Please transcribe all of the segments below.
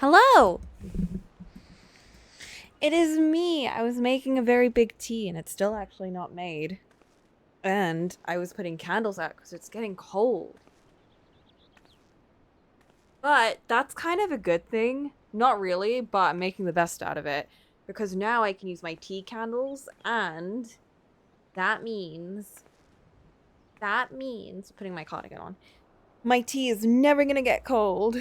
Hello! It is me. I was making a very big tea and it's still actually not made. And I was putting candles out because it's getting cold. But that's kind of a good thing. Not really, but I'm making the best out of it. Because now I can use my tea candles and that means putting my cardigan on. My tea is never gonna get cold.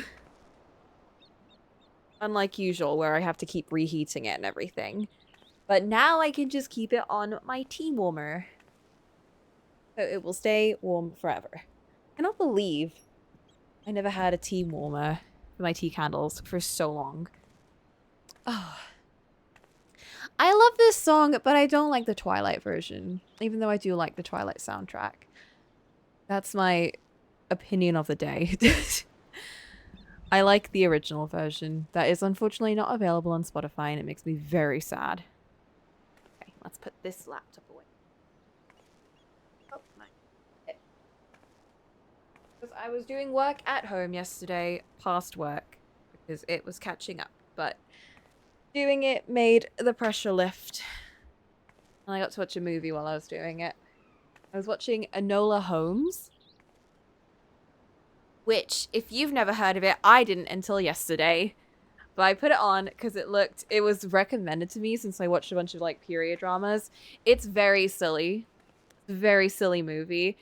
Unlike usual, where I have to keep reheating it and everything. But now I can just keep it on my tea warmer. So it will stay warm forever. I cannot believe I never had a tea warmer for my tea candles for so long. Oh. I love this song, but I don't like the Twilight version. Even though I do like the Twilight soundtrack. That's my opinion of the day. I like the original version. That is unfortunately not available on Spotify and it makes me very sad. Okay, let's put this laptop away. Oh, my. Because I was doing work at home yesterday, past work, because it was catching up. But doing it made the pressure lift. And I got to watch a movie while I was doing it. I was watching Enola Holmes. Which, if you've never heard of it, I didn't until yesterday. But I put it on because it was recommended to me since I watched a bunch of, like, period dramas. It's very silly. It's a very silly movie.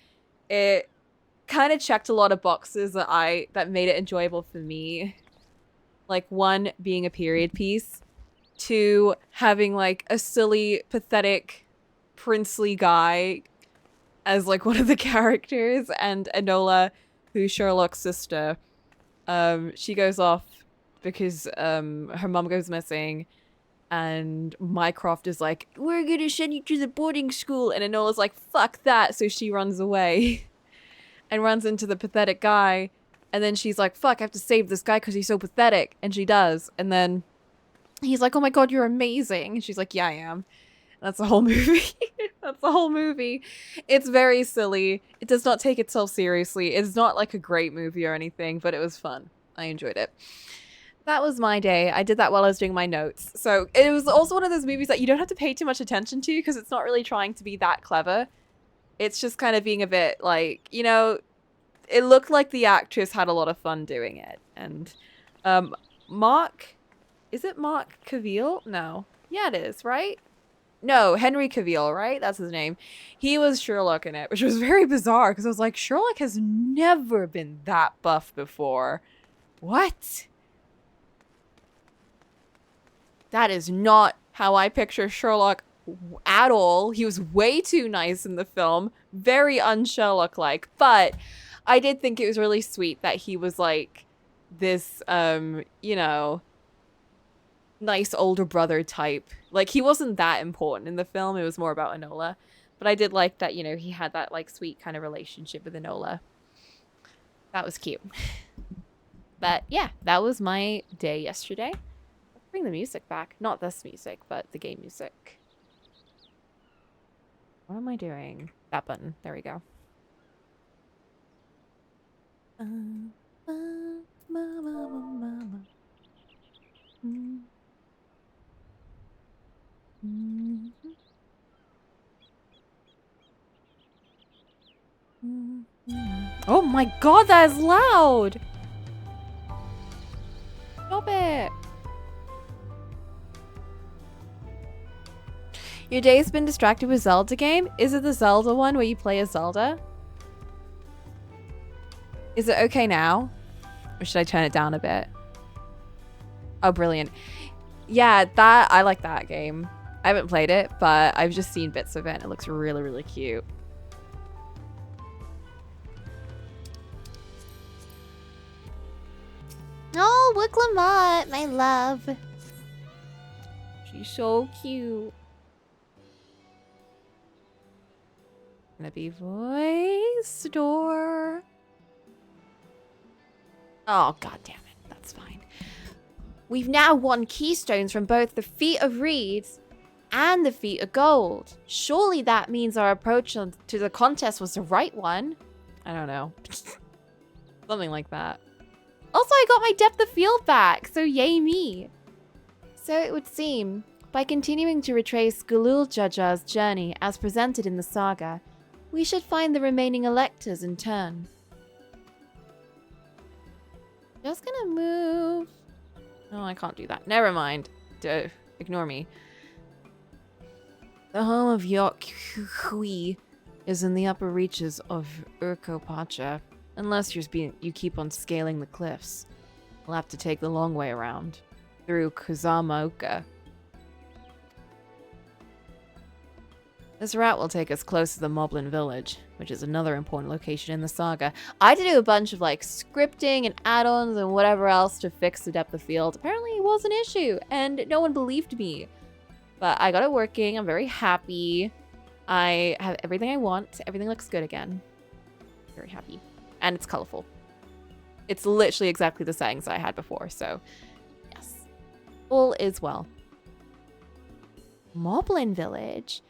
It kind of checked a lot of boxes that made it enjoyable for me. Like, one, being a period piece. Two, having, like, a silly, pathetic, princely guy as, like, one of the characters. And Enola, who's Sherlock's sister, she goes off because her mom goes missing, and Mycroft is like, we're gonna send you to the boarding school, and Enola's like, fuck that, so she runs away and runs into the pathetic guy, and then she's like, fuck, I have to save this guy because he's so pathetic, and she does, and then he's like, oh my god, you're amazing, and she's like, yeah, I am. That's the whole movie. That's the whole movie. It's very silly. It does not take itself seriously. It's not like a great movie or anything, but it was fun. I enjoyed it. That was my day. I did that while I was doing my notes. So it was also one of those movies that you don't have to pay too much attention to because it's not really trying to be that clever. It's just kind of being a bit like, you know, it looked like the actress had a lot of fun doing it. And is it Mark Cavill? No. Yeah, it is, right? No, Henry Cavill, right? That's his name. He was Sherlock in it, which was very bizarre because I was like, Sherlock has never been that buff before. What? That is not how I picture Sherlock at all. He was way too nice in the film. Very un-Sherlock-like. But I did think it was really sweet that he was like this, you know, nice older brother type. Like, he wasn't that important in the film. It was more about Enola. But I did like that, you know, he had that, like, sweet kind of relationship with Enola. That was cute. But, yeah, that was my day yesterday. Let's bring the music back. Not this music, but the game music. What am I doing? That button. There we go. Oh my god, that is loud! Stop it! Your day's been distracted with Zelda game? Is it the Zelda one where you play as Zelda? Is it okay now? Or should I turn it down a bit? Oh, brilliant. Yeah, I like that game. I haven't played it, but I've just seen bits of it and it looks really, really cute. Oh, Wicklamot, my love. She's so cute. Gonna be voice door. Oh, god damn it. That's fine. We've now won keystones from both the Feat of Reeds and the Feat of Gold. Surely that means our approach to the contest was the right one. I don't know. Something like that. Also, I got my depth of field back, so yay me. So it would seem, by continuing to retrace Gulul Jaja's journey as presented in the saga, we should find the remaining electors in turn. Just gonna move. Oh, I can't do that. Never mind. Ignore me. The home of Yok Hui is in the upper reaches of Urkopacha. Unless you keep on scaling the cliffs. We'll have to take the long way around. Through Cocolamoco. This route will take us close to the Moblin village, which is another important location in the saga. I had to do a bunch of like scripting and add-ons and whatever else to fix the depth of field. Apparently it was an issue and no one believed me. But I got it working. I'm very happy. I have everything I want. Everything looks good again. Very happy. And it's colorful. It's literally exactly the settings I had before, so yes. All is well. Moblin village?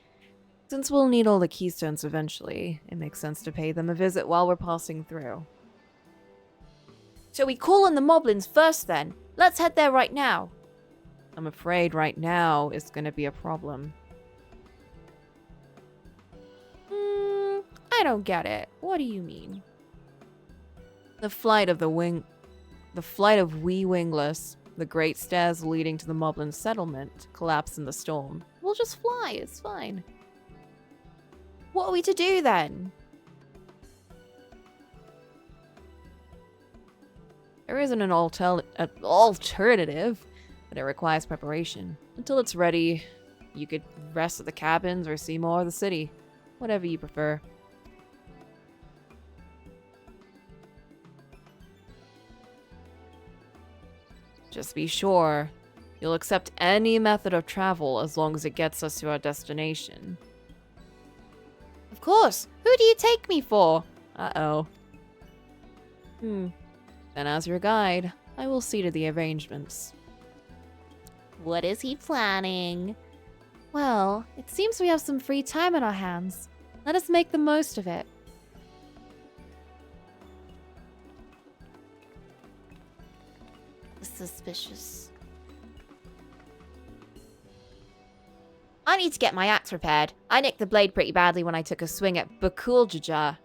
Since we'll need all the keystones eventually, it makes sense to pay them a visit while we're passing through. So we call on the Moblins first then. Let's head there right now. I'm afraid right now is going to be a problem. I don't get it. What do you mean? The flight of wee wingless, the great stairs leading to the Moblin settlement, collapsed in the storm. We'll just fly, it's fine. What are we to do then? There isn't an alternative, but it requires preparation. Until it's ready, you could rest at the cabins or see more of the city. Whatever you prefer. Just be sure, you'll accept any method of travel as long as it gets us to our destination. Of course! Who do you take me for? Uh-oh. Then as your guide, I will see to the arrangements. What is he planning? Well, it seems we have some free time on our hands. Let us make the most of it. Suspicious. I need to get my axe repaired. I nicked the blade pretty badly when I took a swing at Bukuljaja.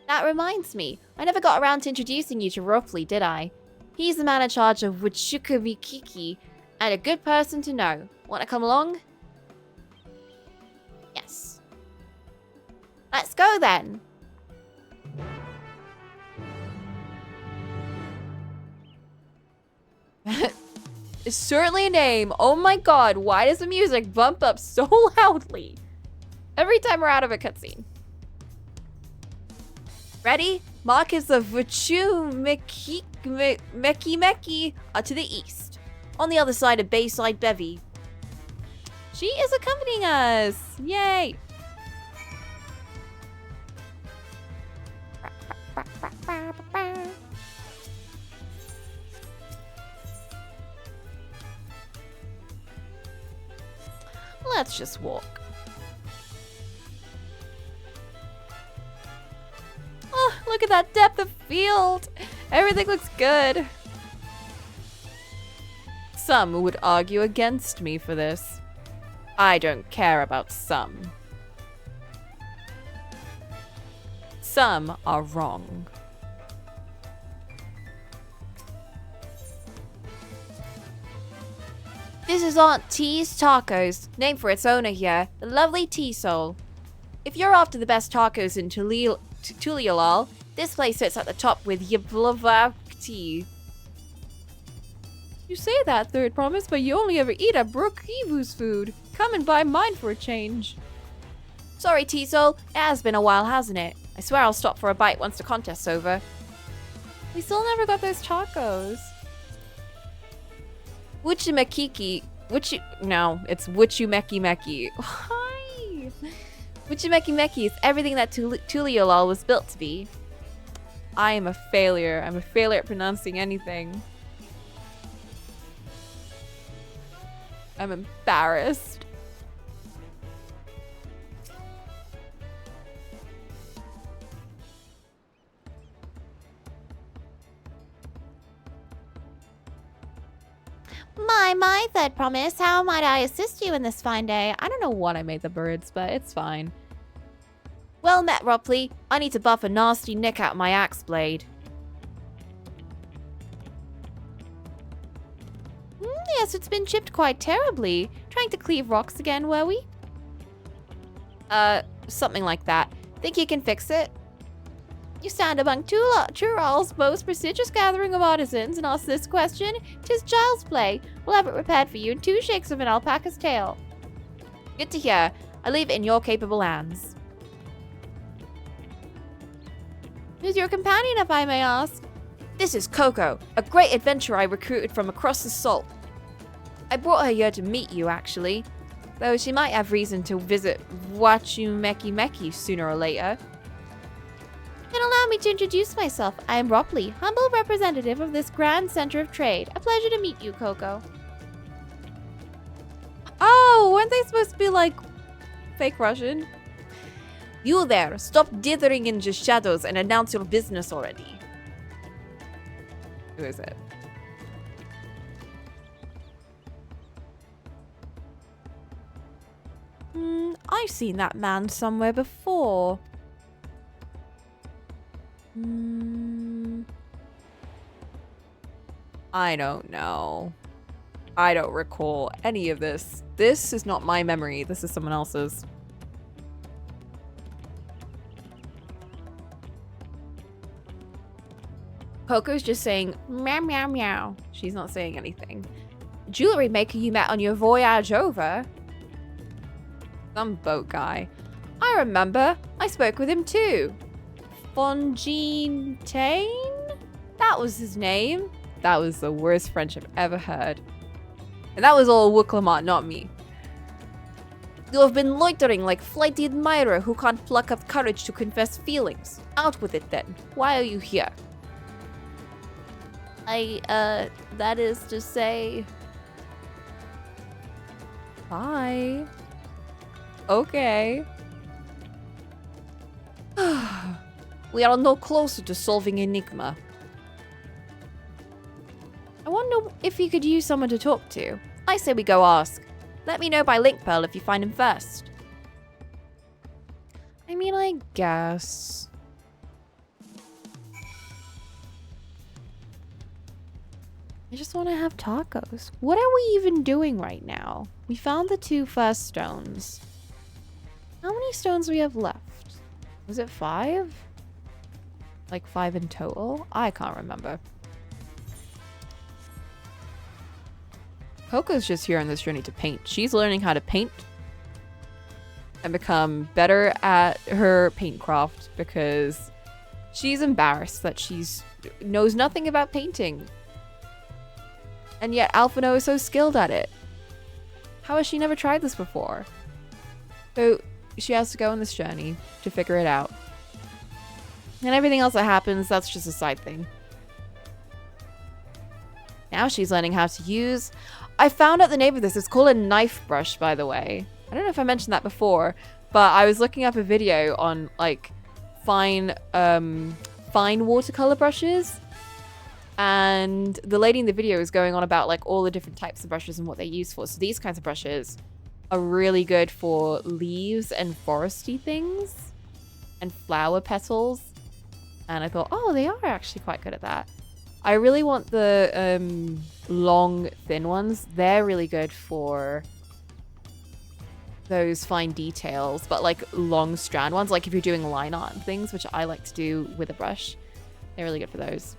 That reminds me, I never got around to introducing you to Ropli, did I? He's the man in charge of Wachukavikiki, and a good person to know. Want to come along? Yes. Let's go then. It's certainly a name. Oh my god, why does the music bump up so loudly? Every time we're out of a cutscene. Ready? Markers of Vuchu Meki are to the east. On the other side of Bayside Bevy. She is accompanying us. Yay. Let's just walk. Oh, look at that depth of field. Everything looks good. Some would argue against me for this. I don't care about some. Some are wrong. This is Aunt T's Tacos, named for its owner here, the lovely T-Soul. If you're after the best tacos in Tulialal, this place sits at the top with Yablavakti. You say that, Third Promise, but you only ever eat at Brookivu's food. Come and buy mine for a change. Sorry, T-Soul, it has been a while, hasn't it? I swear I'll stop for a bite once the contest's over. We still never got those tacos. No, it's Wuchumeki. Hi! Wuchumeki is everything that Tulialal was built to be. I am a failure. I'm a failure at pronouncing anything. I'm embarrassed. my third promise. How might I assist you in this fine day? I don't know what I made the birds, but it's fine. Well met, Ropley. I need to buff a nasty nick out my axe blade. Yes, it's been chipped quite terribly. Trying to cleave rocks again, were we? Something like that. Think you can fix it? You stand among Tural's most prestigious gathering of artisans and ask this question? 'Tis child's play. We'll have it repaired for you in 2 shakes of an alpaca's tail. Good to hear. I leave it in your capable hands. Who's your companion, if I may ask? This is Coco, a great adventurer I recruited from across the salt. I brought her here to meet you, actually. Though she might have reason to visit Wachumeki sooner or later. Then allow me to introduce myself. I am Ropley, humble representative of this grand center of trade. A pleasure to meet you, Coco. Oh, weren't they supposed to be like fake Russian? You there, stop dithering in the shadows and announce your business already. Who is it? I've seen that man somewhere before. I don't know. I don't recall any of this. This is not my memory. This is someone else's. Coco's just saying meow meow meow. She's not saying anything. Jewelry maker you met on your voyage over. Some boat guy. I remember. I spoke with him too. Fontaine? That was his name. That was the worst French I've ever heard. And that was all Cocolamoco, not me. You have been loitering like flighty admirer who can't pluck up courage to confess feelings. Out with it then. Why are you here? That is to say... Bye. Okay. We are no closer to solving Enigma. I wonder if you could use someone to talk to. I say we go ask. Let me know by link pearl if you find him first. I mean, I guess. I just want to have tacos. What are we even doing right now? We found the 2 first stones. How many stones do we have left? Was it 5? Like 5 in total? I can't remember. Coco's just here on this journey to paint. She's learning how to paint and become better at her paint craft because she's embarrassed that knows nothing about painting. And yet Alphino is so skilled at it. How has she never tried this before? So she has to go on this journey to figure it out. And everything else that happens, that's just a side thing. Now she's learning how to use... I found out the name of this. It's called a knife brush, by the way. I don't know if I mentioned that before, but I was looking up a video on like fine watercolor brushes. And the lady in the video is going on about like all the different types of brushes and what they use for. So these kinds of brushes are really good for leaves and foresty things and flower petals. And I thought, oh, they are actually quite good at that. I really want the long, thin ones. They're really good for those fine details, but like long strand ones, like if you're doing line art and things, which I like to do with a brush, they're really good for those.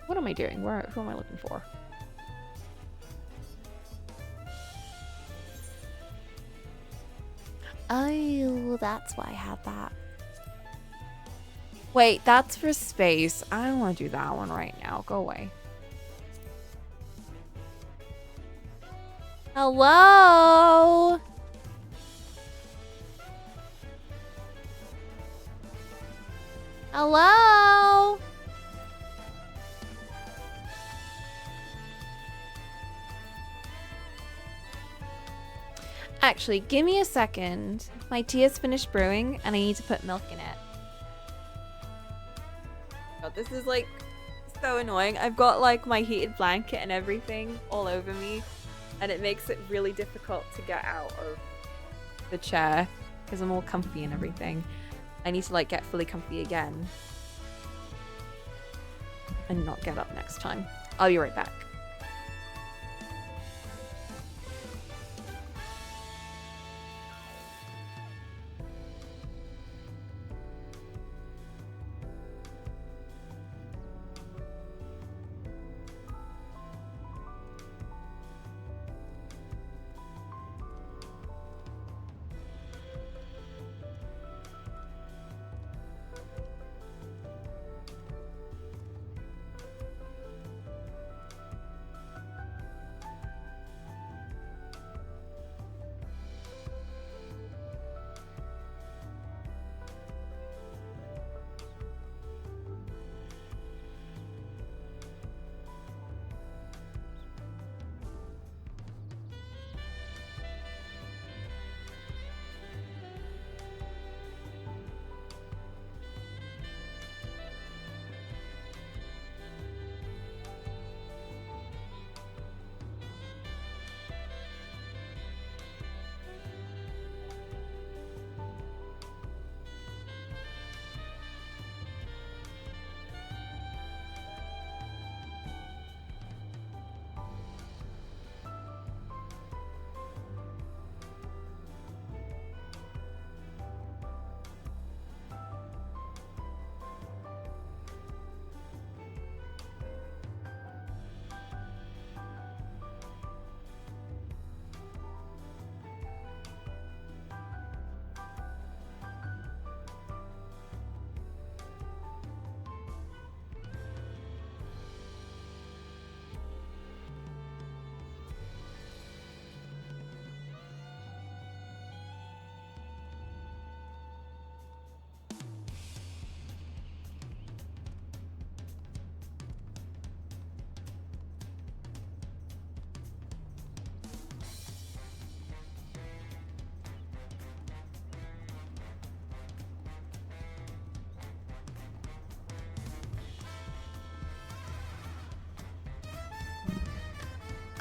What am I doing? Who am I looking for? Oh, that's why I had that. Wait, that's for space. I don't want to do that one right now. Go away. Hello? Hello? Actually, give me a second. My tea has finished brewing and I need to put milk in it. God, this is like so annoying. I've got like my heated blanket and everything all over me. And it makes it really difficult to get out of the chair because I'm all comfy and everything. I need to like get fully comfy again and not get up next time. I'll be right back.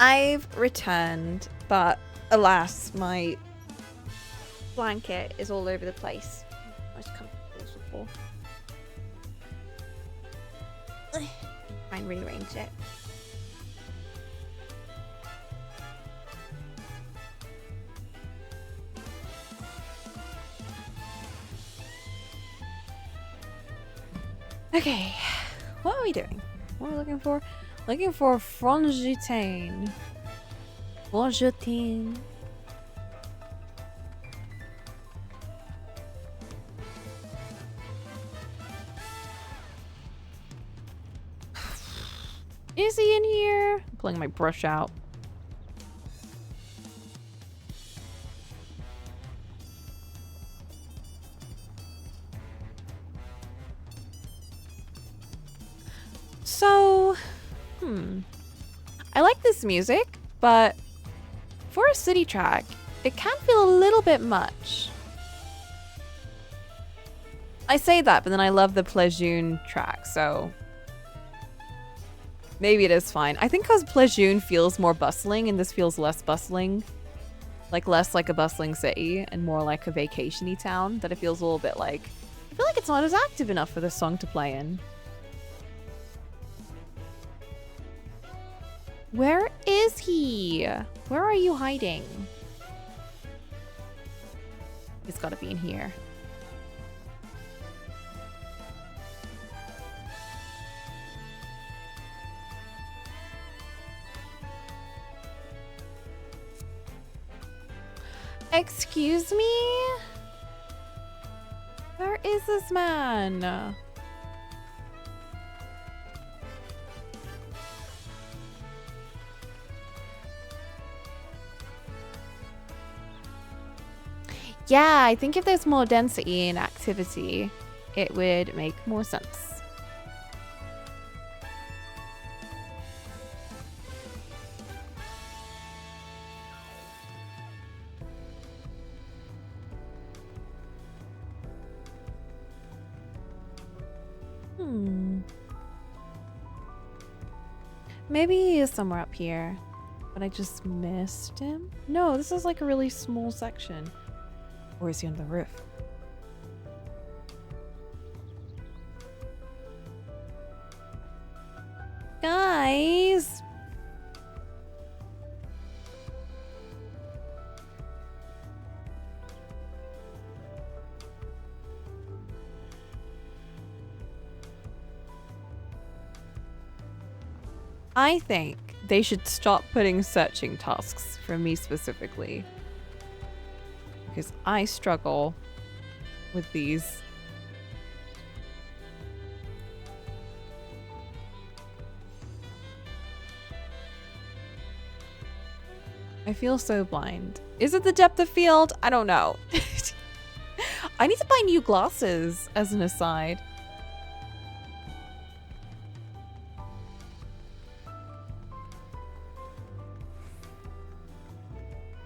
I've returned, but alas, my blanket is all over the place. Most comfortable as before. Try and rearrange it. Okay, what are we doing? What are we looking for? Looking for frangipane. Frangipane. Is he in here? I'm pulling my brush out. So, I like this music, but for a city track, it can feel a little bit much. I say that, but then I love the Plejune track, so maybe it is fine. I think because Plejune feels more bustling and this feels less bustling. Like less like a bustling city and more like a vacation-y town, that it feels a little bit like, I feel like it's not as active enough for this song to play in. Where is he? Where are you hiding? He's gotta be in here. Excuse me? Where is this man? Yeah, I think if there's more density and activity, it would make more sense. Maybe he is somewhere up here. But I just missed him? No, this is like a really small section. Or is he on the roof? Guys! I think they should stop putting searching tasks for me specifically. Because I struggle with these. I feel so blind. Is it the depth of field? I don't know. I need to buy new glasses as an aside.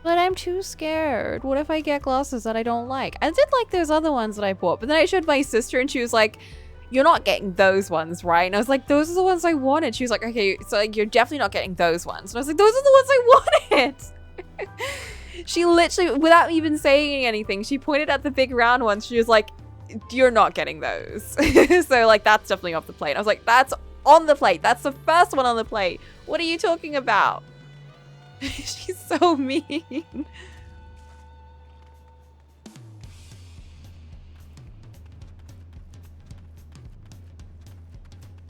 But I'm too scared. What if I get glasses that I don't like? I did like those other ones that I bought, but then I showed my sister and she was like, you're not getting those ones, right? And I was like, those are the ones I wanted. She was like, okay, so like you're definitely not getting those ones. And I was like, those are the ones I wanted. She literally, without even saying anything, she pointed at the big round ones. She was like, you're not getting those. So like, that's definitely off the plate. I was like, that's on the plate. That's the first one on the plate. What are you talking about? She's so mean.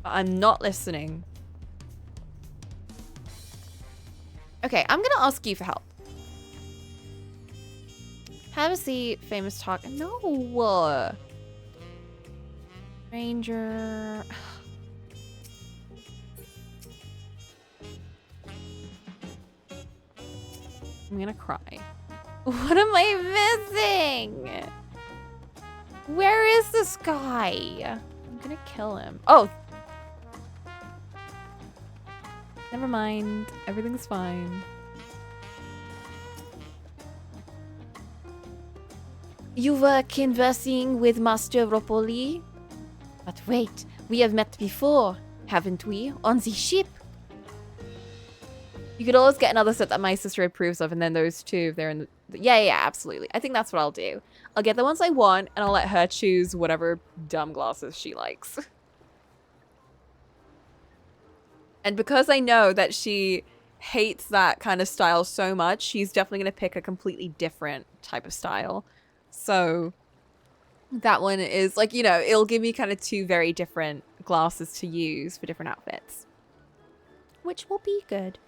I'm not listening. Okay, I'm gonna ask you for help. Have a seat, famous talk. No. Ranger. I'm gonna cry. What am I missing? Where is this guy? I'm gonna kill him. Oh. Never mind. Everything's fine. You were conversing with Master Ropoli? But wait, we have met before, haven't we? On the ship? You could always get another set that my sister approves of, and then those two, if they're in the... Yeah, absolutely. I think that's what I'll do. I'll get the ones I want, and I'll let her choose whatever dumb glasses she likes. And because I know that she hates that kind of style so much, she's definitely going to pick a completely different type of style. So that one is like, you know, it'll give me kind of two very different glasses to use for different outfits. Which will be good.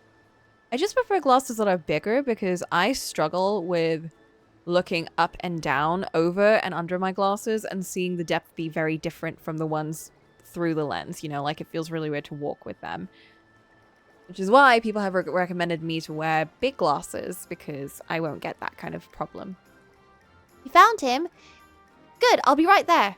I just prefer glasses that are bigger because I struggle with looking up and down over and under my glasses and seeing the depth be very different from the ones through the lens. You know, like it feels really weird to walk with them. Which is why people have recommended me to wear big glasses because I won't get that kind of problem. You found him? Good, I'll be right there.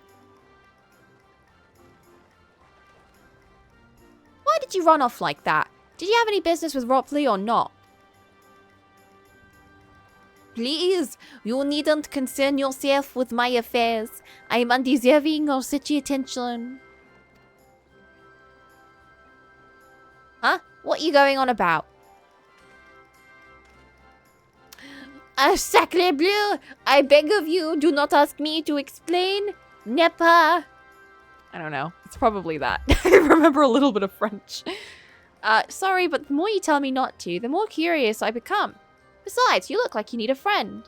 Why did you run off like that? Did you have any business with Ropley or not? Please, you needn't concern yourself with my affairs. I am undeserving of such attention. Huh? What are you going on about? Sacre bleu! I beg of you, do not ask me to explain. Nepa. I don't know. It's probably that. I remember a little bit of French. Sorry, but the more you tell me not to, the more curious I become. Besides, you look like you need a friend.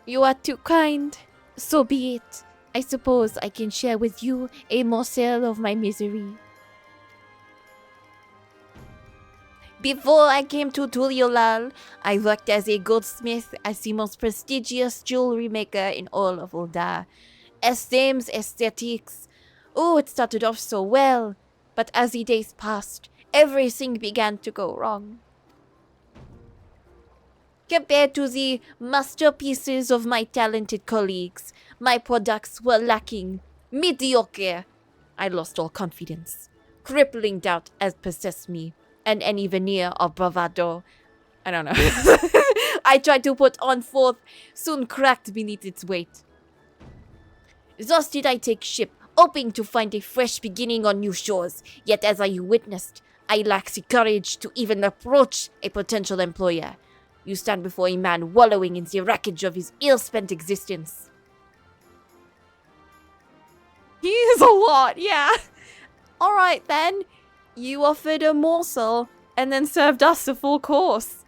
You are too kind. So be it. I suppose I can share with you a morsel of my misery. Before I came to Tuliolal, I worked as a goldsmith as the most prestigious jewelry maker in all of Ulda. Esteems aesthetics. Oh, it started off so well, but as the days passed, everything began to go wrong. Compared to the masterpieces of my talented colleagues, my products were lacking, mediocre. I lost all confidence. Crippling doubt has possessed me, and any veneer of bravado. I don't know. I tried to put on forth, soon cracked beneath its weight. Thus did I take ship, hoping to find a fresh beginning on new shores. Yet as I witnessed, I lack the courage to even approach a potential employer. You stand before a man wallowing in the wreckage of his ill-spent existence. He is a lot, yeah. All right, then. You offered a morsel and then served us a full course.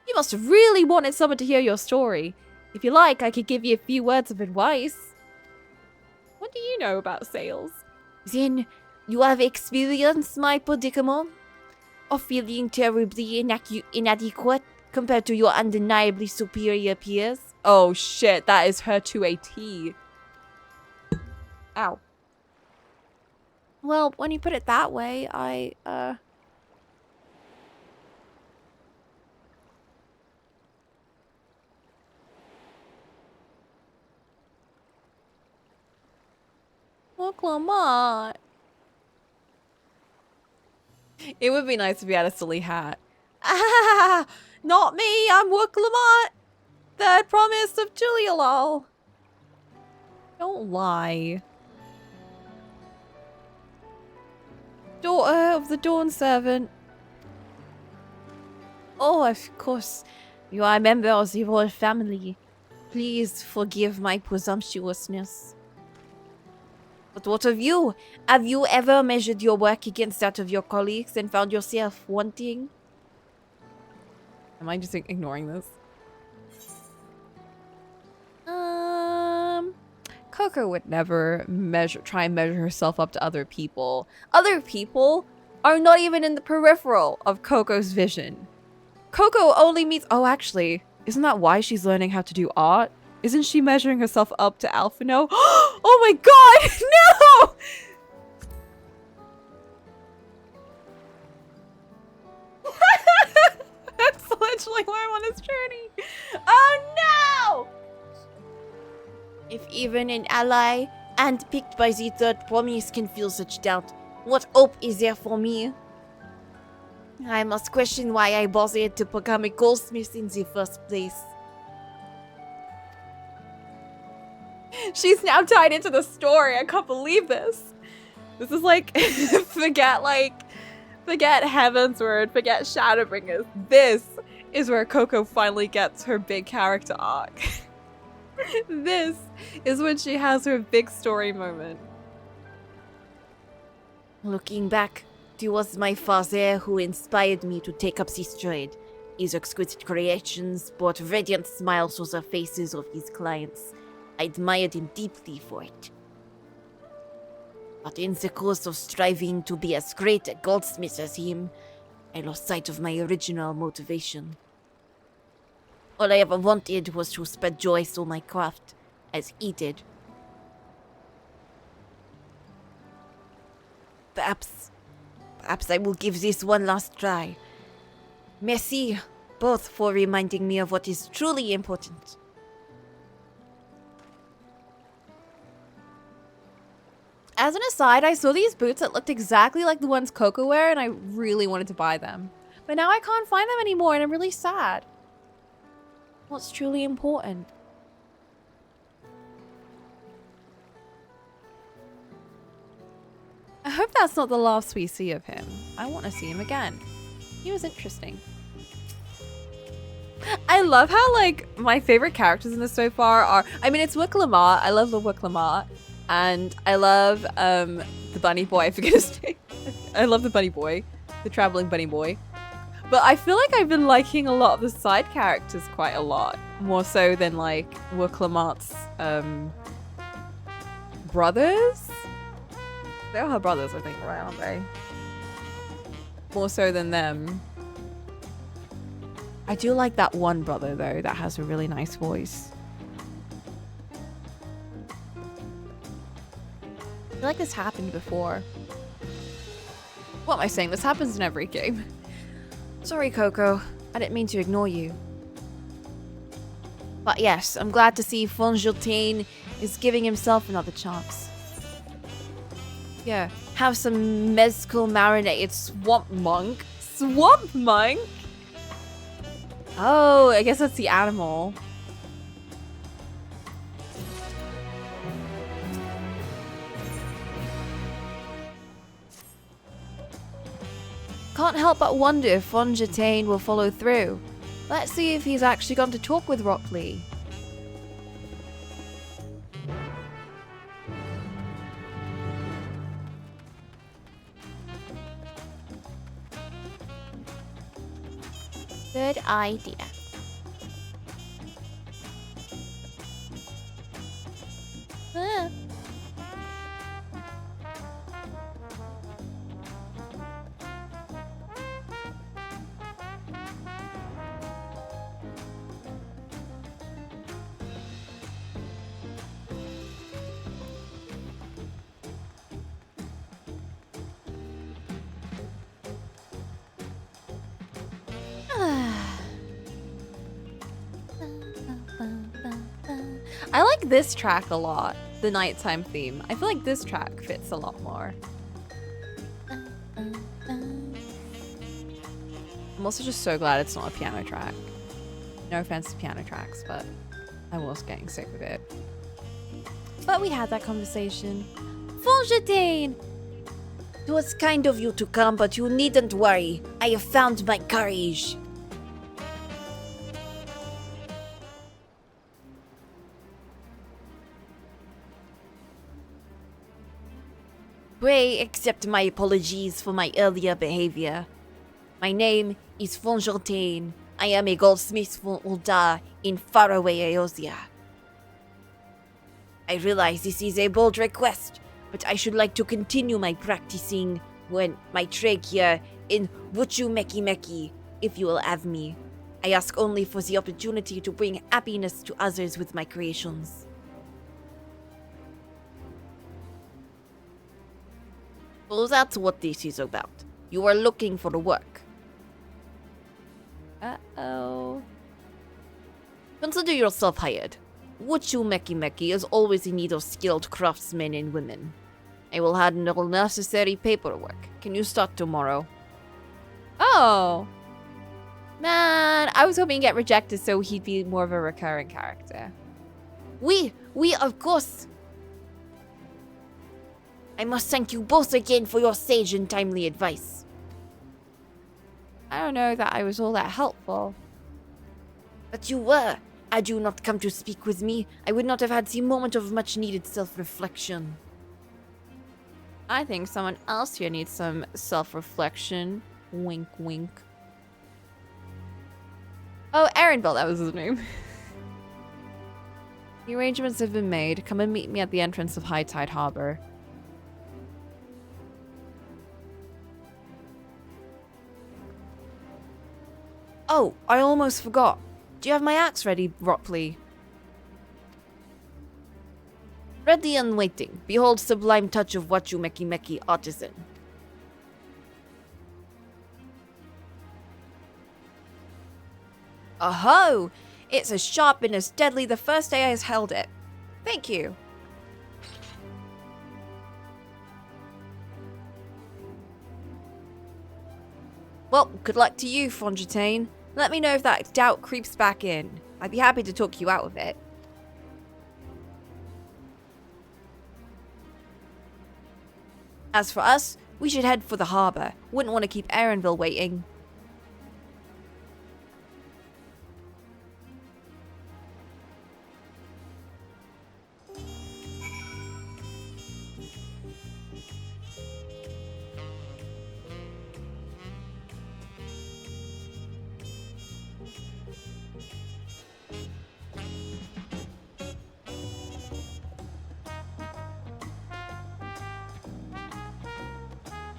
You must have really wanted someone to hear your story. If you like, I could give you a few words of advice. What do you know about sales? Then, you have experienced my predicament of feeling terribly inadequate compared to your undeniably superior peers. Oh shit, that is her to a T. Ow. Well, when you put it that way, Cocolamoco. It would be nice if you had a silly hat. Ah, not me, I'm Cocolamoco. Third promise of Julia lol. Don't lie. Daughter of the Dawn Servant. Oh, of course. You are a member of the royal family. Please forgive my presumptuousness. But what of you? Have you ever measured your work against that of your colleagues and found yourself wanting? Am I just ignoring this? Coco would never try and measure herself up to other people. Other people are not even in the peripheral of Coco's vision. Coco only meets— oh, actually, isn't that why she's learning how to do art? Isn't she measuring herself up to Alphino? Oh my god, no! That's literally why I'm on this journey. Oh no! If even an ally, handpicked by the third promise, can feel such doubt, what hope is there for me? I must question why I bothered to become a goldsmith in the first place. She's now tied into the story. I can't believe this. This is like, forget Heavensward, forget Shadowbringers. This is where Coco finally gets her big character arc. This is when she has her big story moment. Looking back, it was my father who inspired me to take up this trade. His exquisite creations brought radiant smiles to the faces of his clients. I admired him deeply for it. But in the course of striving to be as great a goldsmith as him, I lost sight of my original motivation. All I ever wanted was to spread joy through my craft, as he did. Perhaps I will give this one last try. Merci, both for reminding me of what is truly important. As an aside, I saw these boots that looked exactly like the ones Coco wear, and I really wanted to buy them. But now I can't find them anymore, and I'm really sad. What's truly important? I hope that's not the last we see of him. I want to see him again. He was interesting. I love how, like, my favorite characters in this so far are— I mean, it's Cocolamoco. I love the Cocolamoco. And I love the bunny boy. I forget his name. I love the bunny boy. The traveling bunny boy. But I feel like I've been liking a lot of the side characters quite a lot. More so than, like, Cocolamoco's brothers? They're her brothers, I think, right, aren't they? More so than them. I do like that one brother, though, that has a really nice voice. I feel like this happened before. What am I saying? This happens in every game. Sorry, Coco. I didn't mean to ignore you. But yes, I'm glad to see Fonjotain is giving himself another chance. Yeah, have some mezcal marinated swamp monk. Swamp monk? Oh, I guess that's the animal. Can't help but wonder if Fonjatane will follow through. Let's see if he's actually gone to talk with Rockley. Good idea. Ah. I like this track a lot, the nighttime theme. I feel like this track fits a lot more. I'm also just so glad it's not a piano track. No offense to piano tracks, but I was getting sick of it. But we had that conversation. Fonjatane! It was kind of you to come, but you needn't worry. I have found my courage. Pray accept my apologies for my earlier behavior. My name is Fonjatane. I am a goldsmith from Ulda in faraway Eosia. I realize this is a bold request, but I should like to continue my practicing when my trade here in Wuchu Meki Meki, if you will have me. I ask only for the opportunity to bring happiness to others with my creations. So that's what this is about. You are looking for work. Uh-oh. Consider yourself hired. Wuchu Meki Meki is always in need of skilled craftsmen and women. I will handle necessary paperwork. Can you start tomorrow? Oh. Man, I was hoping to get rejected so he'd be more of a recurring character. We, of course. I must thank you both again for your sage and timely advice. I don't know that I was all that helpful. But you were. Had you not come to speak with me, I would not have had the moment of much-needed self-reflection. I think someone else here needs some self-reflection. Wink, wink. Oh, Erenville, that was his name. The arrangements have been made. Come and meet me at the entrance of High Tide Harbor. Oh, I almost forgot. Do you have my axe ready, Rockley? Ready and waiting. Behold sublime touch of Wuchu Meki Meki artisan. Oh-ho! It's as sharp and as deadly the first day I has held it. Thank you. Well, good luck to you, Fonjatane. Let me know if that doubt creeps back in. I'd be happy to talk you out of it. As for us, we should head for the harbor. Wouldn't want to keep Erenville waiting.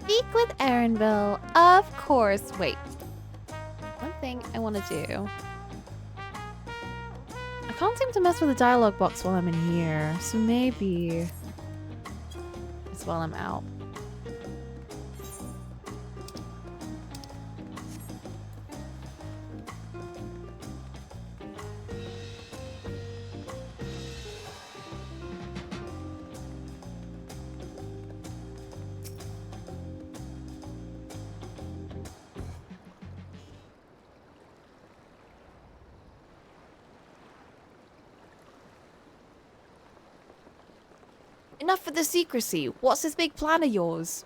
Speak with Erenville, of course. Wait. One thing I want to do. I can't seem to mess with the dialogue box while I'm in here, so maybe it's while I'm out. Enough for the secrecy. What's this big plan of yours?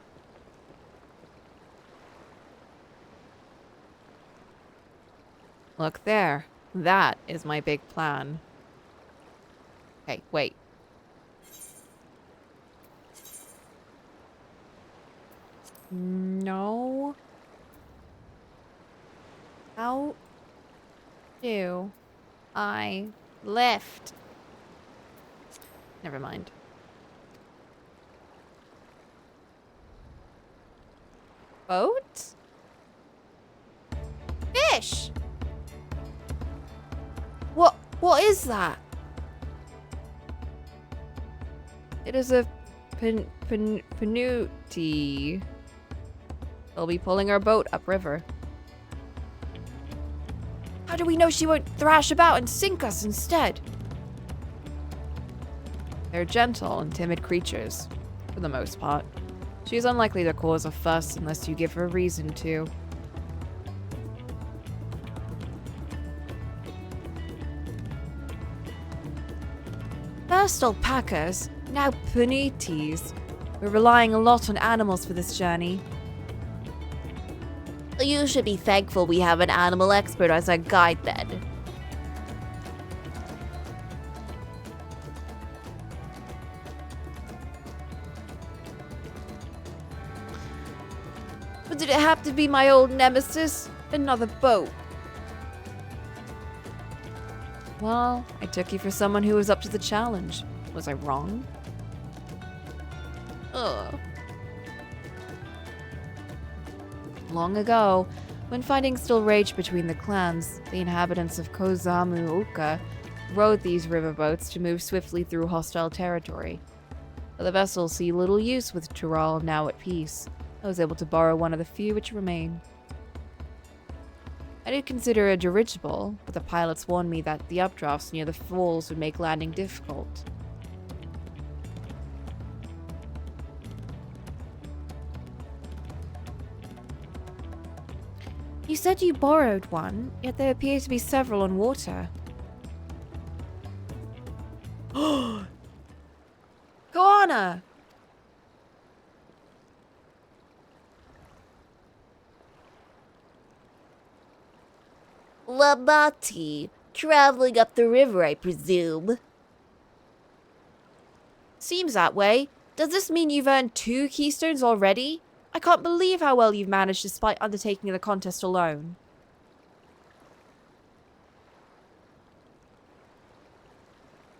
Look there. That is my big plan. Okay, wait. No. How do I lift? Never mind. Boat? Fish! What is that? It is a panuti. They'll be pulling our boat upriver. How do we know she won't thrash about and sink us instead? They're gentle and timid creatures, for the most part. She's unlikely to cause a fuss unless you give her reason to. First alpacas, now punitis. We're relying a lot on animals for this journey. You should be thankful we have an animal expert as our guide then. But did it have to be my old nemesis? Another boat? Well, I took you for someone who was up to the challenge. Was I wrong? Ugh. Long ago, when fighting still raged between the clans, the inhabitants of Cocolamoco rode these riverboats to move swiftly through hostile territory. But the vessels see little use with Tyrol now at peace. I was able to borrow one of the few which remain. I did consider a dirigible, but the pilots warned me that the updrafts near the falls would make landing difficult. You said you borrowed one, yet there appear to be several on water. Goanna! Labati, traveling up the river, I presume. Seems that way. Does this mean you've earned 2 keystones already? I can't believe how well you've managed despite undertaking the contest alone.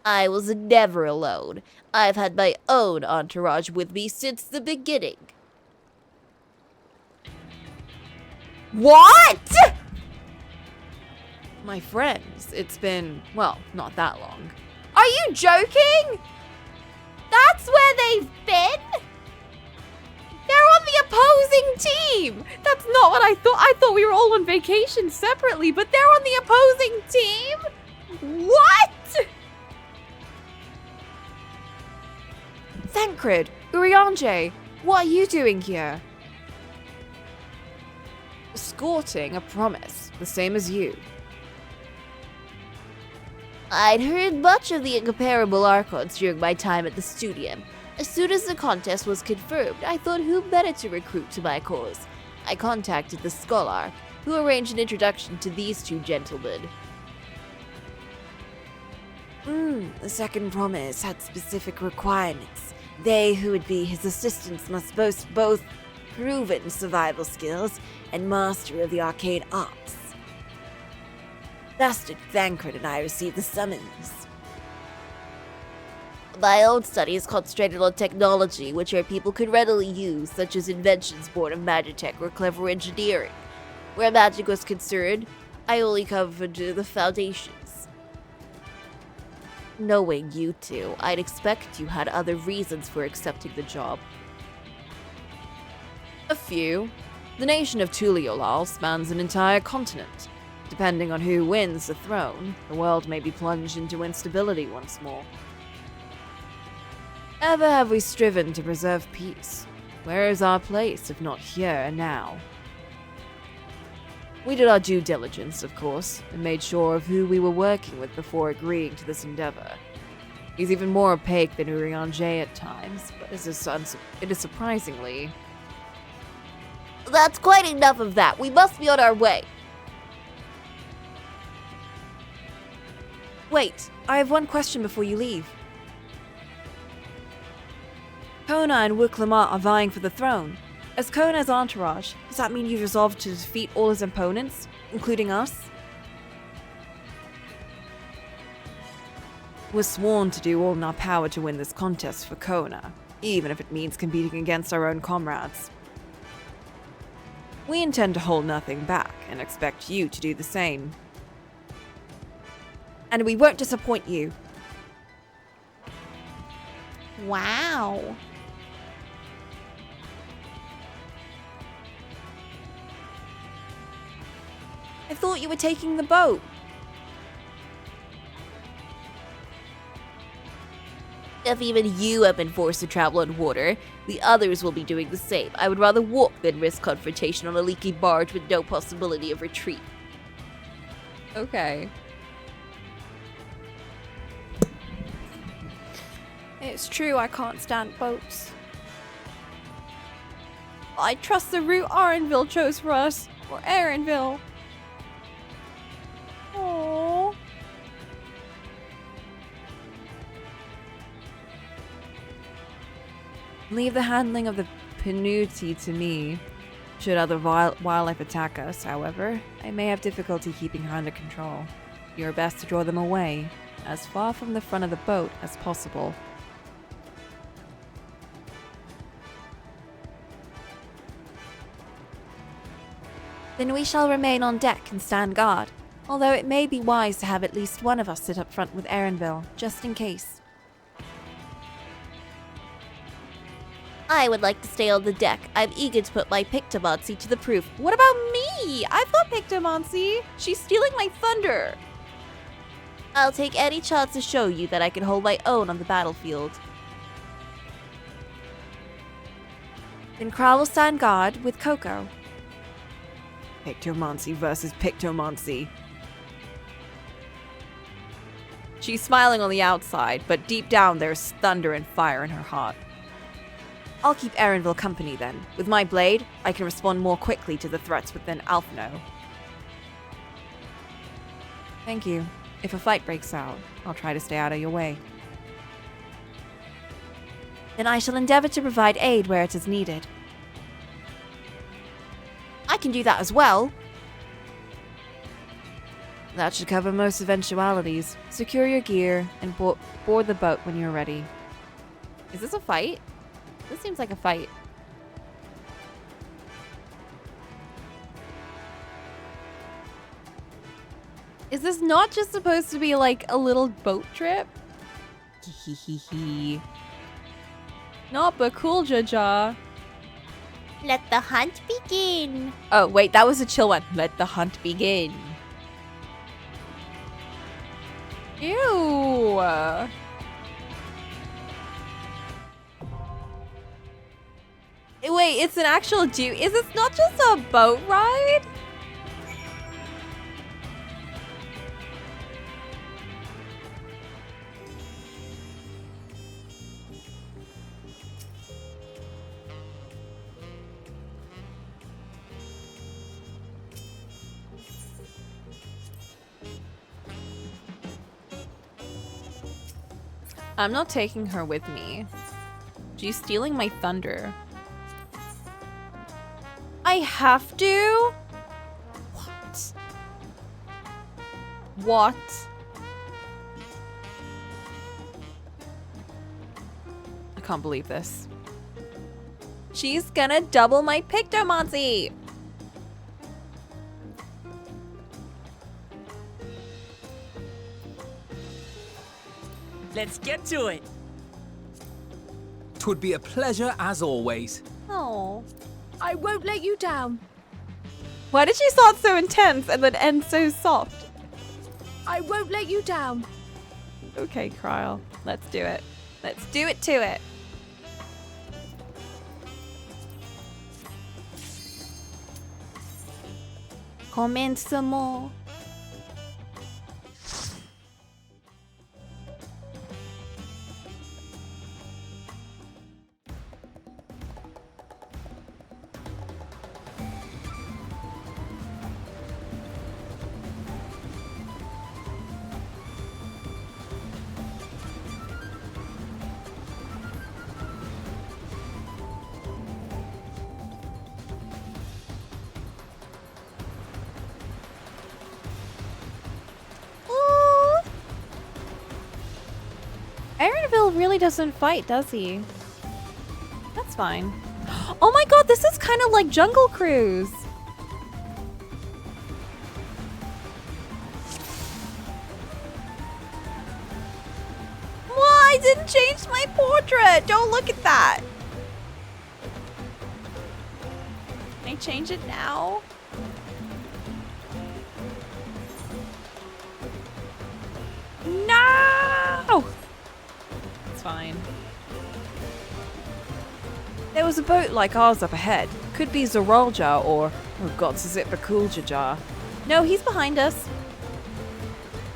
I was never alone. I've had my own entourage with me since the beginning. What?! My friends, it's been, well, not that long. Are you joking? That's where they've been? They're on the opposing team! That's not what I thought. I thought we were all on vacation separately, but they're on the opposing team? What?! Thancred, Urianger, what are you doing here? Escorting a promise, the same as you. I'd heard much of the incomparable Archons during my time at the Studium. As soon as the contest was confirmed, I thought who better to recruit to my cause. I contacted the Scholar, who arranged an introduction to these 2 gentlemen. The second promise had specific requirements. They who would be his assistants must boast both proven survival skills and mastery of the arcane arts. Thus did Thancred and I receive the summons. My own studies concentrated on technology, which our people could readily use, such as inventions born of magitech or clever engineering. Where magic was concerned, I only covered the foundations. Knowing you 2, I'd expect you had other reasons for accepting the job. A few. The nation of Tuliolal spans an entire continent. Depending on who wins the throne, the world may be plunged into instability once more. Ever have we striven to preserve peace? Where is our place, if not here and now? We did our due diligence, of course, and made sure of who we were working with before agreeing to this endeavor. He's even more opaque than Urianger at times, but it is surprisingly... That's quite enough of that. We must be on our way. Wait, I have one question before you leave. Kona and Cocolamoco are vying for the throne. As Kona's entourage, does that mean you've resolved to defeat all his opponents, including us? We're sworn to do all in our power to win this contest for Kona, even if it means competing against our own comrades. We intend to hold nothing back and expect you to do the same. And we won't disappoint you. Wow. I thought you were taking the boat. If even you have been forced to travel on water, the others will be doing the same. I would rather walk than risk confrontation on a leaky barge with no possibility of retreat. Okay. It's true, I can't stand boats. I trust the route Arenville chose for us, or Arenville. Aww. Leave the handling of the Penuti to me. Should other wildlife attack us, however, I may have difficulty keeping her under control. Do your best to draw them away, as far from the front of the boat as possible. Then we shall remain on deck and stand guard, although it may be wise to have at least one of us sit up front with Arenville, just in case. I would like to stay on the deck. I'm eager to put my Pictomancy to the proof. What about me? I've got Pictomancy. She's stealing my thunder. I'll take any chance to show you that I can hold my own on the battlefield. Then Kral will stand guard with Coco. Pictomancy versus Pictomancy. She's smiling on the outside, but deep down there's thunder and fire in her heart. I'll keep Arenville company then. With my blade, I can respond more quickly to the threats within Alphno. Thank you. If a fight breaks out, I'll try to stay out of your way. Then I shall endeavor to provide aid where it is needed. I can do that as well. That should cover most eventualities. Secure your gear and board the boat when you're ready. Is this a fight? This seems like a fight. Is this not just supposed to be like a little boat trip? Hehehe. Not but cool, Jaja. Let the hunt begin. Oh, wait, that was a chill one. Let the hunt begin. Ew. Wait, it's an actual dude. Is this not just a boat ride? I'm not taking her with me. She's stealing my thunder. I have to? What? What? I can't believe this. She's gonna double my Pictomancy! Let's get to it. 'Twould be a pleasure as always. Oh. I won't let you down. Why did she start so intense and then end so soft? I won't let you down. Okay, Kyle. Let's do it. Let's do it to it. Commencement. really doesn't fight, does he? That's fine. Oh my god, this is kind of like Jungle Cruise. Why? I didn't change my portrait. Don't look at that. Can I change it now? No! It's fine. There was a boat like ours up ahead. Could be Zoralja or, oh god, is it Bakuljajar? No, he's behind us.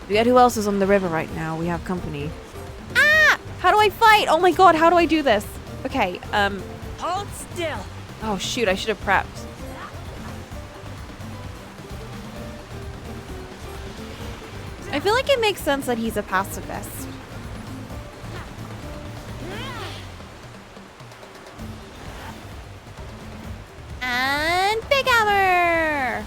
Forget who else is on the river right now. We have company. Ah! How do I fight? Oh my god, how do I do this? Okay, Hold still. oh shoot, I should have prepped. I feel like it makes sense that he's a pacifist. And Big Hammer!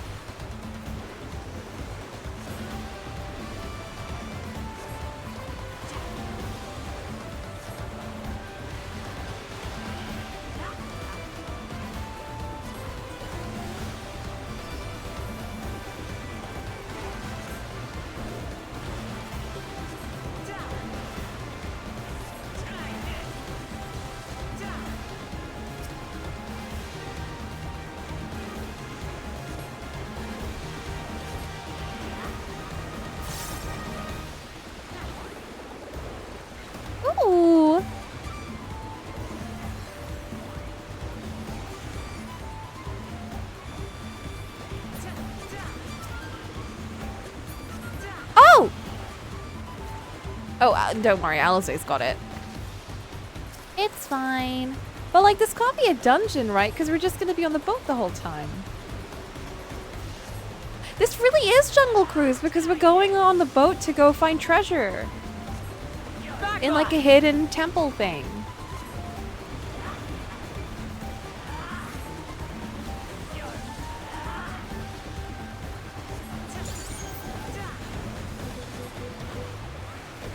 Ooh! Oh! Oh, don't worry, Alize's got it. It's fine. But like, this can't be a dungeon, right? Because we're just gonna be on the boat the whole time. This really is Jungle Cruise because we're going on the boat to go find treasure. In like a hidden temple thing.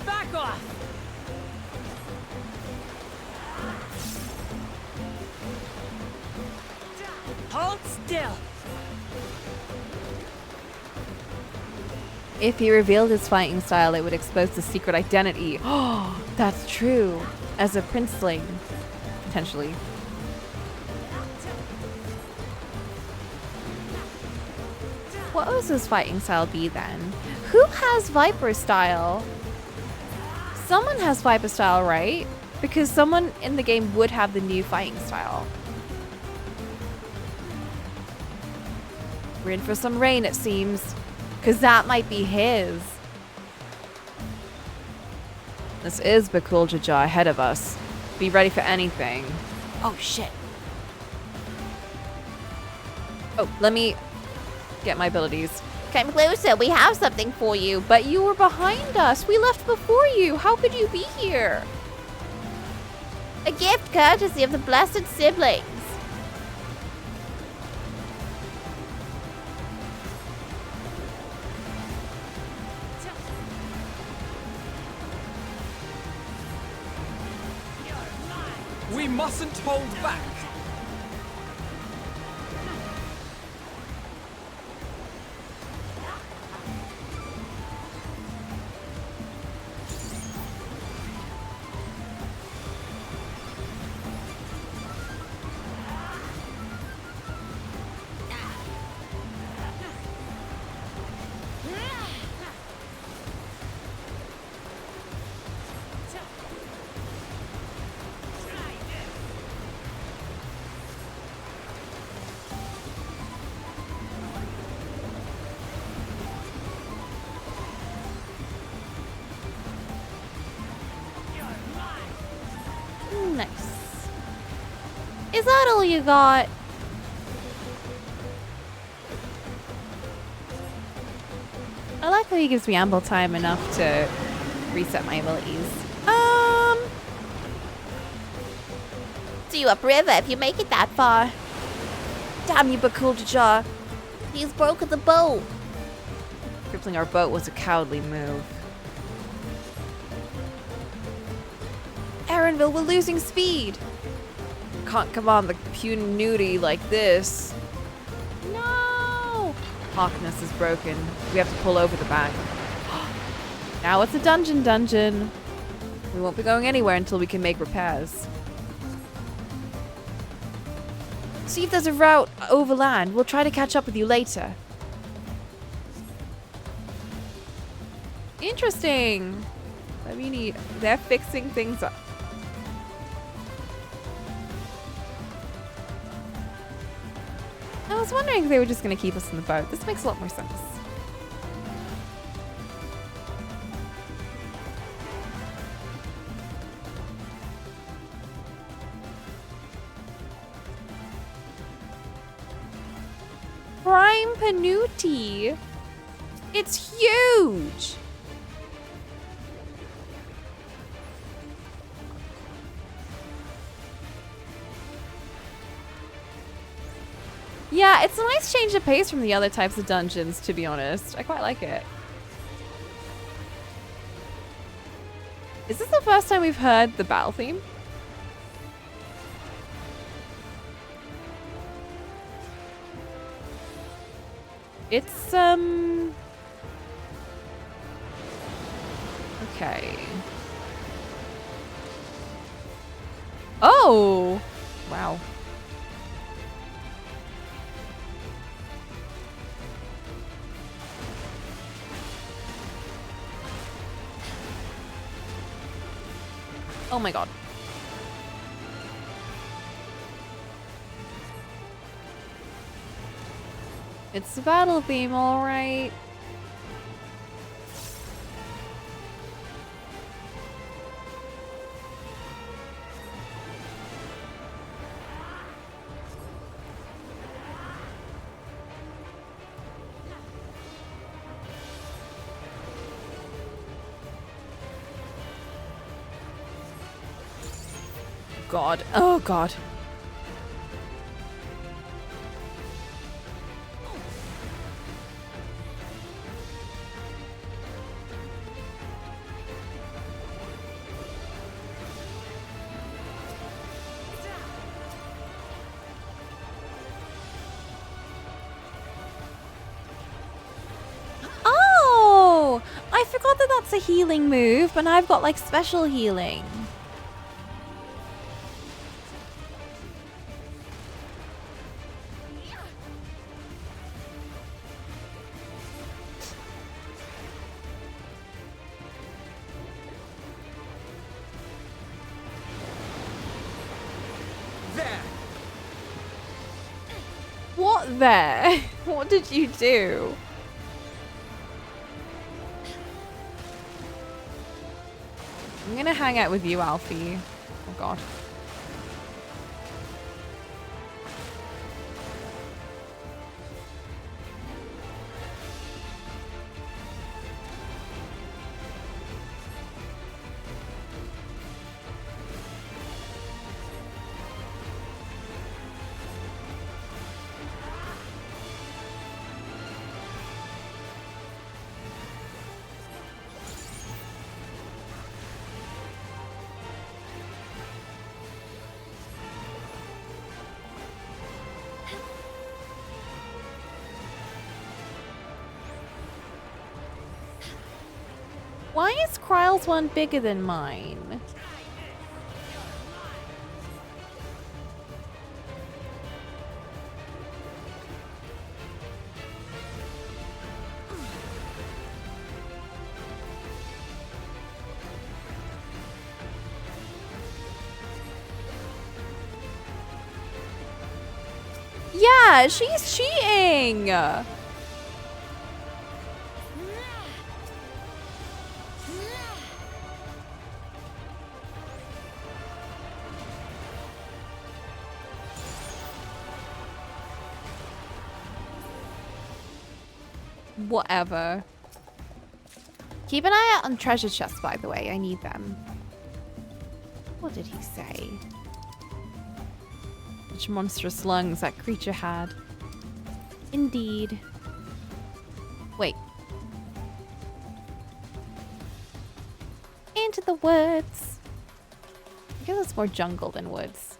Back off. Hold still. If he revealed his fighting style, it would expose the secret identity. Oh, that's true. As a princeling, potentially. What would his fighting style be then? Who has Viper style? Someone has Viper style, right? Because someone in the game would have the new fighting style. We're in for some rain, it seems. Because that might be his. This is Bakuljaja ahead of us. Be ready for anything. Oh, shit. Oh, let me get my abilities. Come closer, we have something for you. But you were behind us. We left before you. How could you be here? A gift courtesy of the blessed siblings. We mustn't hold back. Nice. Is that all you got? I like how he gives me ample time enough to reset my abilities. See you upriver if you make it that far. Damn you, Bakuljaja. He's broken the boat. Crippling our boat was a cowardly move. Erenville, we're losing speed. Can't come on the puny like this. No! Harkness is broken. We have to pull over the bank. Now it's a dungeon. We won't be going anywhere until we can make repairs. See if there's a route overland. We'll try to catch up with you later. Interesting. Let me need. They're fixing things up. I was wondering if they were just going to keep us in the boat. This makes a lot more sense. Prime Panuti. It's huge. Yeah, it's a nice change of pace from the other types of dungeons, to be honest. I quite like it. Is this the first time we've heard the battle theme? It's, okay. Oh! Wow. Oh my god. It's the battle theme, alright. God. Oh god. Oh! I forgot that that's a healing move, but now I've got like special healing. What there? What did you do? I'm gonna hang out with you, Alfie. Oh god. Why is Kryle's one bigger than mine? Yeah, she's cheating! Whatever. Keep an eye out on treasure chests, by the way. I need them. What did he say? Which monstrous lungs that creature had. Indeed. Wait. Into the woods. I guess it's more jungle than woods.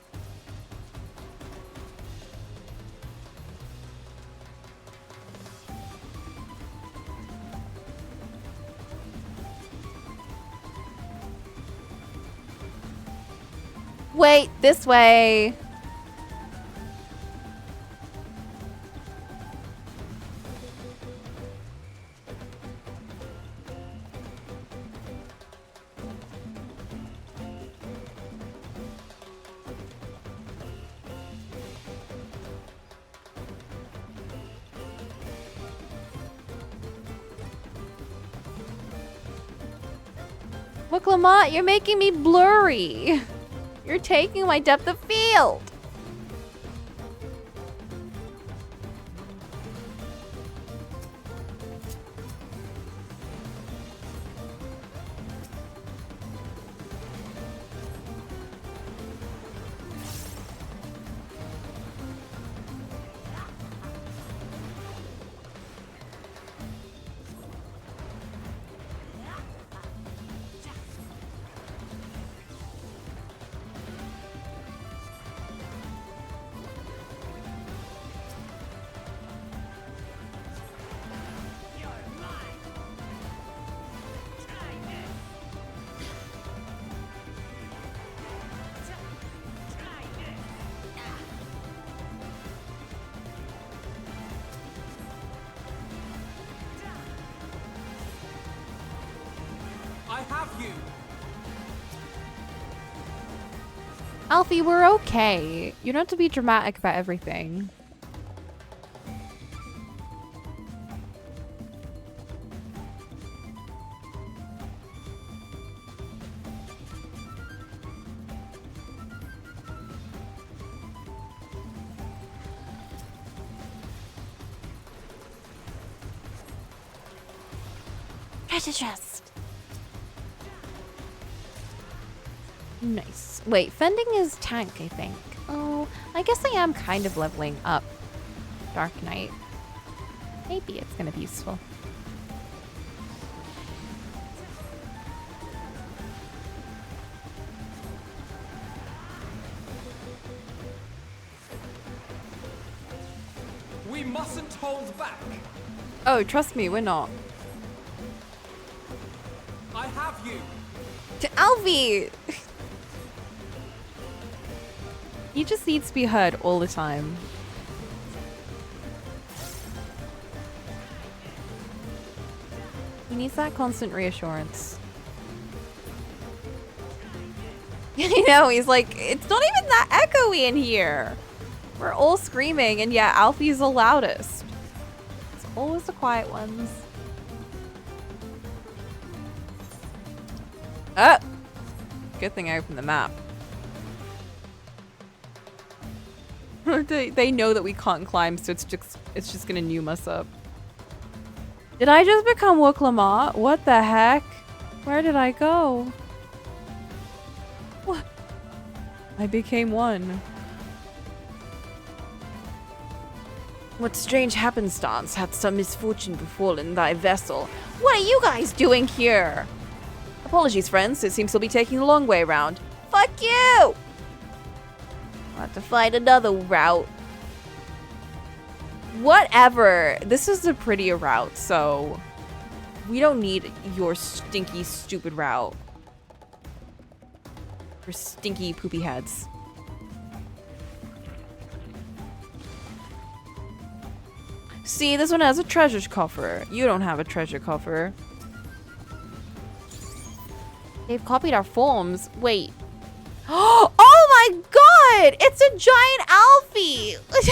Wait, this way. Look, Lamont, you're making me blurry. You're taking my depth of field. I have you. Alfie, we're okay. You don't have to be dramatic about everything. Treasure chest. Nice. Wait, fending is tank, I think. Oh, I guess I am kind of leveling up Dark Knight. Maybe it's gonna be useful. We mustn't hold back. Oh, trust me, we're not. I have you. To Alfie! He just needs to be heard all the time. He needs that constant reassurance. You know, he's like, it's not even that echoey in here. We're all screaming, and yeah, Alfie's the loudest. It's always the quiet ones. Oh! Good thing I opened the map. They know that we can't climb, so it's just gonna noom us up. Did I just become Cocolamoco? What the heck? Where did I go? What? I became one. What strange happenstance hath some misfortune befallen thy vessel? What are you guys doing here? Apologies, friends. It seems he'll be taking the long way around. Fuck you! I'll have to find another route. Whatever. This is a prettier route, so we don't need your stinky, stupid route. For stinky, poopy heads. See, this one has a treasure coffer. You don't have a treasure coffer. They've copied our forms. Wait. Oh my god! It's a giant Alfie! Look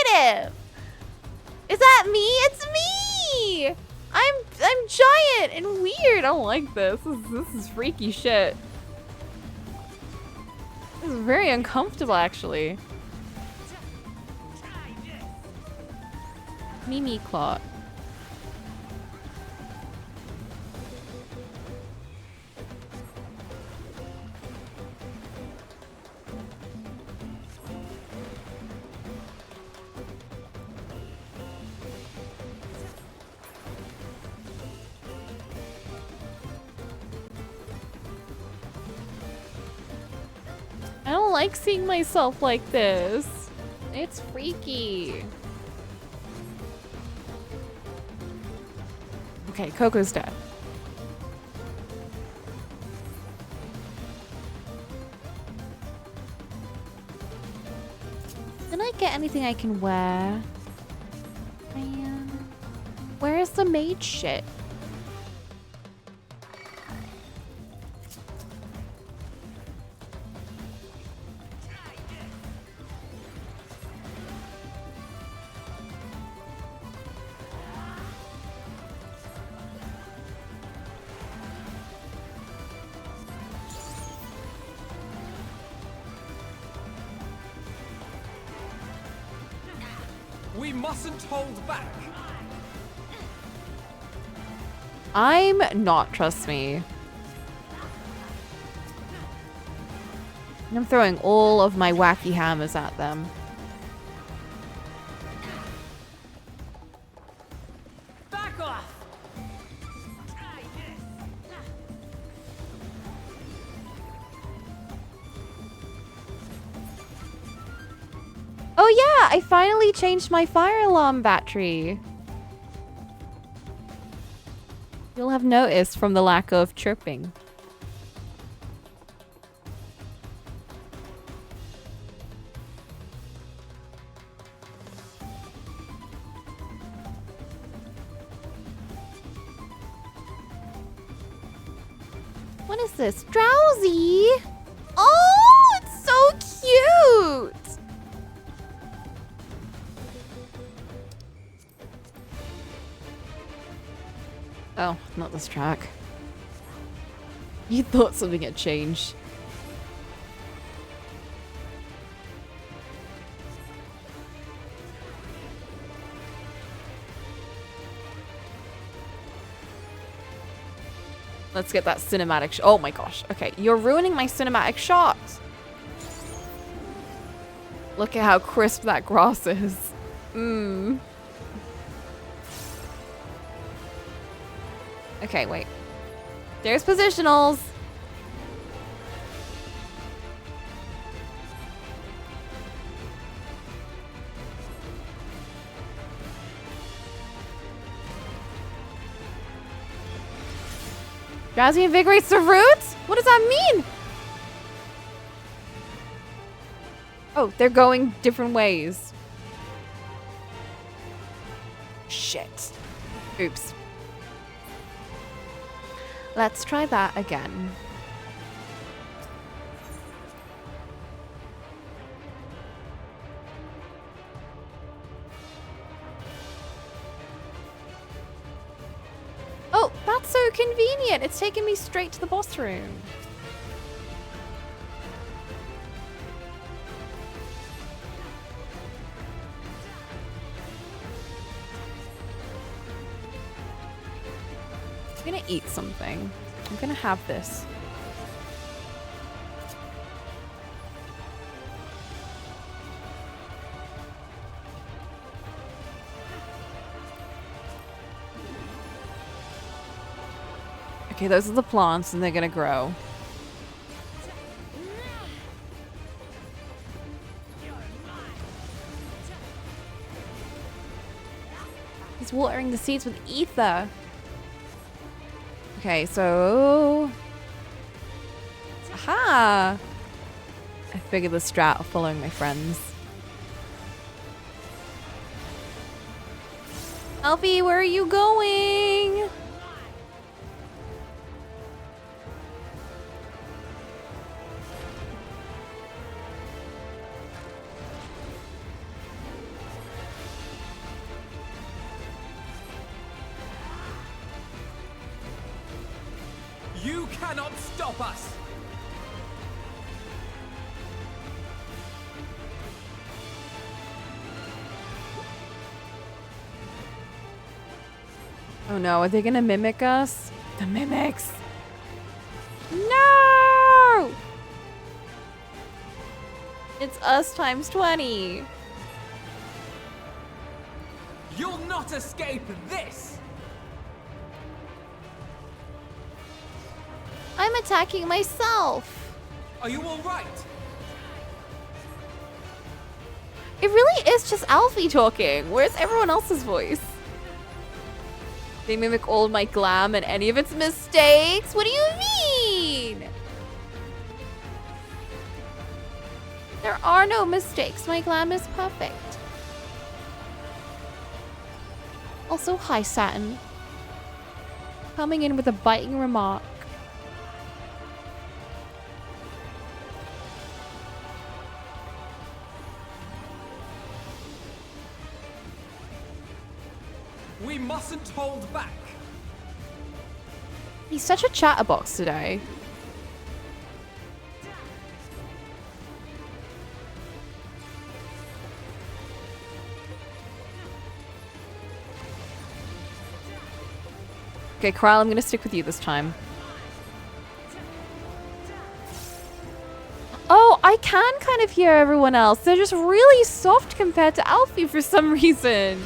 at him! Is that me? It's me! I'm giant and weird. I don't like this. This is freaky shit. This is very uncomfortable, actually. Mimi Claw. I don't like seeing myself like this. It's freaky. Okay, Coco's dead. Did I get anything I can wear? Man. Where is the mage shit? We mustn't hold back. I'm not, trust me. I'm throwing all of my wacky hammers at them. Back off. Oh yeah, I finally changed my fire alarm battery. You'll have noticed from the lack of chirping. What is this? Drowsy? Oh, it's so cute! Oh, not this track. You thought something had changed. Let's get that cinematic oh my gosh. Okay, you're ruining my cinematic shots. Look at how crisp that grass is. Mmm. Okay, wait. There's positionals. Drowsy invigorates the roots? What does that mean? Oh, they're going different ways. Shit. Oops. Let's try that again. Oh, that's so convenient. It's taking me straight to the boss room. I'm gonna eat something. I'm gonna have this. Okay, those are the plants and they're gonna grow. He's watering the seeds with ether. Okay, so... Aha! I figured the strat of following my friends. Alfie, where are you going? You cannot stop us. Oh no, are they gonna mimic us? The mimics! No! It's us times 20. You'll not escape this. I'm attacking myself. Are you all right? It really is just Alfie talking. Where's everyone else's voice? They mimic all of my glam and any of its mistakes? What do you mean? There are no mistakes. My glam is perfect. Also, hi, Satin. Coming in with a biting remark. We mustn't hold back. He's such a chatterbox today. Okay, Kyle, I'm gonna stick with you this time. Oh, I can kind of hear everyone else. They're just really soft compared to Alfie for some reason.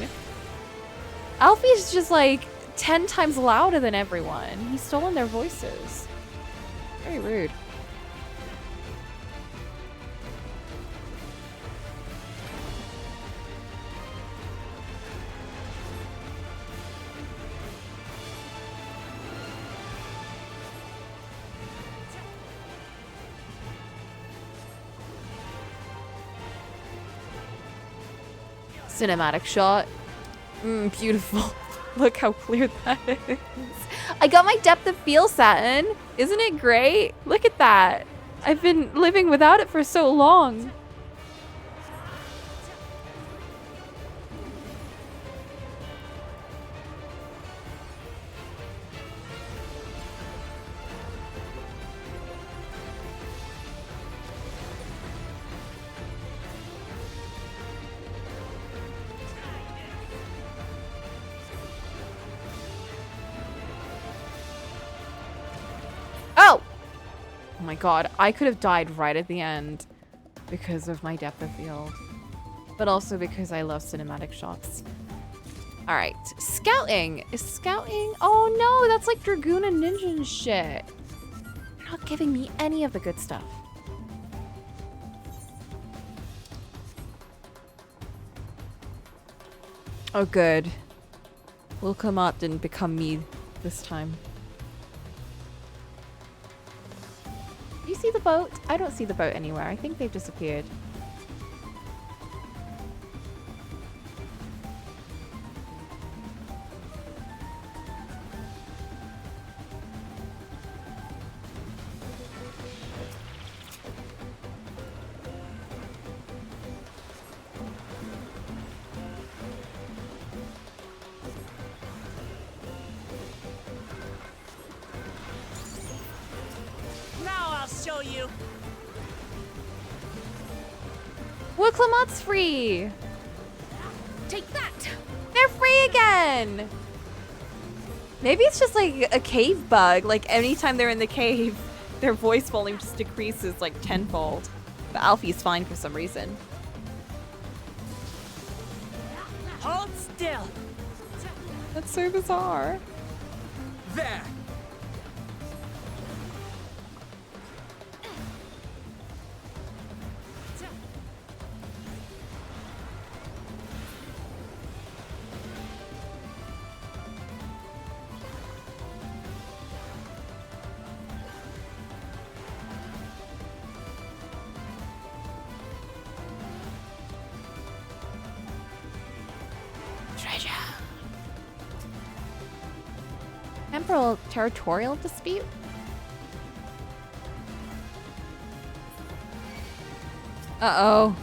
Alfie's just like 10 times louder than everyone. He's stolen their voices. Very rude. Cinematic shot. Beautiful. Look how clear that is. I got my depth of field, Satin. Isn't it great? Look at that. I've been living without it for so long. Oh my god, I could have died right at the end because of my depth of field. But also because I love cinematic shots. Alright, scouting. Is scouting? Oh no, that's like Dragoon and Ninja and shit. You're not giving me any of the good stuff. Oh good. Wilcomot didn't become me this time. Do you see the boat? I don't see the boat anywhere. I think they've disappeared. Wilcomot's free! Take that! They're free again! Maybe it's just like a cave bug. Like anytime they're in the cave, their voice volume just decreases like tenfold. But Alfie's fine for some reason. Hold still! That's so bizarre. There. Temporal territorial dispute? Uh-oh.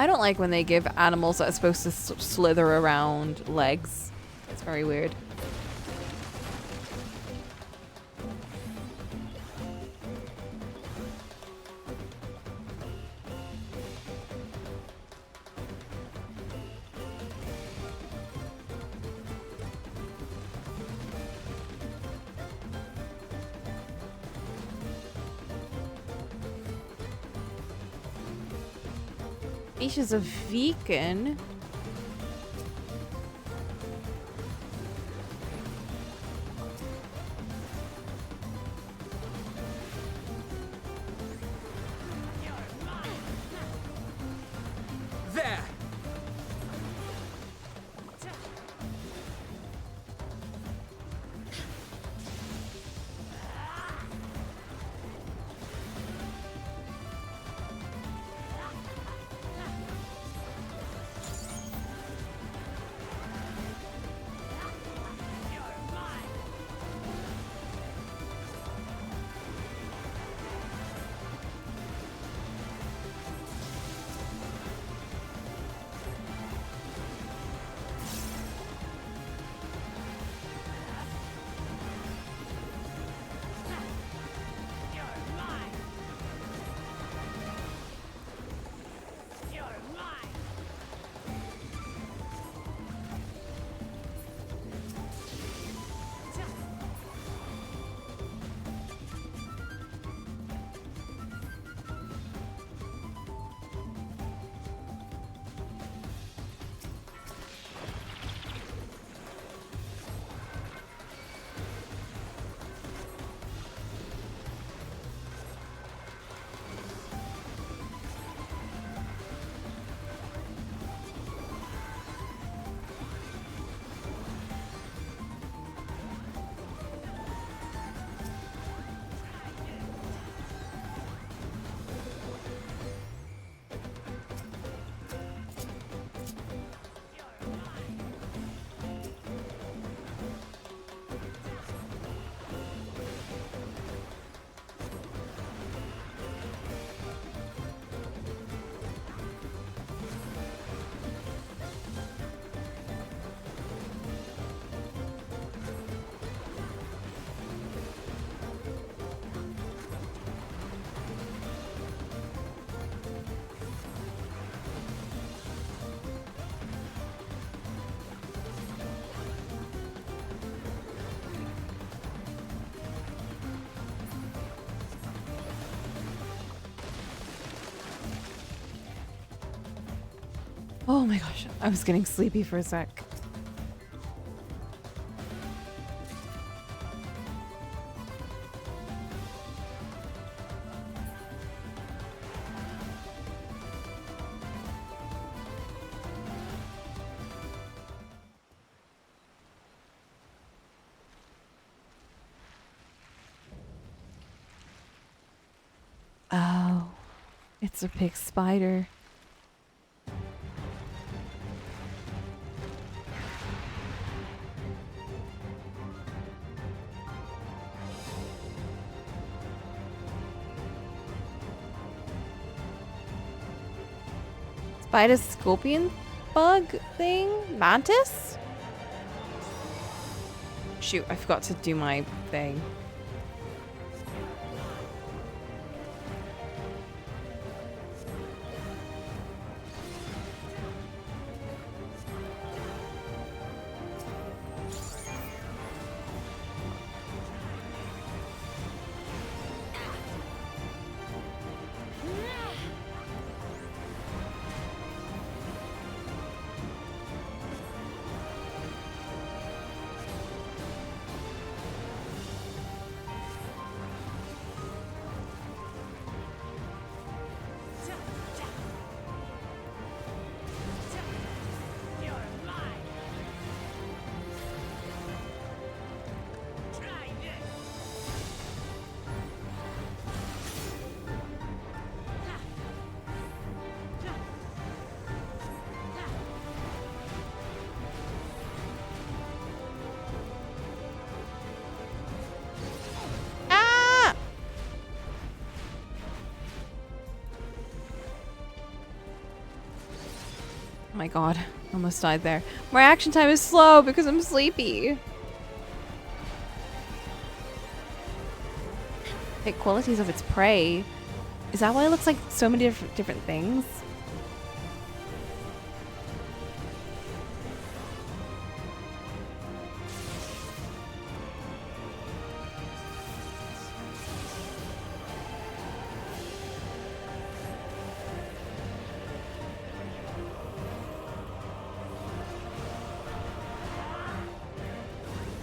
I don't like when they give animals that are supposed to slither around legs. It's very weird. Isha's a vegan. There! Oh my gosh, I was getting sleepy for a sec. Oh, it's a big spider. Spider scorpion bug thing? Mantis? Shoot, I forgot to do my thing. my god. Almost died there. My action time is slow because I'm sleepy. Okay, qualities of its prey. Is that why it looks like so many different things?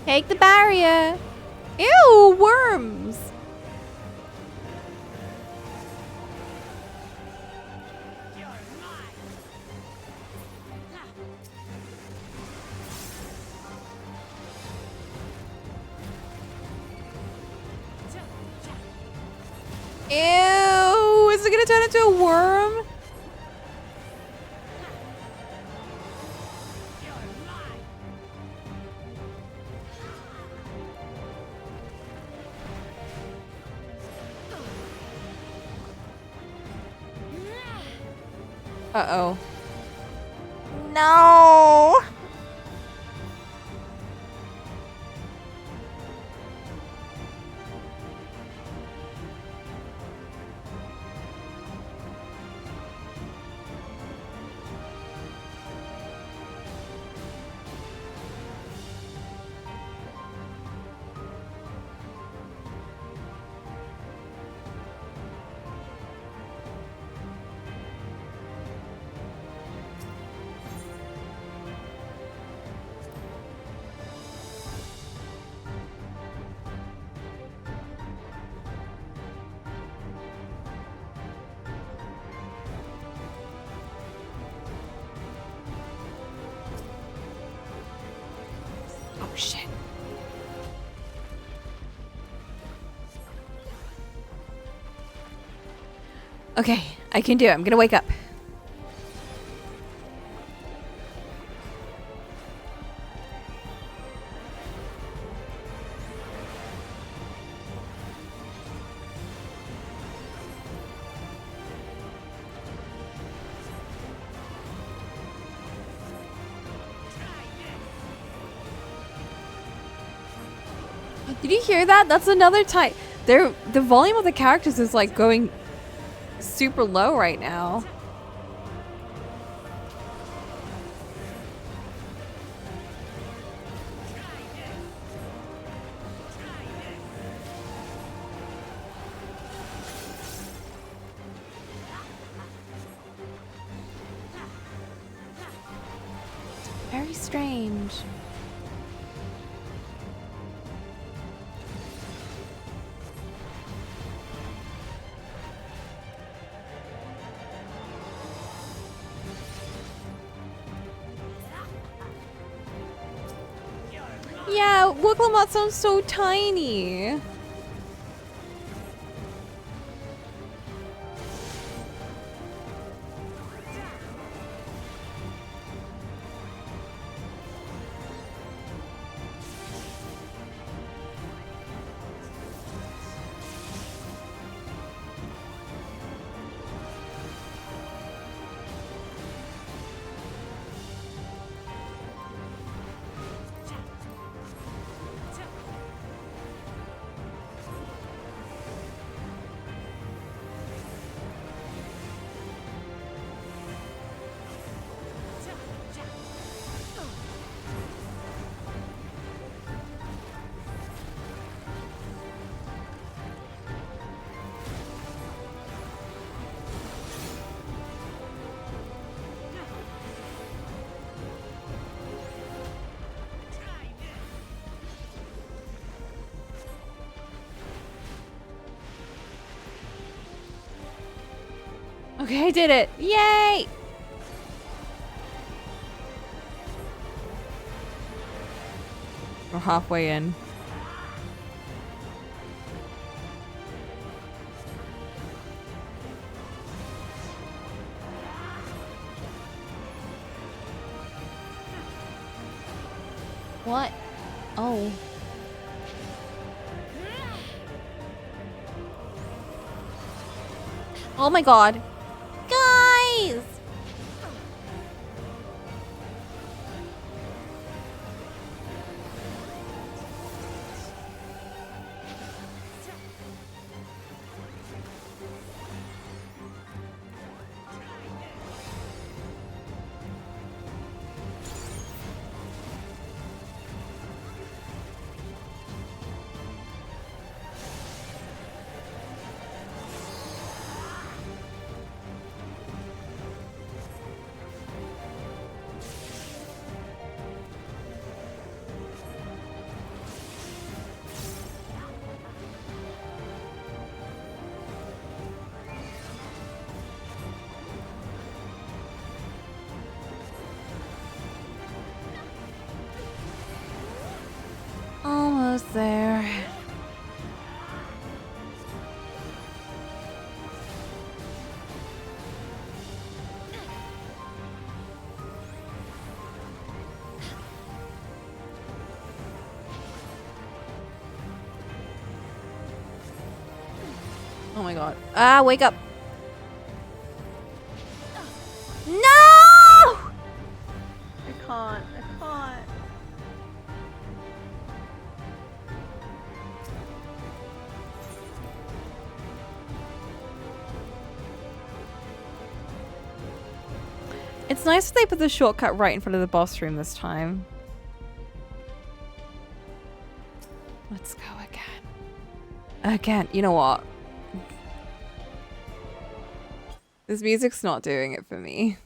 Take the barrier. Ew, worms. Ew, is it gonna turn into a worm? Uh-oh. No! Oh shit. Okay, I can do it. I'm gonna wake up. Did you hear that? That's another type. The volume of the characters is like going super low right now. Very strange. Yeah, Cocolamoco sounds so tiny. Okay, I did it. Yay! We're halfway in. What? Oh. Oh my god. Guys! almost there. Oh my god. Ah, wake up. No! I can't. It's nice that they put the shortcut right in front of the boss room this time. Let's go again. Again. You know what? This music's not doing it for me.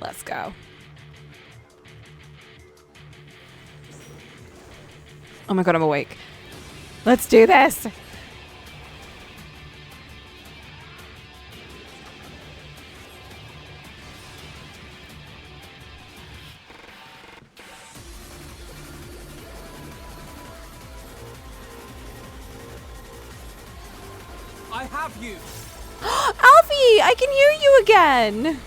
Let's go. Oh my god, I'm awake. Let's do this! I have you. Alfie! I can hear you again!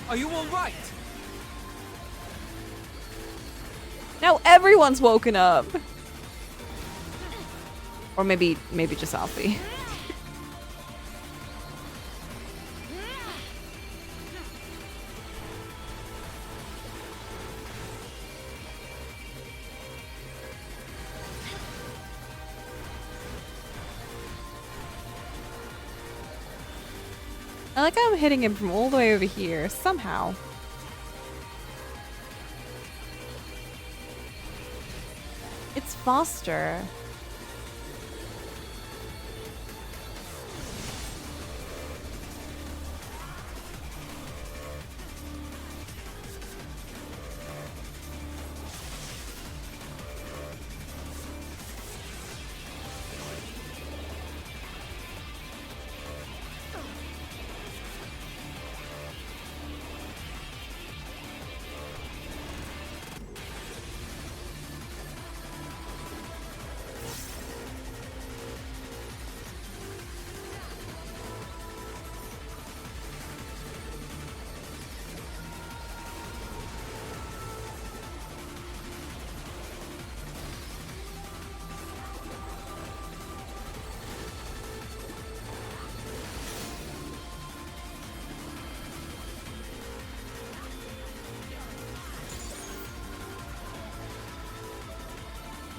Are you all right? Now everyone's woken up. Or maybe just Alfie. I like how I'm hitting him from all the way over here, somehow. It's faster.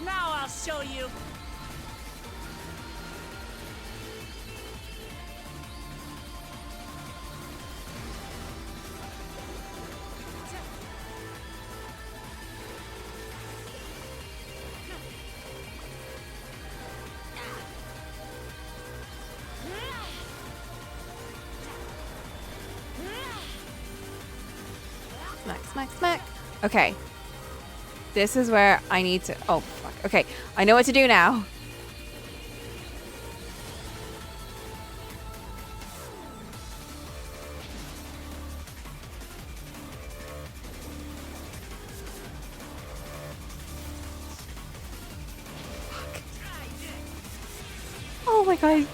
Now I'll show you. Smack, smack, smack. Okay. This is where I need to... Oh, fuck. Okay. I know what to do now. Fuck. Oh my god.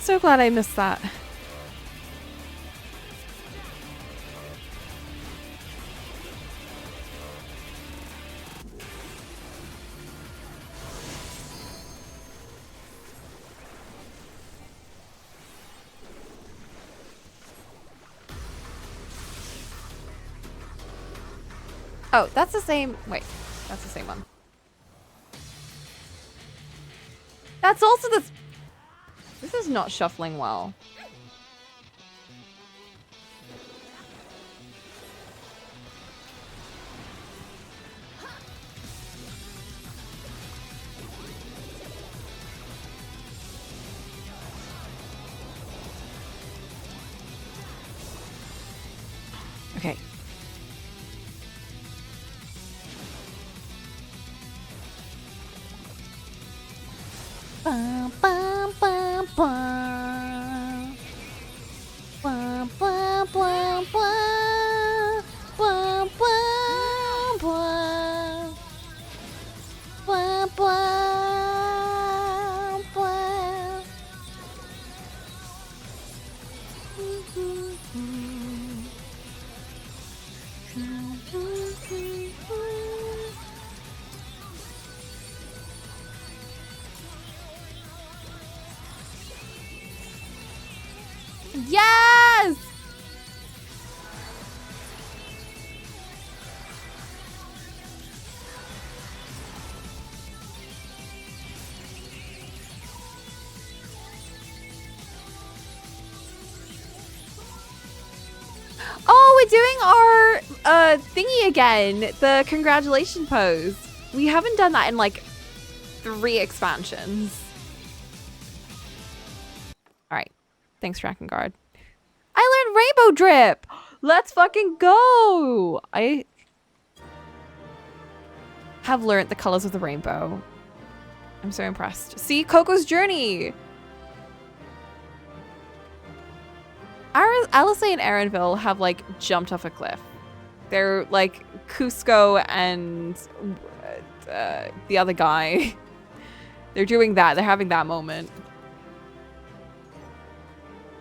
So glad I missed that. Oh, that's the same. Wait, that's the same one. That's also the. This is not shuffling well. Okay. Bum, bum, bum, bum. Bum, bum, bum, bum. Bum, bum, bum. Bum, bum, bum. Yes! Oh, we're doing our thingy again. The congratulation pose. We haven't done that in like 3 expansions. All right. Thanks, Drakengard. I learned Rainbow Drip. Let's fucking go. I have learned the colors of the rainbow. I'm so impressed. See, Coco's journey. Alizé and Erenville have like jumped off a cliff. They're like Cusco and the other guy. They're doing that. They're having that moment.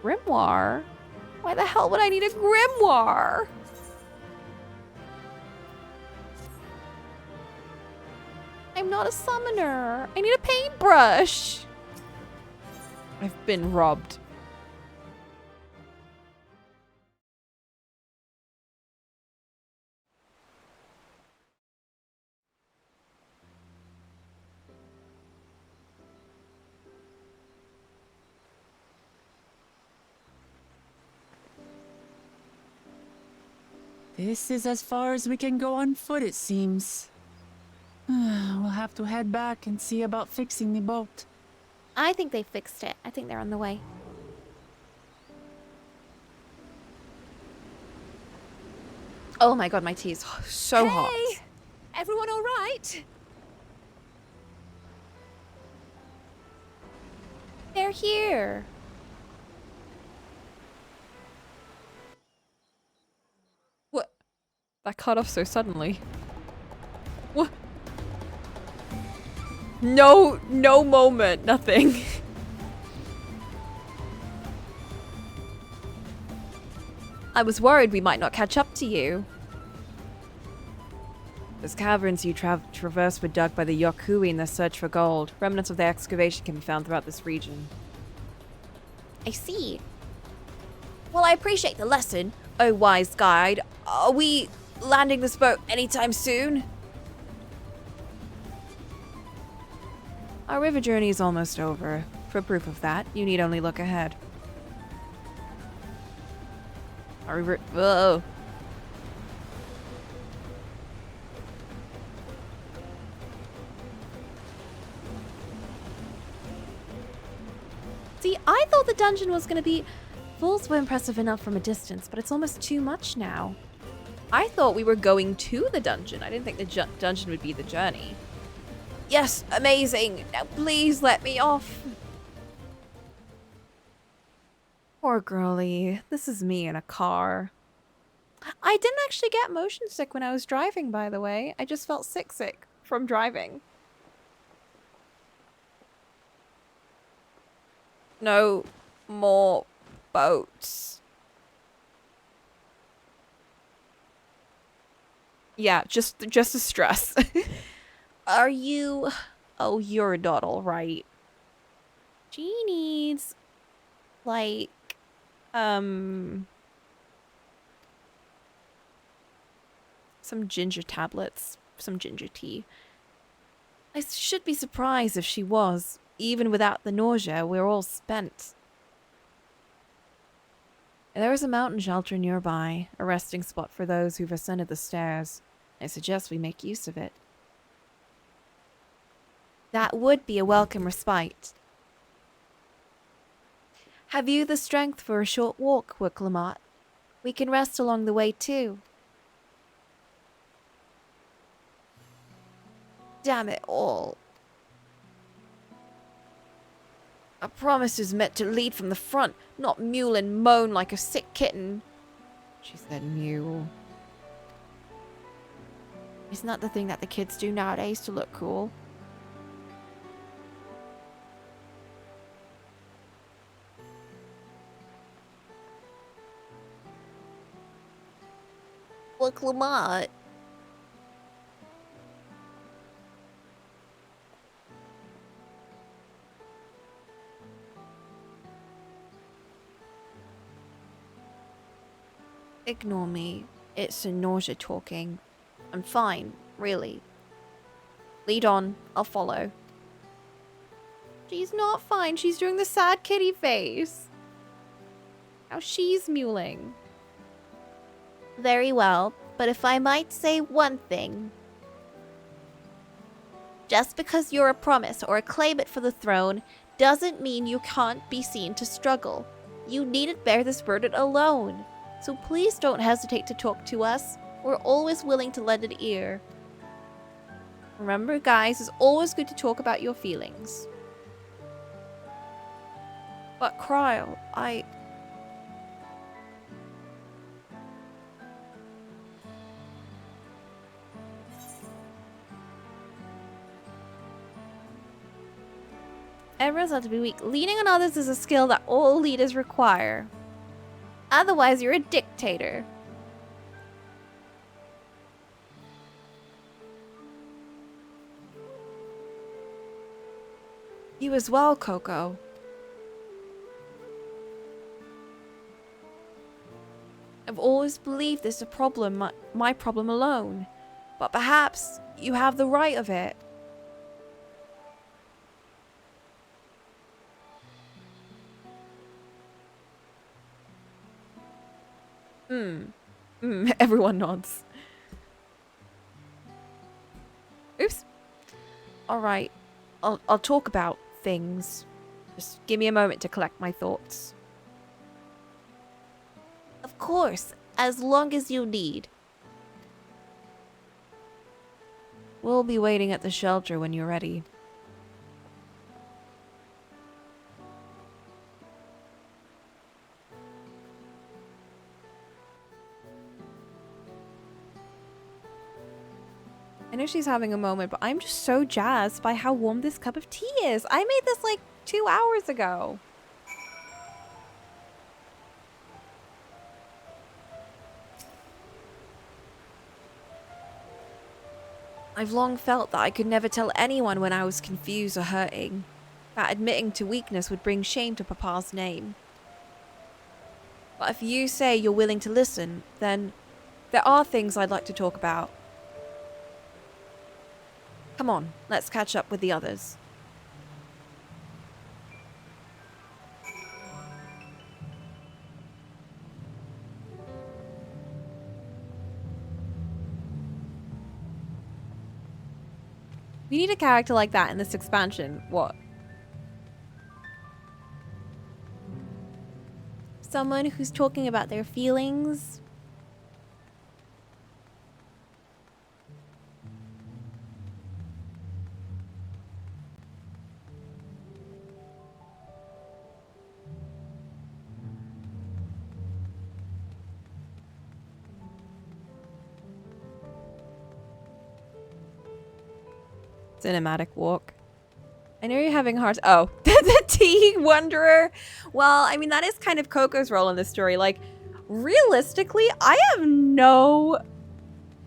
Grimoire? Why the hell would I need a grimoire? I'm not a summoner. I need a paintbrush. I've been robbed. This is as far as we can go on foot, it seems. We'll have to head back and see about fixing the boat. I think they fixed it. I think they're on the way. Oh my god, my tea is so hot. Everyone all right? They're here. What? That cut off so suddenly. What? No moment, nothing. I was worried we might not catch up to you. Those caverns you traversed were dug by the Yokui in their search for gold. Remnants of their excavation can be found throughout this region. I see. Well, I appreciate the lesson, oh wise guide. Are we landing this boat anytime soon? Our river journey is almost over. For proof of that, you need only look ahead. Our river... Whoa. See, I thought the dungeon was going to be... Falls were impressive enough from a distance, but it's almost too much now. I thought we were going to the dungeon. I didn't think the dungeon would be the journey. Yes, amazing. Now please let me off. Poor girlie. This is me in a car. I didn't actually get motion sick when I was driving, by the way. I just felt sick from driving. No. more boats. Yeah, just a stress. Are you... Oh, you're not all right. She needs, like, Some ginger tablets, some ginger tea. I should be surprised if she was. Even without the nausea, we're all spent. There is a mountain shelter nearby, a resting spot for those who've ascended the stairs. I suggest we make use of it. That would be a welcome respite. Have you the strength for a short walk, Cocolamoco? We can rest along the way too. Damn it all. A promise is meant to lead from the front, not mule and moan like a sick kitten. She said mule. Isn't that the thing that the kids do nowadays to look cool? Cocolamoco. Ignore me. It's a nausea talking. I'm fine, really. Lead on, I'll follow. She's not fine, she's doing the sad kitty face. Now she's muling. Very well, but if I might say one thing. Just because you're a promise or a claimant for the throne doesn't mean you can't be seen to struggle. You needn't bear this burden alone. So please don't hesitate to talk to us. We're always willing to lend an ear. Remember, guys, it's always good to talk about your feelings. But Cryle, Everyone's allowed to be weak. Leaning on others is a skill that all leaders require. Otherwise, you're a dictator. You as well, Coco. I've always believed this is a problem, my problem alone. But perhaps you have the right of it. Everyone nods. Oops. Alright. I'll talk about things. Just give me a moment to collect my thoughts. Of course, as long as you need. We'll be waiting at the shelter when you're ready. I know she's having a moment, but I'm just so jazzed by how warm this cup of tea is. I made this like 2 hours ago. I've long felt that I could never tell anyone when I was confused or hurting. That admitting to weakness would bring shame to Papa's name. But if you say you're willing to listen, then there are things I'd like to talk about. Come on, let's catch up with the others. We need a character like that in this expansion. What? Someone who's talking about their feelings. Cinematic walk. I know you're having hard. Oh, the tea wanderer. Well, I mean that is kind of Coco's role in this story. Like, realistically, I have no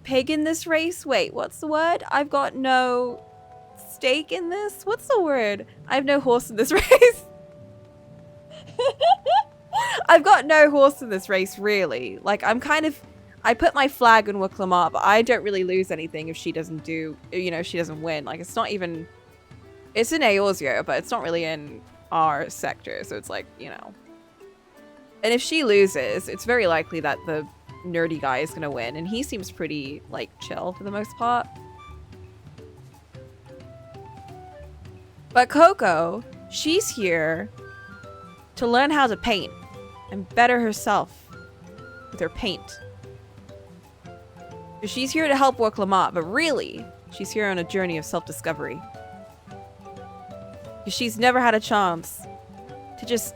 pig in this race. Wait, what's the word? I've got no stake in this. What's the word? I have no horse in this race. I've got no horse in this race, really. Like, I put my flag on Cocolamoco, but I don't really lose anything if she doesn't do, she doesn't win. Like, it's not even, it's in Eorzea, but it's not really in our sector, so it's like, And if she loses, it's very likely that the nerdy guy is gonna win, and he seems pretty, like, chill for the most part. But Coco, she's here to learn how to paint and better herself with her paint. She's here to help Cocolamoco, but really, she's here on a journey of self-discovery. She's never had a chance to just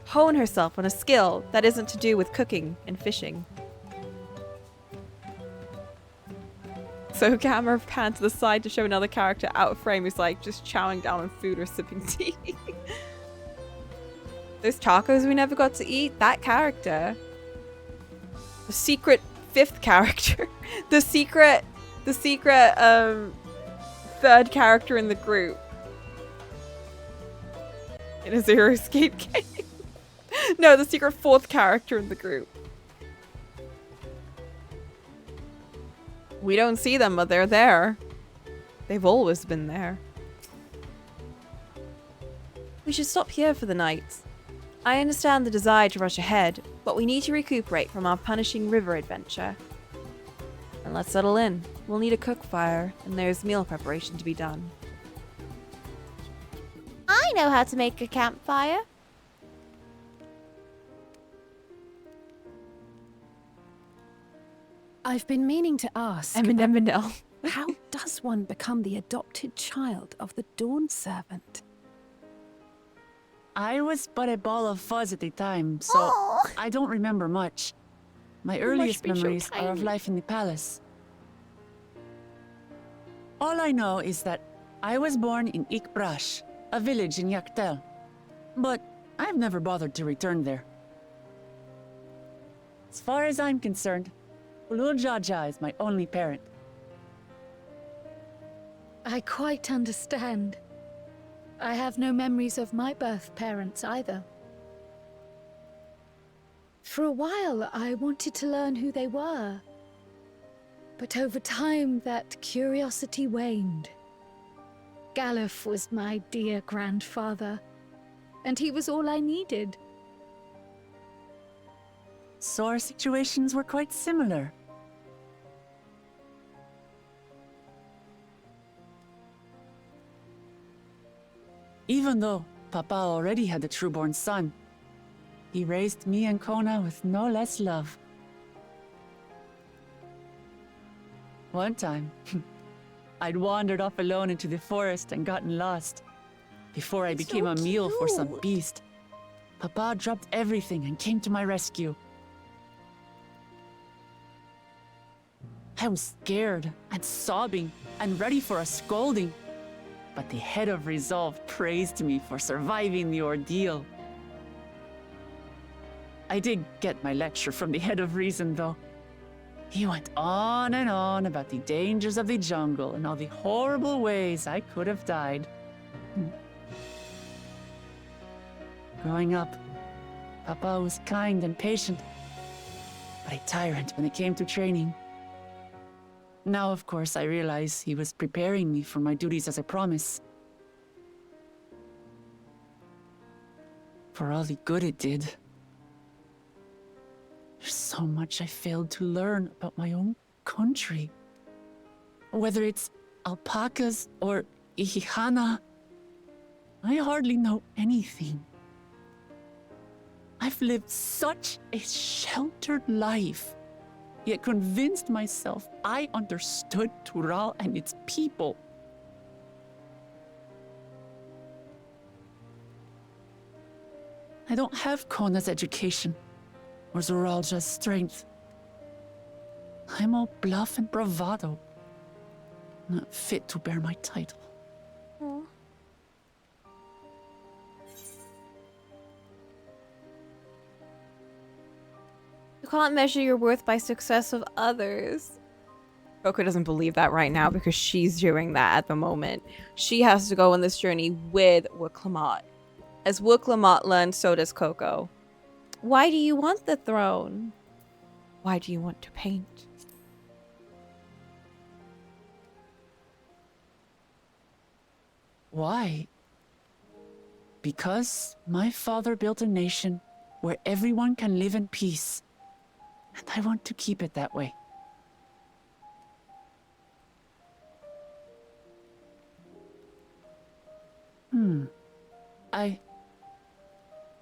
hone herself on a skill that isn't to do with cooking and fishing. So camera pan to the side to show another character out of frame who's like just chowing down on food or sipping tea. Those tacos we never got to eat, that character. The secret 5th character. the secret third character in the group. In a Zero Escape game. No, the secret 4th character in the group. We don't see them, but they're there. They've always been there. We should stop here for the night. I understand the desire to rush ahead, but we need to recuperate from our punishing river adventure. And let's settle in. We'll need a cook fire, and there's meal preparation to be done. I know how to make a campfire. I've been meaning to ask, Eminem. how does one become the adopted child of the Dawn Servant? I was but a ball of fuzz at the time, so I don't remember much. My earliest be so memories are of tiny. life in the palace. All I know is that I was born in Ikbrash, a village in Yaktel. But I've never bothered to return there. As far as I'm concerned, Ulul Jaja is my only parent. I quite understand. I have no memories of my birth parents either. For a while, I wanted to learn who they were. But over time, that curiosity waned. Galuf was my dear grandfather, and he was all I needed. So our situations were quite similar. Even though Papa already had a trueborn son, he raised me and Kona with no less love. One time, I'd wandered off alone into the forest and gotten lost. Before I became a meal for some beast, Papa dropped everything and came to my rescue. I was scared and sobbing and ready for a scolding. But the head of resolve praised me for surviving the ordeal. I did get my lecture from the head of reason, though. He went on and on about the dangers of the jungle and all the horrible ways I could have died. Growing up, Papa was kind and patient, but a tyrant when it came to training. Now, of course, I realize he was preparing me for my duties as a promise. For all the good it did. There's so much I failed to learn about my own country. Whether it's alpacas or Ihihana, I hardly know anything. I've lived such a sheltered life, yet convinced myself I understood Tural and its people. I don't have Kona's education, or Zoralja's strength. I'm all bluff and bravado, not fit to bear my title. can't measure your worth by success of others. Coco doesn't believe that right now because she's doing that at the moment. She has to go on this journey with Cocolamoco. As Cocolamoco learns, so does Coco. Why do you want the throne? Why do you want to paint? Why? Because my father built a nation where everyone can live in peace. And I want to keep it that way.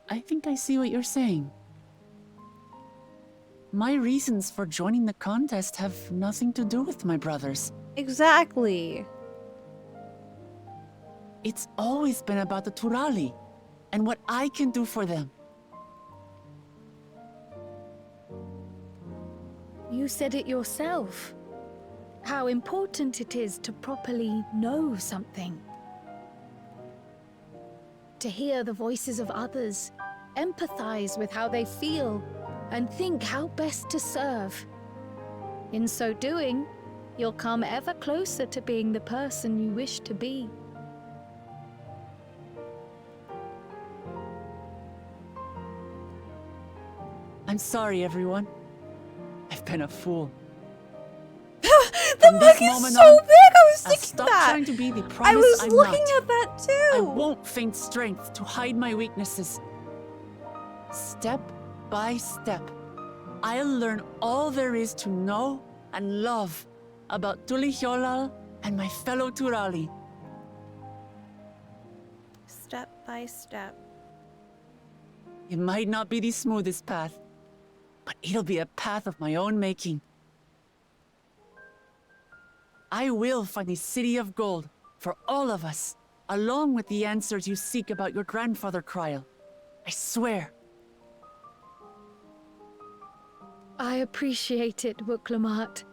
I think I see what you're saying. My reasons for joining the contest have nothing to do with my brothers. Exactly. It's always been about the Turali and what I can do for them. You said it yourself. How important it is to properly know something. To hear the voices of others, empathize with how they feel, and think how best to serve. In so doing, you'll come ever closer to being the person you wish to be. I'm sorry, everyone. I've been a fool. The From mug this is moment so on, big! I was I'll thinking stop that! trying to be the I promise was I'm looking not. at that too! I won't feign strength to hide my weaknesses. Step by step, I'll learn all there is to know and love about Tulihyolal and my fellow Turali. Step by step. It might not be the smoothest path, but it'll be a path of my own making. I will find the City of Gold for all of us, along with the answers you seek about your grandfather, Kryl. I swear. I appreciate it, Cocolamoco.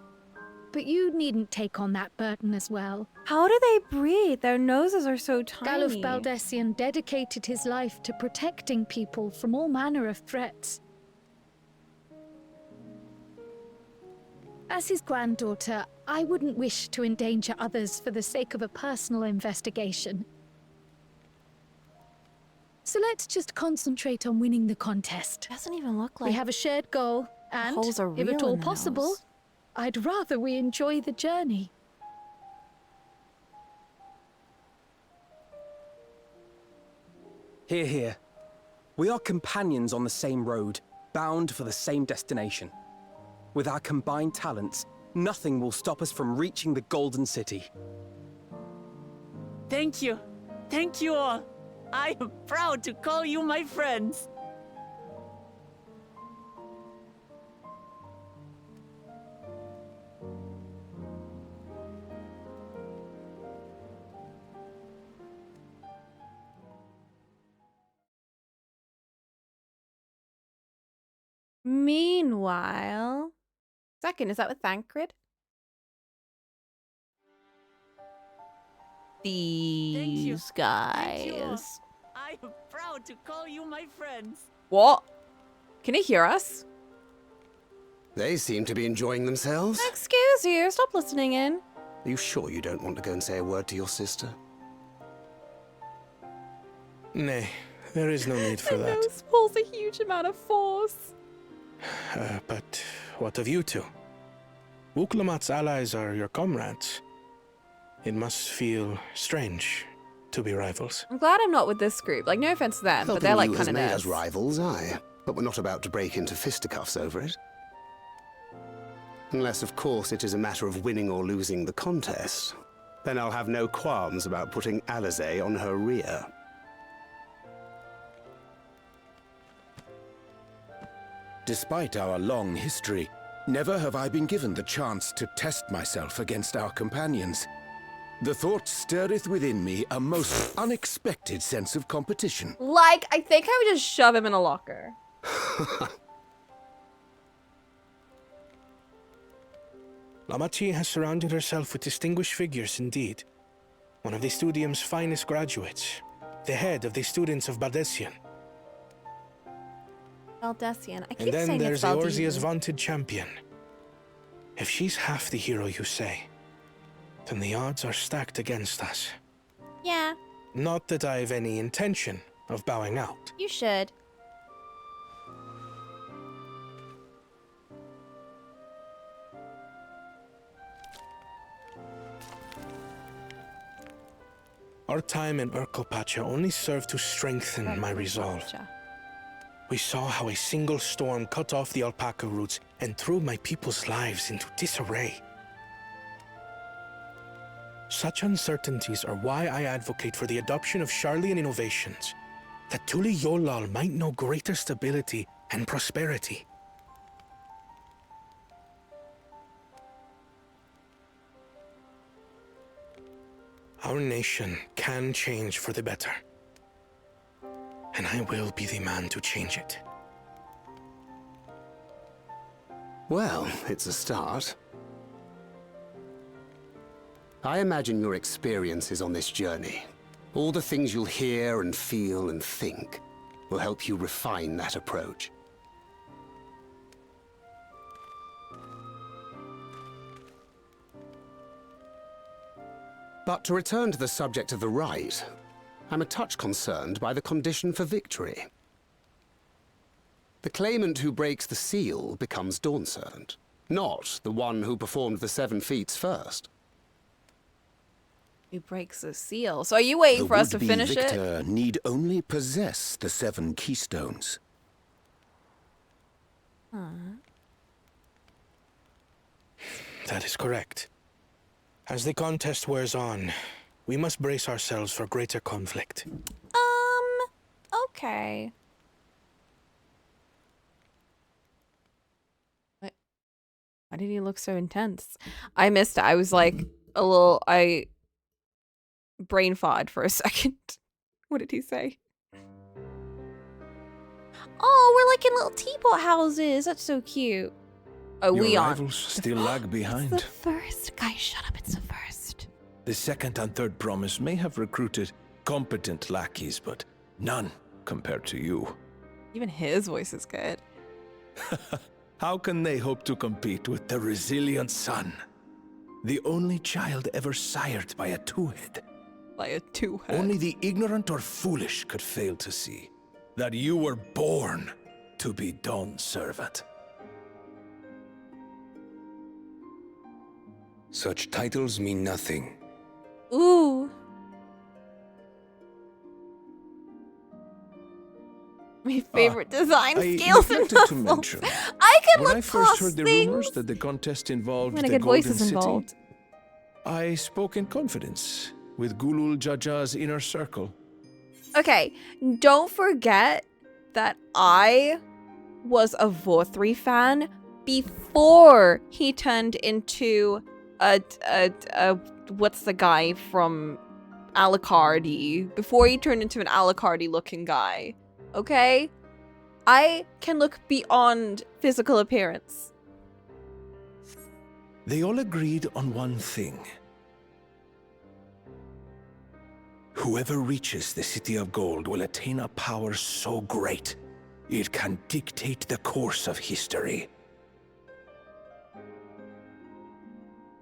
But you needn't take on that burden as well. How do they breathe? Their noses are so tiny. Galuf Baldessian dedicated his life to protecting people from all manner of threats. As his granddaughter, I wouldn't wish to endanger others for the sake of a personal investigation. So let's just concentrate on winning the contest. Doesn't even look like We have a shared goal, and, holes are if real at all in the possible, nose. I'd rather we enjoy the journey. Hear, hear. We are companions on the same road, bound for the same destination. With our combined talents, nothing will stop us from reaching the Golden City. Thank you. Thank you all. I am proud to call you my friends. Meanwhile... Second, is that with Thancred? These Thank you all. guys. I am proud to call you my friends. What? Can he hear us? They seem to be enjoying themselves. Excuse you, stop listening in. Are you sure you don't want to go and say a word to your sister? Nay, there is no need for that. Nose pulls a huge amount of force. But what of you two? Cocolamoco's allies are your comrades. It must feel strange to be rivals. I'm glad I'm not with this group. Like, no offense to them, but they're like you has kind of made us nerds. rivals, aye. But we're not about to break into fisticuffs over it. Unless, of course, it is a matter of winning or losing the contest. Then I'll have no qualms about putting Alizé on her rear. Despite our long history, never have I been given the chance to test myself against our companions. The thought stirreth within me a most unexpected sense of competition. Like, I think I would just shove him in a locker. Lamachi has surrounded herself with distinguished figures indeed. One of the Studium's finest graduates, the head of the students of Bardessian. Valdesian. I keep And then saying there's it's Eorzea's Valdesian. vaunted champion. If she's half the hero you say, then the odds are stacked against us. Yeah, Not that I've any intention of bowing out. you should. Our time in Urkopacha only served to strengthen my resolve. We saw how a single storm cut off the alpaca roots and threw my people's lives into disarray. Such uncertainties are why I advocate for the adoption of Sharlayan innovations, that Tuli Yolal might know greater stability and prosperity. Our nation can change for the better, and I will be the man to change it. Well, it's a start. I imagine your experiences on this journey, all the things you'll hear and feel and think, will help you refine that approach. But to return to the subject of the rite, I'm a touch concerned by the condition for victory. The claimant who breaks the seal becomes Dawn Servant, not the one who performed the 7 feats first. Who breaks the seal? So are you waiting for us to would-be finish it? victor need only possess the 7 keystones. That is correct. As the contest wears on, we must brace ourselves for greater conflict. Okay. What? Why did he look so intense? I missed it. I was like I brain farted for a second. What did he say? Oh, we're like in little teapot houses. That's so cute. Oh, Your we aren't. rivals still lag It's behind. the first. Guys, shut up. It's the first. The second and third promise may have recruited competent lackeys, but none compared to you. Even his voice is good. How can they hope to compete with the resilient son? The only child ever sired by a two-head. Like a two-head. Only the ignorant or foolish could fail to see that you were born to be Dawn's servant. Such titles mean nothing. Ooh. My favorite design I skills and neglected to puzzles. mention, I can when look I first past heard the things. rumors that the contest involved When a the good voice Golden is City, involved. I spoke in confidence with Gulul Jaja's inner circle. Okay, don't forget that I was a Vorthri fan before he turned into a what's the guy from Alucardi? Before he turned into an Alucardi looking guy. Okay? I can look beyond physical appearance. They all agreed on one thing. Whoever reaches the City of Gold will attain a power so great, it can dictate the course of history.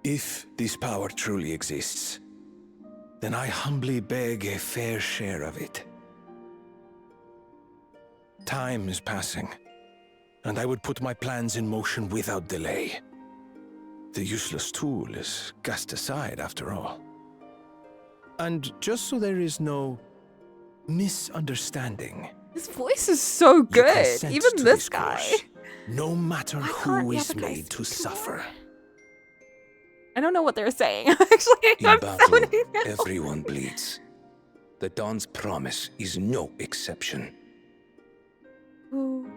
If this power truly exists, then I humbly beg a fair share of it. Time is passing, and I would put my plans in motion without delay. The useless tool is cast aside after all. And just so there is no misunderstanding, His voice is so you good. consent Even to this course, guy. no matter Why who can't the is other guy made to speak suffer. more? I don't know what they're saying. Actually, In I'm battle, sounding now. everyone bleeds. The Dawn's promise is no exception. Ooh.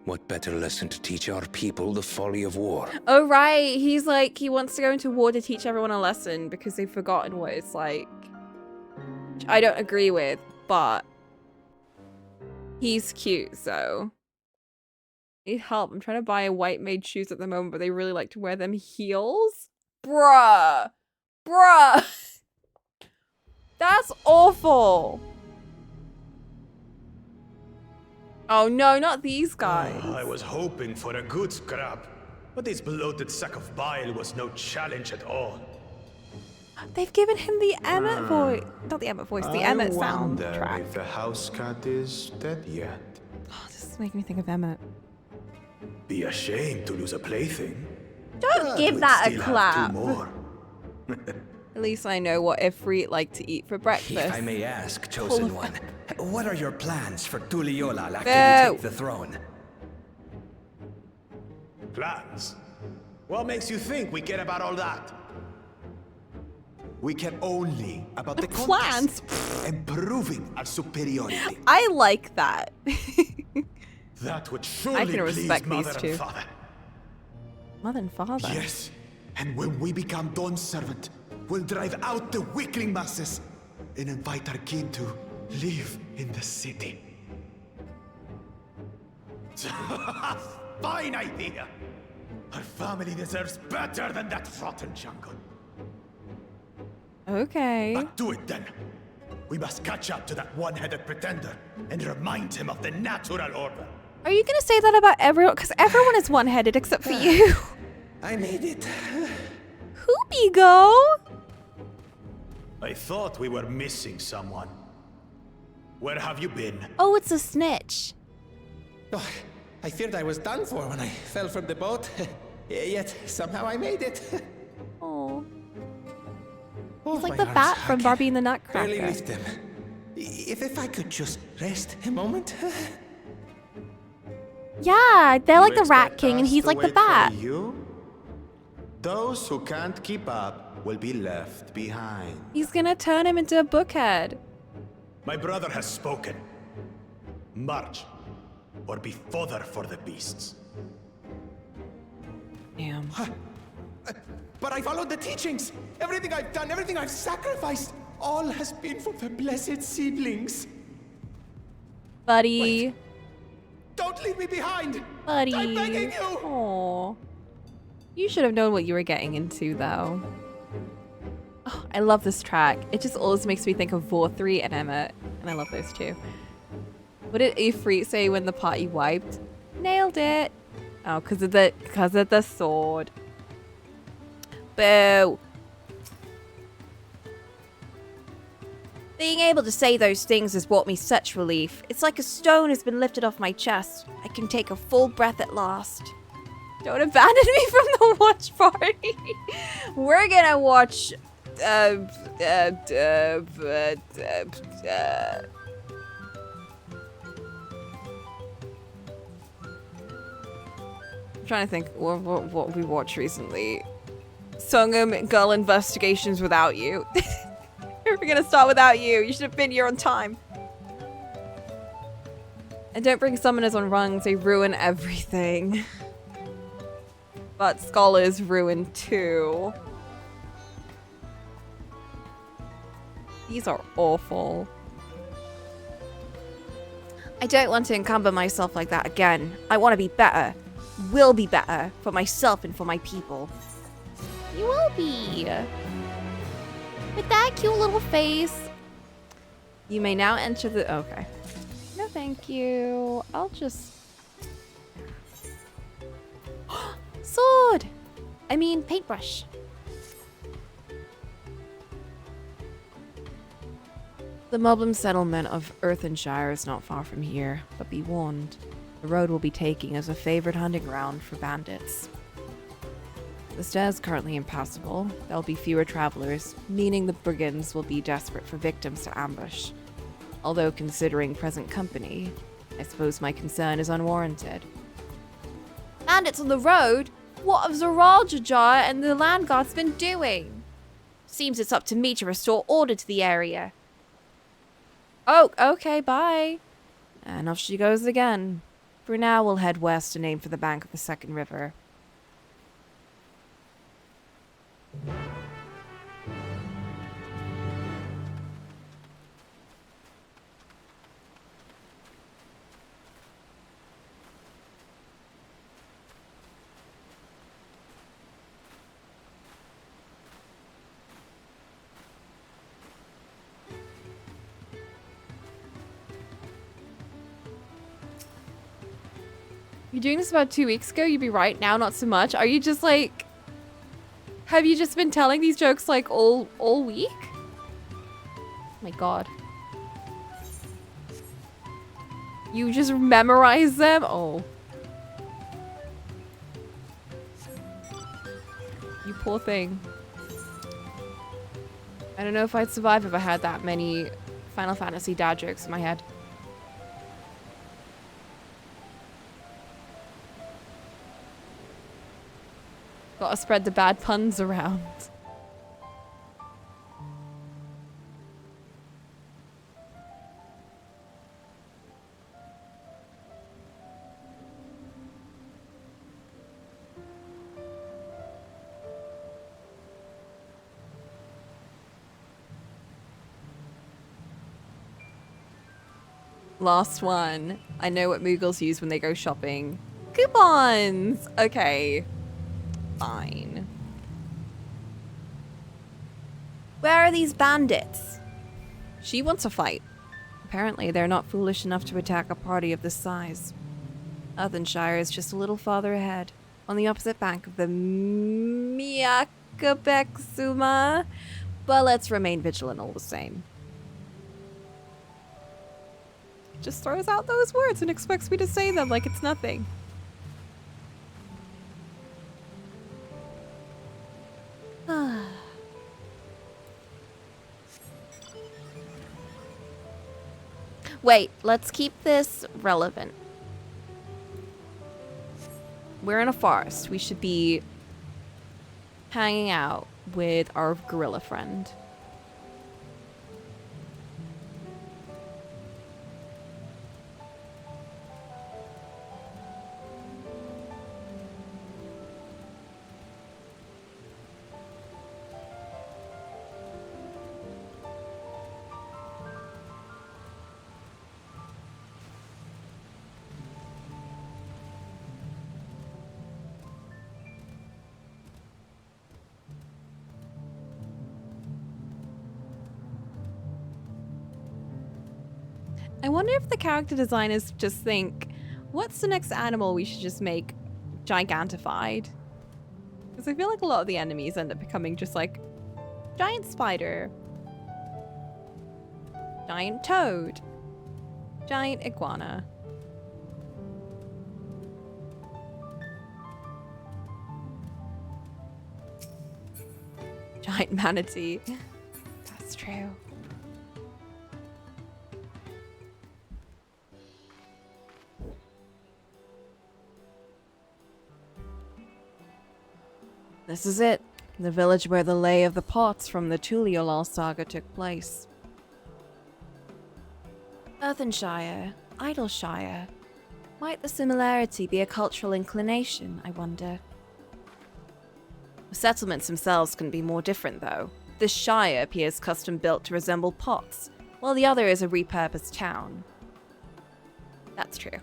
What better lesson to teach our people the folly of war? Oh, right. He's like, he wants to go into war to teach everyone a lesson because they've forgotten what it's like. Which I don't agree with, but he's cute, so. Need help. I'm trying to buy a white maid shoes at the moment, but they really like to wear them heels. Bruh. Bruh. That's awful. Oh no, not these guys. I was hoping for a good scrap, but this bloated sack of bile was no challenge at all. They've given him the Emmett voice. Not the Emmett voice, the Emmett soundtrack. If the house cat is dead yet. Oh, this is making me think of Emmett. Be ashamed to lose a plaything. Don't give we'd that a still have clap. 2 more. At least I know what Ifrit like to eat for breakfast. If I may ask, Chosen One, what are your plans for Tuliola after No. you take the throne? Plans? What makes you think we care about all that? We care only about the Plans? contest and proving our superiority. I like that. That would I surely can please respect Mother these two. and Father. Mother and father. Yes, and when we become Dawn's servant, we'll drive out the weakling masses and invite our king to live in the city. Fine idea! Our family deserves better than that rotten jungle. Okay. But do it then. We must catch up to that one-headed pretender and remind him of the natural order. Are you gonna say that about everyone? Because everyone is one-headed except for you. I made it. Hoopy go. I thought we were missing someone. Where have you been? Oh, it's a snitch. Oh, I feared I was done for when I fell from the boat. Yet somehow I made it. Oh. Oh, He's like my the arms, bat I from can Barbie and the barely Nutcracker. lift them. If I could just rest a moment. Yeah, they're like You the Rat expect King and us he's to like the wait for bat. You? Those who can't keep up will be left behind. He's gonna turn him into a bookhead. My brother has spoken. March, or be fodder for the beasts. Damn. But I followed the teachings. Everything I've done, everything I've sacrificed, all has been for the blessed seedlings. Buddy. Wait. Don't leave me behind. Buddy. I'm begging you. Aw. You should have known what you were getting into, though. Oh, I love this track. It just always makes me think of Vorthree and Emmett, and I love those two. What did Ifrit say when the party wiped? Nailed it. Oh, because of the sword. Boo. Being able to say those things has brought me such relief. It's like a stone has been lifted off my chest. I can take a full breath at last. Don't abandon me from the watch party. We're gonna watch. I'm trying to think what we watched recently. Sungam Girl Investigations Without You. We're gonna start without you. You should have been here on time. And don't bring summoners on rungs, they ruin everything. But scholars ruin too. These are awful. I don't want to encumber myself like that again. I want to be better. Will be better for myself and for my people. You will be. With that cute little face. You may now enter the... Okay. No, thank you. I'll just... Sword! I mean, paintbrush. The Moblin settlement of Earthenshire is not far from here, but be warned. The road we'll be taking is a favored hunting ground for bandits. The stair is currently impassable. There'll be fewer travelers, meaning the brigands will be desperate for victims to ambush. Although considering present company, I suppose my concern is unwarranted. Bandits on the road? What have Zoraljajar and the land guards been doing? Seems it's up to me to restore order to the area. Oh, okay, bye. And off she goes again. For now, we'll head west and aim for the bank of the second river. You're doing this about 2 weeks ago? You'd be right. Now, not so much. Are you just like... Have you just been telling these jokes like all week? Oh my god. You just memorize them? Oh. You poor thing. I don't know if I'd survive if I had that many Final Fantasy dad jokes in my head. Gotta spread the bad puns around. Last one. I know what Moogles use when they go shopping. Coupons! Okay. Fine. Where are these bandits? She wants a fight. Apparently, they're not foolish enough to attack a party of this size. Uthenshire is just a little farther ahead, on the opposite bank of the Miakabexuma. But let's remain vigilant all the same. Just throws out those words and expects me to say them like it's nothing. Wait, let's keep this relevant. We're in a forest. We should be hanging out with our gorilla friend. I wonder if the character designers just think, what's the next animal we should just make gigantified? Because I feel like a lot of the enemies end up becoming just like giant spider, giant toad, giant iguana. Giant manatee. That's true. This is it. The village where the Lay of the Pots from the Tuliolal saga took place. Earthenshire, Idleshire. Might the similarity be a cultural inclination, I wonder? The settlements themselves can be more different, though. This shire appears custom-built to resemble Pots, while the other is a repurposed town. That's true.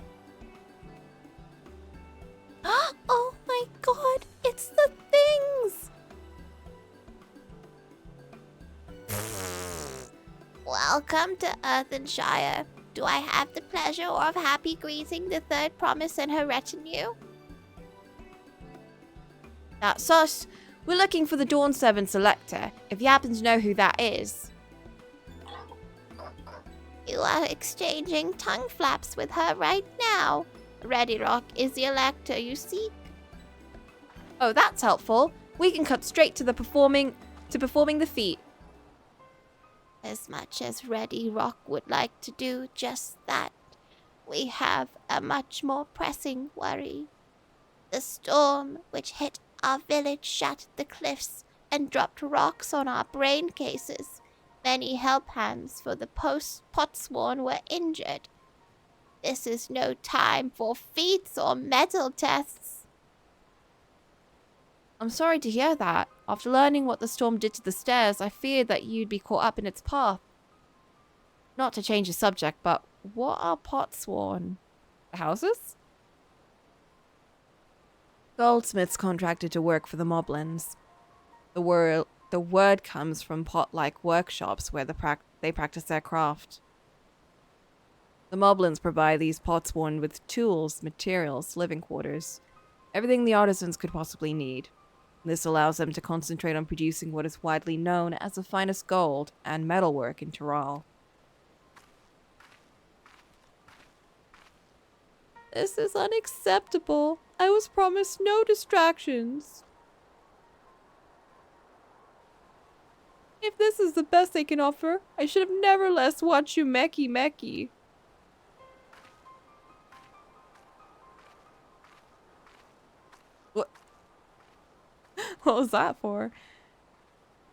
Oh my god, it's the things! Welcome to Earthenshire. Do I have the pleasure of happy greeting the third promise and her retinue? That's us. We're looking for the Dawn 7 Selector, if you happen to know who that is. You are exchanging tongue flaps with her right now. Ready Rock is the elector you seek. Oh, that's helpful. We can cut straight to performing the feat. As much as Ready Rock would like to do just that, we have a much more pressing worry. The storm which hit our village shattered the cliffs and dropped rocks on our brain cases. Many help hands for the Potsworn were injured. This is no time for feats or metal tests. I'm sorry to hear that. After learning what the storm did to the stairs, I feared that you'd be caught up in its path. Not to change the subject, but what are Potsworn? Houses? Goldsmiths contracted to work for the Moblins. The word comes from pot-like workshops where they practice their craft. The Moblins provide these Potsworn with tools, materials, living quarters, everything the artisans could possibly need. This allows them to concentrate on producing what is widely known as the finest gold and metalwork in Tyrol. This is unacceptable. I was promised no distractions. If this is the best they can offer, I should have never less watched you meki. What? What was that for?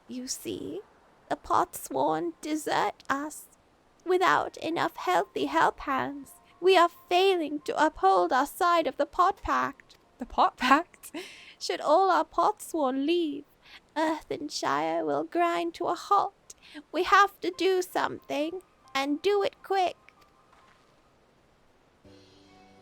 You see, the Potsworn desert us. Without enough healthy help hands, we are failing to uphold our side of the Pot Pact. The Pot Pact? Should all our Potsworn leave, Earthenshire will grind to a halt. We have to do something, and do it quick.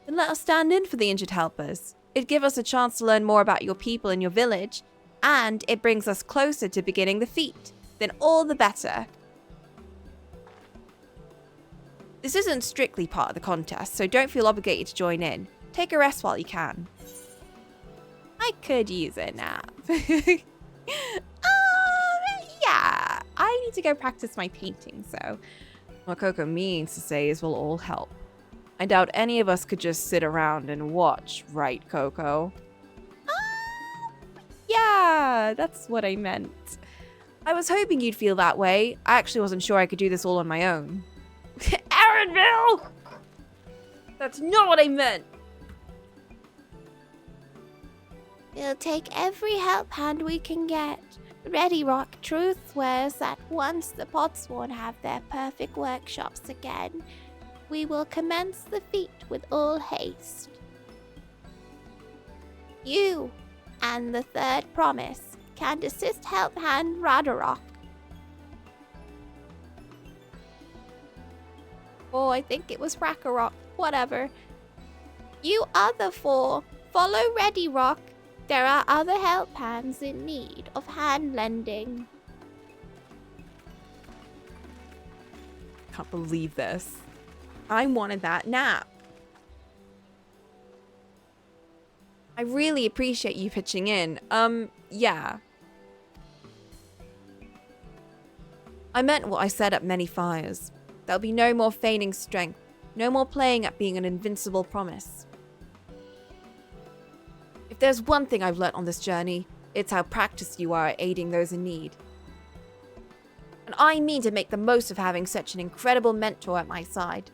Then let us stand in for the injured helpers. It'd give us a chance to learn more about your people and your village, and it brings us closer to beginning the feat. Then all the better. This isn't strictly part of the contest, so don't feel obligated to join in. Take a rest while you can. I could use a nap. Yeah, I need to go practice my painting, so what Coco means to say is we'll all help. I doubt any of us could just sit around and watch, right, Coco? Yeah, that's what I meant. I was hoping you'd feel that way. I actually wasn't sure I could do this all on my own. Aaronville! That's not what I meant! We'll take every help hand we can get. Ready Rock truth swears that once the Potsworn have their perfect workshops again, we will commence the feat with all haste. You and the third promise can assist help hand Radarok. Oh, I think it was Rakarok. Whatever. You other four, follow Ready Rock. There are other help hands in need of hand lending. Can't believe this. I wanted that nap. I really appreciate you pitching in. Yeah. I meant what I said at many fires. There'll be no more feigning strength, no more playing at being an invincible promise. If there's one thing I've learnt on this journey, it's how practiced you are at aiding those in need. And I mean to make the most of having such an incredible mentor at my side.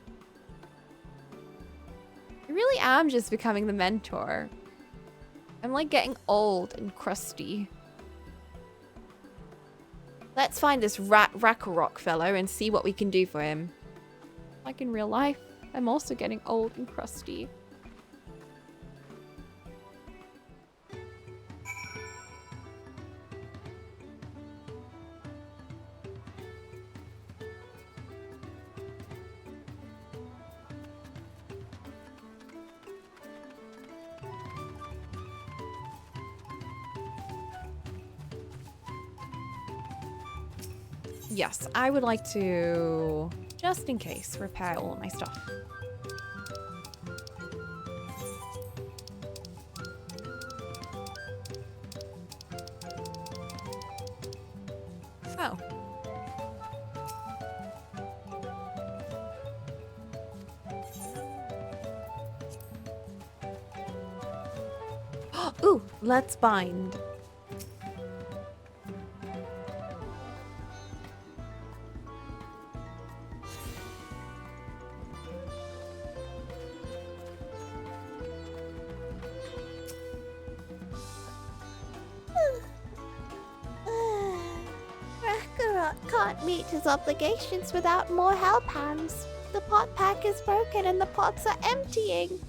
I really am just becoming the mentor. I'm like getting old and crusty. Let's find this Rakarok fellow and see what we can do for him. Like in real life, I'm also getting old and crusty. Yes, I would like to, just in case, repair all of my stuff. Oh. Ooh, let's bind. Can't meet his obligations without more help hands. The pot pack is broken and the pots are emptying.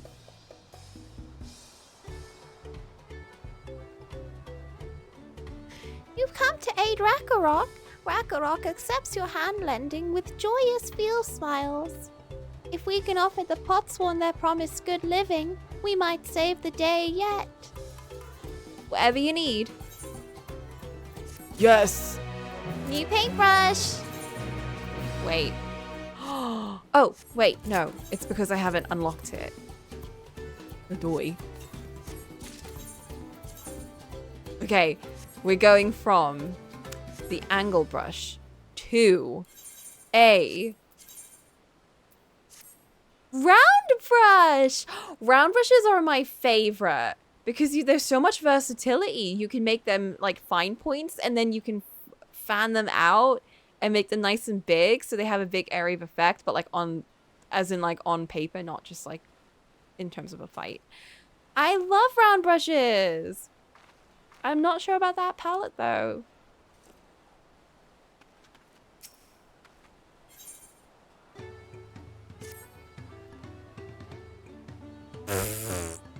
You've come to aid Rakarok. Rakarok accepts your hand lending with joyous feel smiles. If we can offer the Potsworn their promised good living, we might save the day yet. Whatever you need. Yes! New paintbrush! Wait. Oh, wait, no. It's because I haven't unlocked it. Adoy. Okay, we're going from the angle brush to a round brush. Round brushes are my favorite because there's so much versatility. You can make them like fine points and then you can fan them out and make them nice and big so they have a big area of effect, but like on, as in like on paper, not just like in terms of a fight. I love round brushes. I'm not sure about that palette though.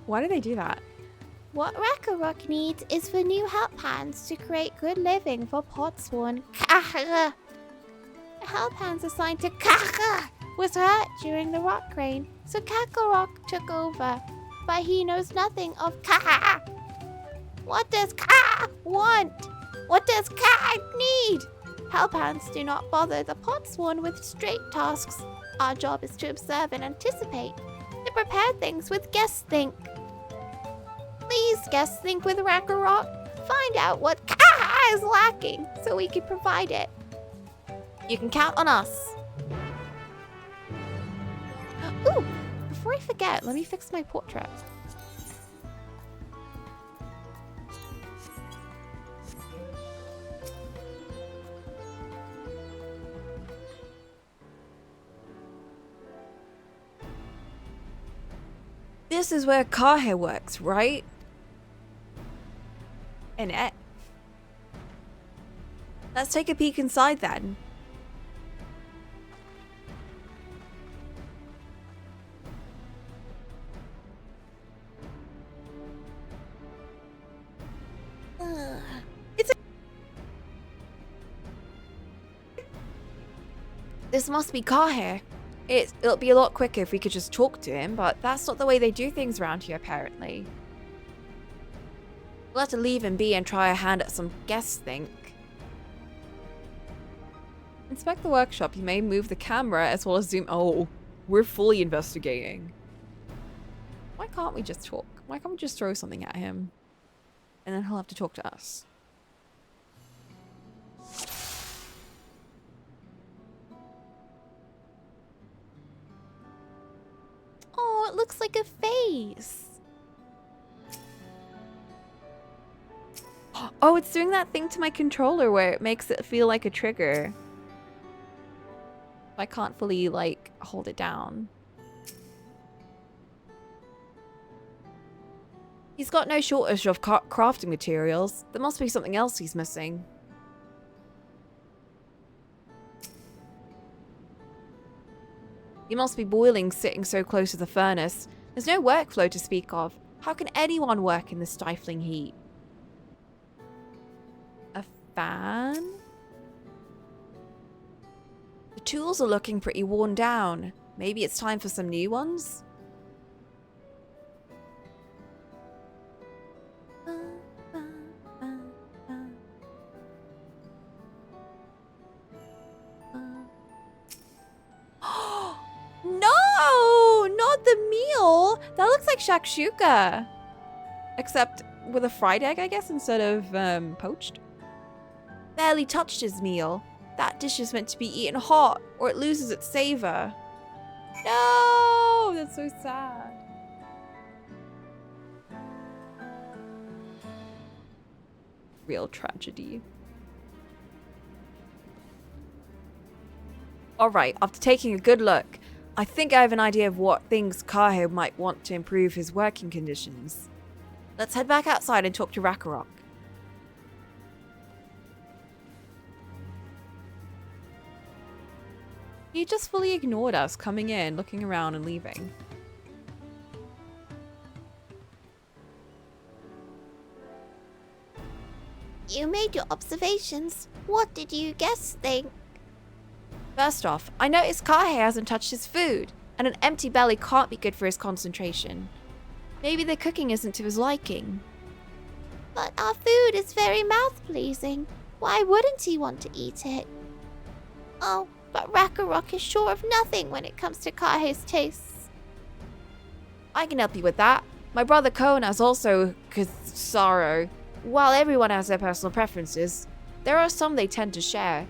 Why do they do that? What Rakarok needs is for new help hands to create good living for Potsworn. Help hands assigned to Kaka was hurt during the rock rain, so Kakarok took over. But he knows nothing of Kaka. What does Kaka want? What does Kaka need? Help hands do not bother the Potsworn with straight tasks. Our job is to observe and anticipate, to prepare things with guess think. Please guess think with Rakarok. Find out what Kaka is lacking so we can provide it. You can count on us. Ooh, before I forget, let me fix my portrait. This is where Kahe works, right? In it. Let's take a peek inside then. This must be Kahe. It'll be a lot quicker if we could just talk to him, but that's not the way they do things around here, apparently. We'll have to leave him be and try a hand at some guess think. Inspect the workshop. You may move the camera as well as zoom. Oh, we're fully investigating. Why can't we just talk? Why can't we just throw something at him? And then he'll have to talk to us. Oh, it looks like a face. Oh, it's doing that thing to my controller where it makes it feel like a trigger. I can't fully, like, hold it down. He's got no shortage of crafting materials. There must be something else he's missing. He must be boiling sitting so close to the furnace. There's no workflow to speak of. How can anyone work in this stifling heat? A fan? The tools are looking pretty worn down. Maybe it's time for some new ones? No! Not the meal! That looks like shakshuka. Except with a fried egg, I guess, instead of poached. Barely touched his meal. That dish is meant to be eaten hot, or it loses its savor. No! That's so sad. Real tragedy. Alright, after taking a good look, I think I have an idea of what things Kahe might want to improve his working conditions. Let's head back outside and talk to Rakarok. He just fully ignored us, coming in, looking around and leaving. You made your observations. What did you guess think? First off, I noticed Kahe hasn't touched his food, and an empty belly can't be good for his concentration. Maybe the cooking isn't to his liking. But our food is very mouth-pleasing. Why wouldn't he want to eat it? Oh, but Rakarok is sure of nothing when it comes to Kahe's tastes. I can help you with that. My brother Kona's also Kisaro. While everyone has their personal preferences, there are some they tend to share,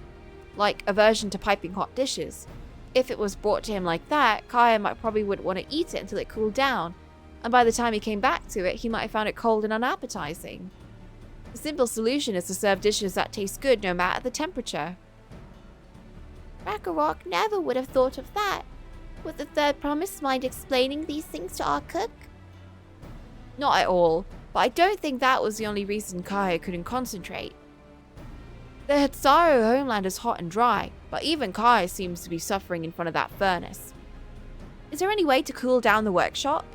like aversion to piping hot dishes. If it was brought to him like that, Kaya might probably wouldn't want to eat it until it cooled down, and by the time he came back to it, he might have found it cold and unappetizing. The simple solution is to serve dishes that taste good no matter the temperature. Rakarok never would have thought of that. Would the third promise mind explaining these things to our cook? Not at all, but I don't think that was the only reason Kaya couldn't concentrate. The Hitsaru homeland is hot and dry, but even Kaya seems to be suffering in front of that furnace. Is there any way to cool down the workshop?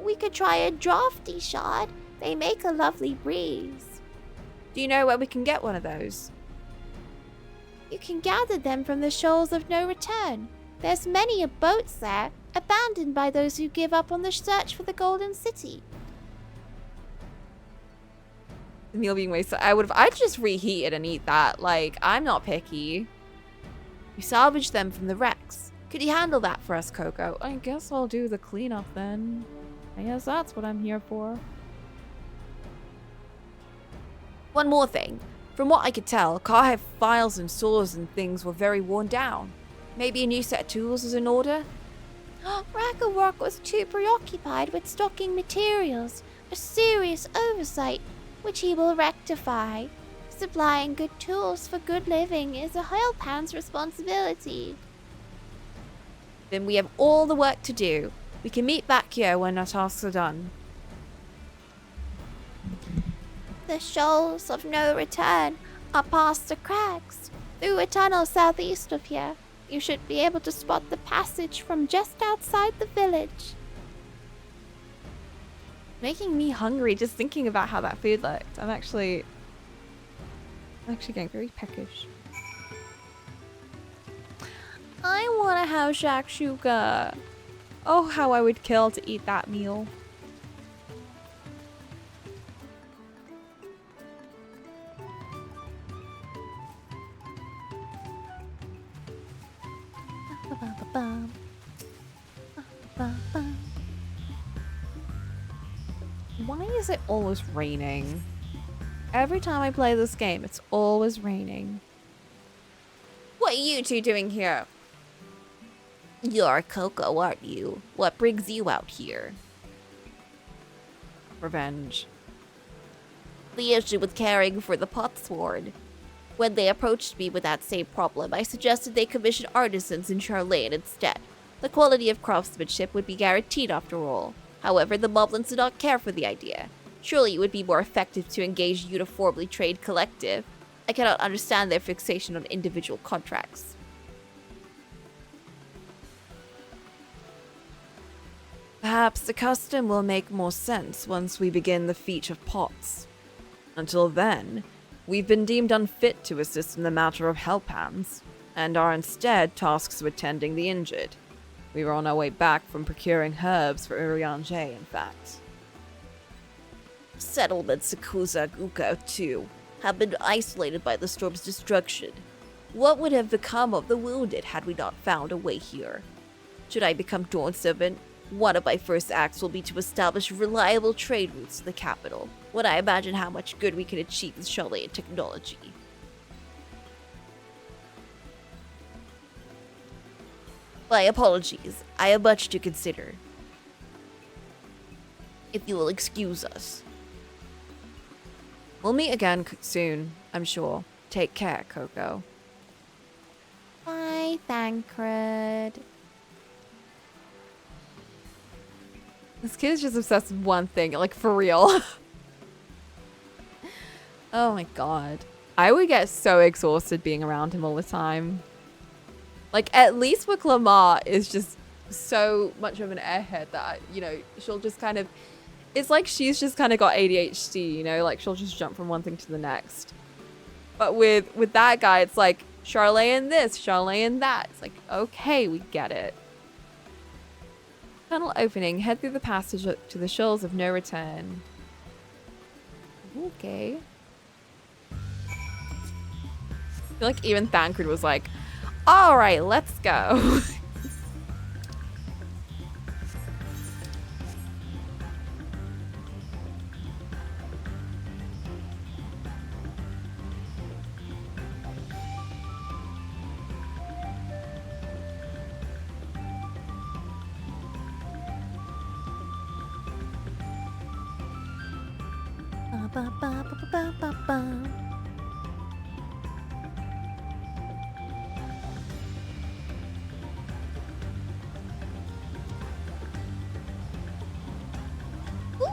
We could try a drafty shard. They make a lovely breeze. Do you know where we can get one of those? You can gather them from the shoals of no return. There's many a boats there, abandoned by those who give up on the search for the Golden City. The meal being wasted. I'd just reheat it and eat that. Like, I'm not picky. We salvaged them from the wrecks. Could you handle that for us, Coco? I guess I'll do the cleanup then. I guess that's what I'm here for. One more thing. From what I could tell, Kahe's files and saws and things were very worn down. Maybe a new set of tools is in order? Rakarok was too preoccupied with stocking materials, a serious oversight, which he will rectify. Supplying good tools for good living is a Helpan's responsibility. Then we have all the work to do. We can meet back here when our tasks are done. The shoals of no return are past the cracks, through a tunnel southeast of here. You should be able to spot the passage from just outside the village. Making me hungry just thinking about how that food looked. I'm actually getting very peckish. I want to have shakshuka. Oh, how I would kill to eat that meal. Why is it always raining? Every time I play this game, it's always raining. What are you two doing here? You're Coco, aren't you? What brings you out here? Revenge. The issue with caring for the pot sword. When they approached me with that same problem, I suggested they commission artisans in Charlene instead. The quality of craftsmanship would be guaranteed after all. However, the Moblins did not care for the idea. Surely it would be more effective to engage a uniformly trained collective. I cannot understand their fixation on individual contracts. Perhaps the custom will make more sense once we begin the feat of pots. Until then, we've been deemed unfit to assist in the matter of helphands, and are instead tasked with tending the injured. We were on our way back from procuring herbs for Urianger, in fact. Settlements Sakusa Guka, too, have been isolated by the storm's destruction. What would have become of the wounded had we not found a way here? Should I become Dawn Servant, one of my first acts will be to establish reliable trade routes to the capital, when I imagine how much good we can achieve with Charlene technology. My apologies, I have much to consider. If you will excuse us. We'll meet again soon, I'm sure. Take care, Coco. Bye, Thancred. This kid is just obsessed with one thing, like for real. Oh my god. I would get so exhausted being around him all the time. Like, at least with Lamar is just so much of an airhead that, you know, she'll just kind of... It's like she's just kind of got ADHD, you know? Like, she'll just jump from one thing to the next. But with that guy, it's like, Charlene this, Charlene that. It's like, okay, we get it. Tunnel opening. Head through the passage to the shoals of no return. Okay. I feel like even Thancred was like, All right, let's go.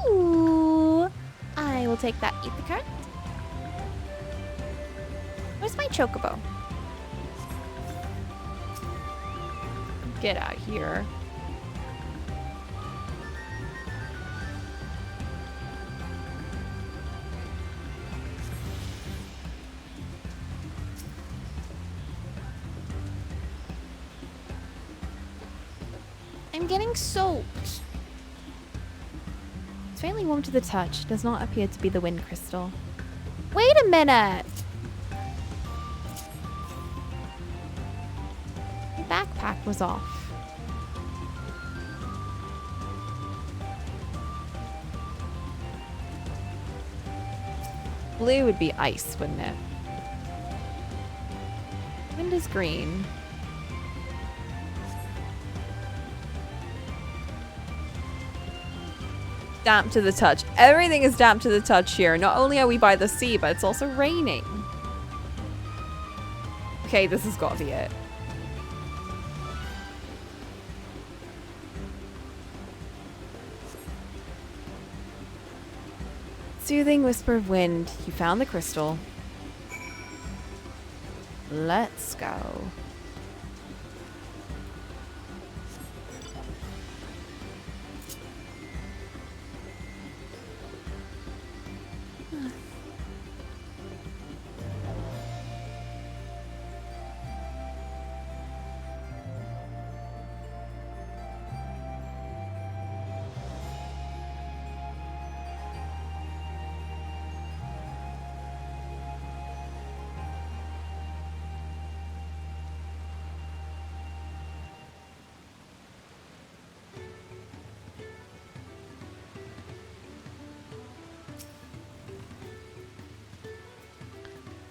Ooh. I will take that ether card. Where's my chocobo? Get out here. I'm getting soaked. It's fairly warm to the touch. Does not appear to be the wind crystal. Wait a minute. My backpack was off. Blue would be ice, wouldn't it? Wind is green. Damp to the touch. Everything is damp to the touch here. Not only are we by the sea, but it's also raining. Okay, this has got to be it. Soothing whisper of wind. You found the crystal. Let's go.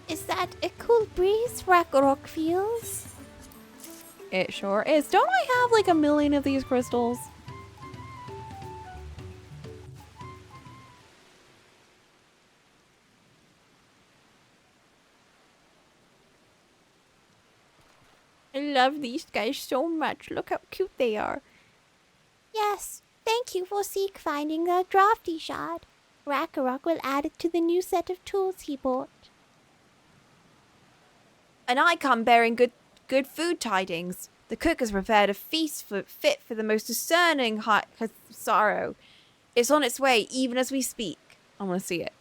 Is that a cool breeze Ragnarok feels? It sure is. Don't I have like a million of these crystals? I love these guys so much. Look how cute they are. Yes, thank you for Seek finding the drafty shard. Ragnarok will add it to the new set of tools he bought. And I come bearing good food tidings. The cook has prepared a feast fit for the most discerning sorrow. It's on its way, even as we speak. I want to see it.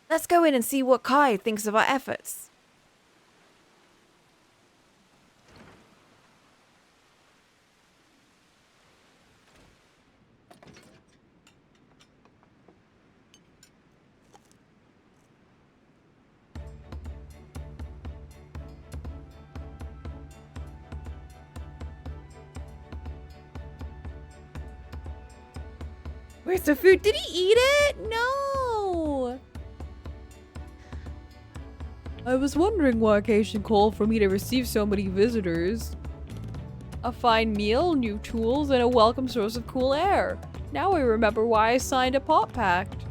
Let's go in and see what Kai thinks of our efforts. Where's the food? Did he eat it? No! I was wondering why occasion called for me to receive so many visitors. A fine meal, new tools, and a welcome source of cool air. Now I remember why I signed a pot pact.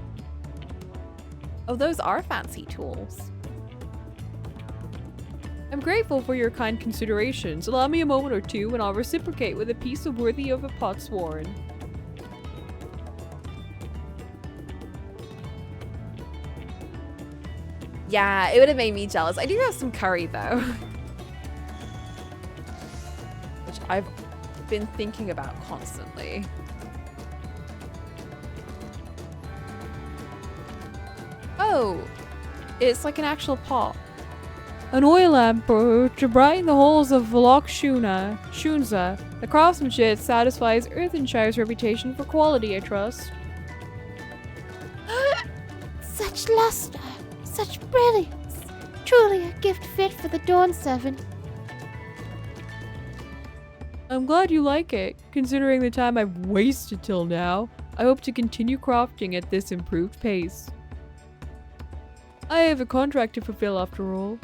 Oh, those are fancy tools. I'm grateful for your kind considerations. Allow me a moment or two and I'll reciprocate with a piece worthy of a potsworn. Yeah, it would have made me jealous. I do have some curry though. Which I've been thinking about constantly. Oh, it's like an actual pot. An oil lamp to brighten the holes of Loch Shunza. The craftsmanship satisfies Earthenshire's reputation for quality, I trust. Such luster, such brilliance. Truly a gift fit for the Dawn Servant. I'm glad you like it. Considering the time I've wasted till now, I hope to continue crafting at this improved pace. I have a contract to fulfill after all.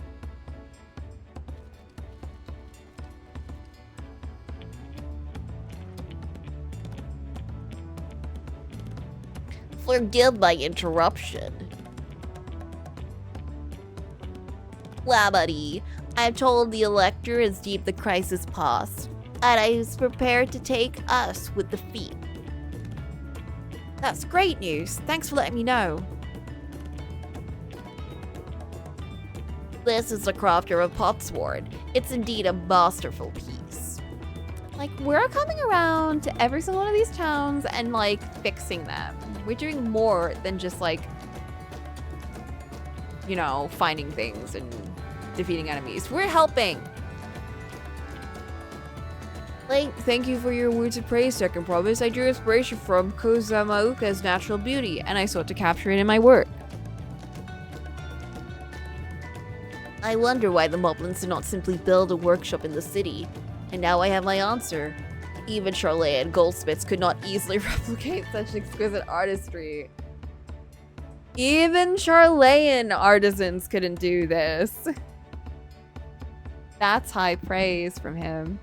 Forgive my interruption. Well, buddy, I'm told the Elector has deemed the crisis past, and I was prepared to take us with the feat. That's great news. Thanks for letting me know. This is the crafter of Potsword. It's indeed a masterful piece. Like, we're coming around to every single one of these towns and, like, fixing them. We're doing more than just, like, you know, finding things and defeating enemies. We're helping. Thank you for your words of praise, Second Promise. I drew inspiration from Cocolamoco's natural beauty, and I sought to capture it in my work. I wonder why the Moblins did not simply build a workshop in the city. And now I have my answer. Even Chilean goldsmiths could not easily replicate Such exquisite artistry. Even Chilean artisans couldn't do this. That's high praise from him.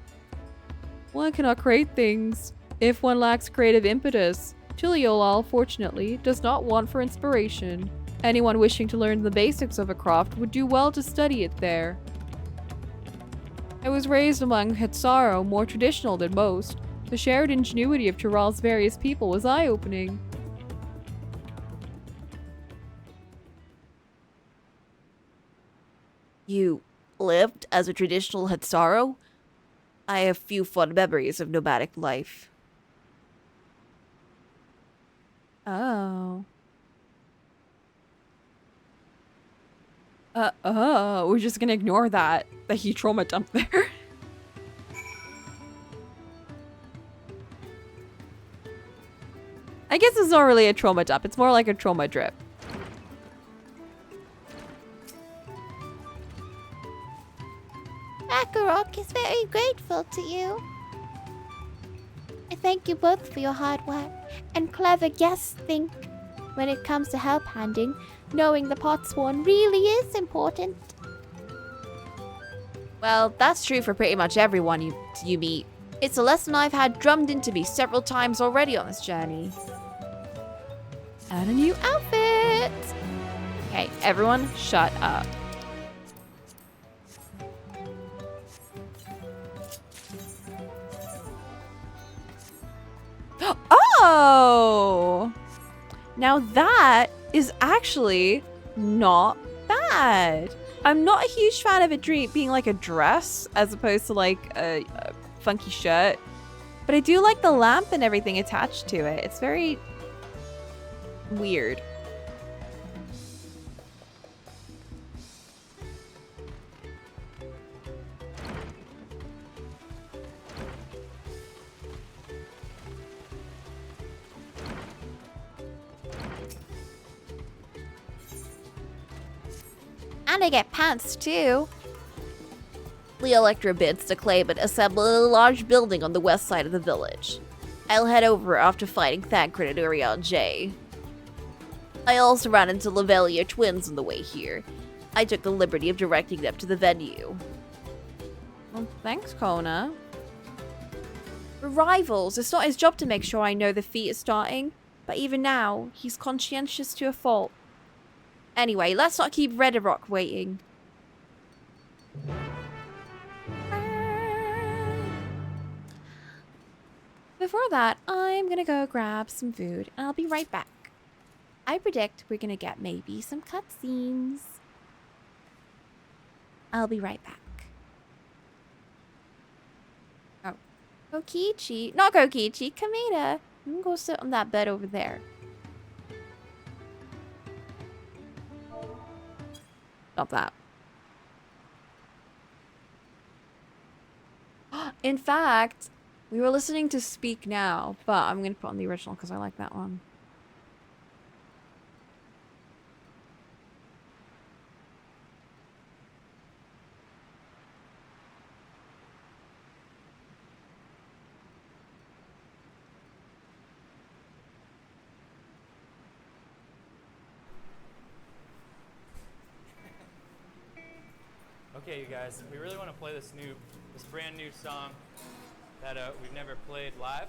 One cannot create things if one lacks creative impetus. Chiliolal, fortunately, does not want for inspiration. Anyone wishing to learn the basics of a craft would do well to study it there. I was raised among Hetsaro, more traditional than most. The shared ingenuity of Tiral's various people was eye-opening. You lived as a traditional Hetsaro? I have few fond memories of nomadic life. Oh. We're just gonna ignore that he trauma dumped there. I guess it's not really a trauma dump, it's more like a trauma drip. Makarok is very grateful to you. I thank you both for your hard work and clever guess think. When it comes to help handing, knowing the Potsworn really is important. Well, that's true for pretty much everyone you meet. It's a lesson I've had drummed into me several times already on this journey. Add a new outfit! Okay, everyone shut up. Oh! Now that is actually not bad. I'm not a huge fan of it being like a dress as opposed to like a funky shirt. But I do like the lamp and everything attached to it. It's very weird. And I get pants too. The Electra bids to claim and assemble a large building on the west side of the village. I'll head over after fighting Thancred and Uriel J. I also ran into Lavelia twins on the way here. I took the liberty of directing them to the venue. Well, thanks, Kona. We're rivals. It's not his job to make sure I know the feat is starting. But even now, he's conscientious to a fault. Anyway, let's not keep Redrock waiting. Before that, I'm gonna go grab some food and I'll be right back. I predict we're gonna get maybe some cutscenes. I'll be right back. Oh. Kokichi. Not Kokichi, Kameda. You can go sit on that bed over there. Stop that. In fact, we were listening to Speak Now, but I'm going to put on the original because I like that one. Okay, you guys, we really want to play this brand new song that we've never played live.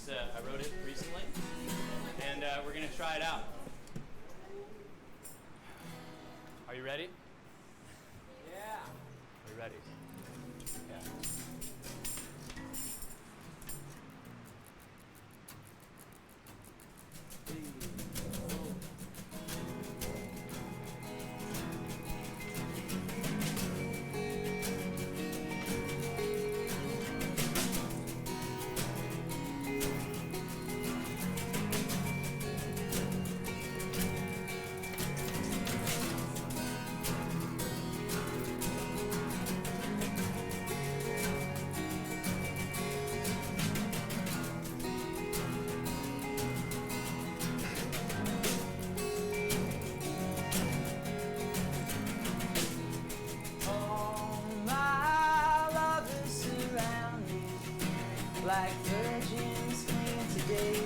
I wrote it recently, and we're gonna try it out. Are you ready? Yeah. Are you ready? Yeah. Like virgins clean today,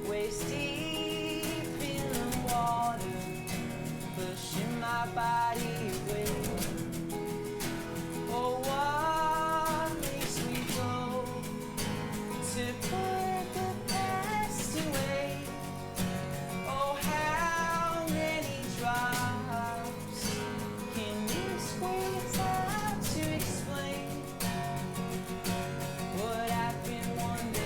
waist deep in the water, pushing my body away. Oh, what makes me go to put the past away? Oh, how many drops can you squeeze out to explain what I've been one day?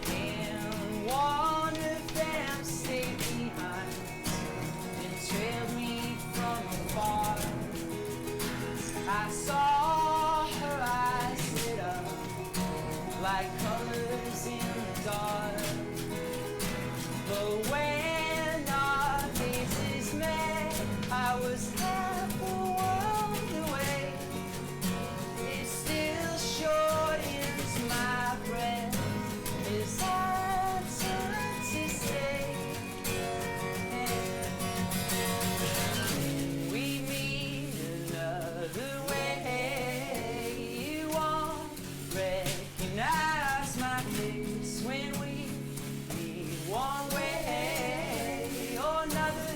And one of them stayed behind and trailed me from afar. I saw her eyes lit up like colors in the dark. But when our faces met, I was half the world away. It still shortens my breath as I turn to stay. We meet another way. You won't recognize my face when we meet one way or another.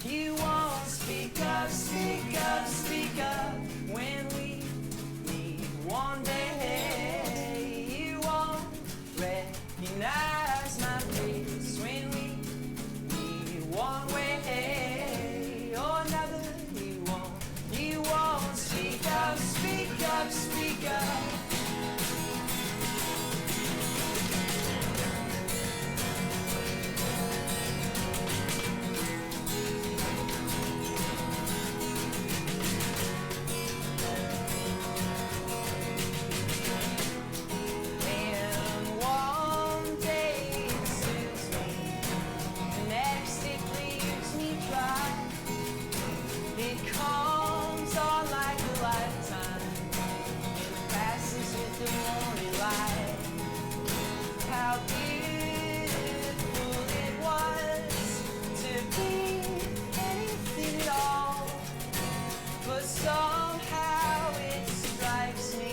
You won't speak up, speak up, speak up when we meet one day. You won't recognize my face when we meet one way or another. You won't speak up, speak up, speak up. And one day it suits me, the next it leaves me dry. It comes on like a lifetime and passes with the morning light. How beautiful it was to be anything at all, but somehow it strikes me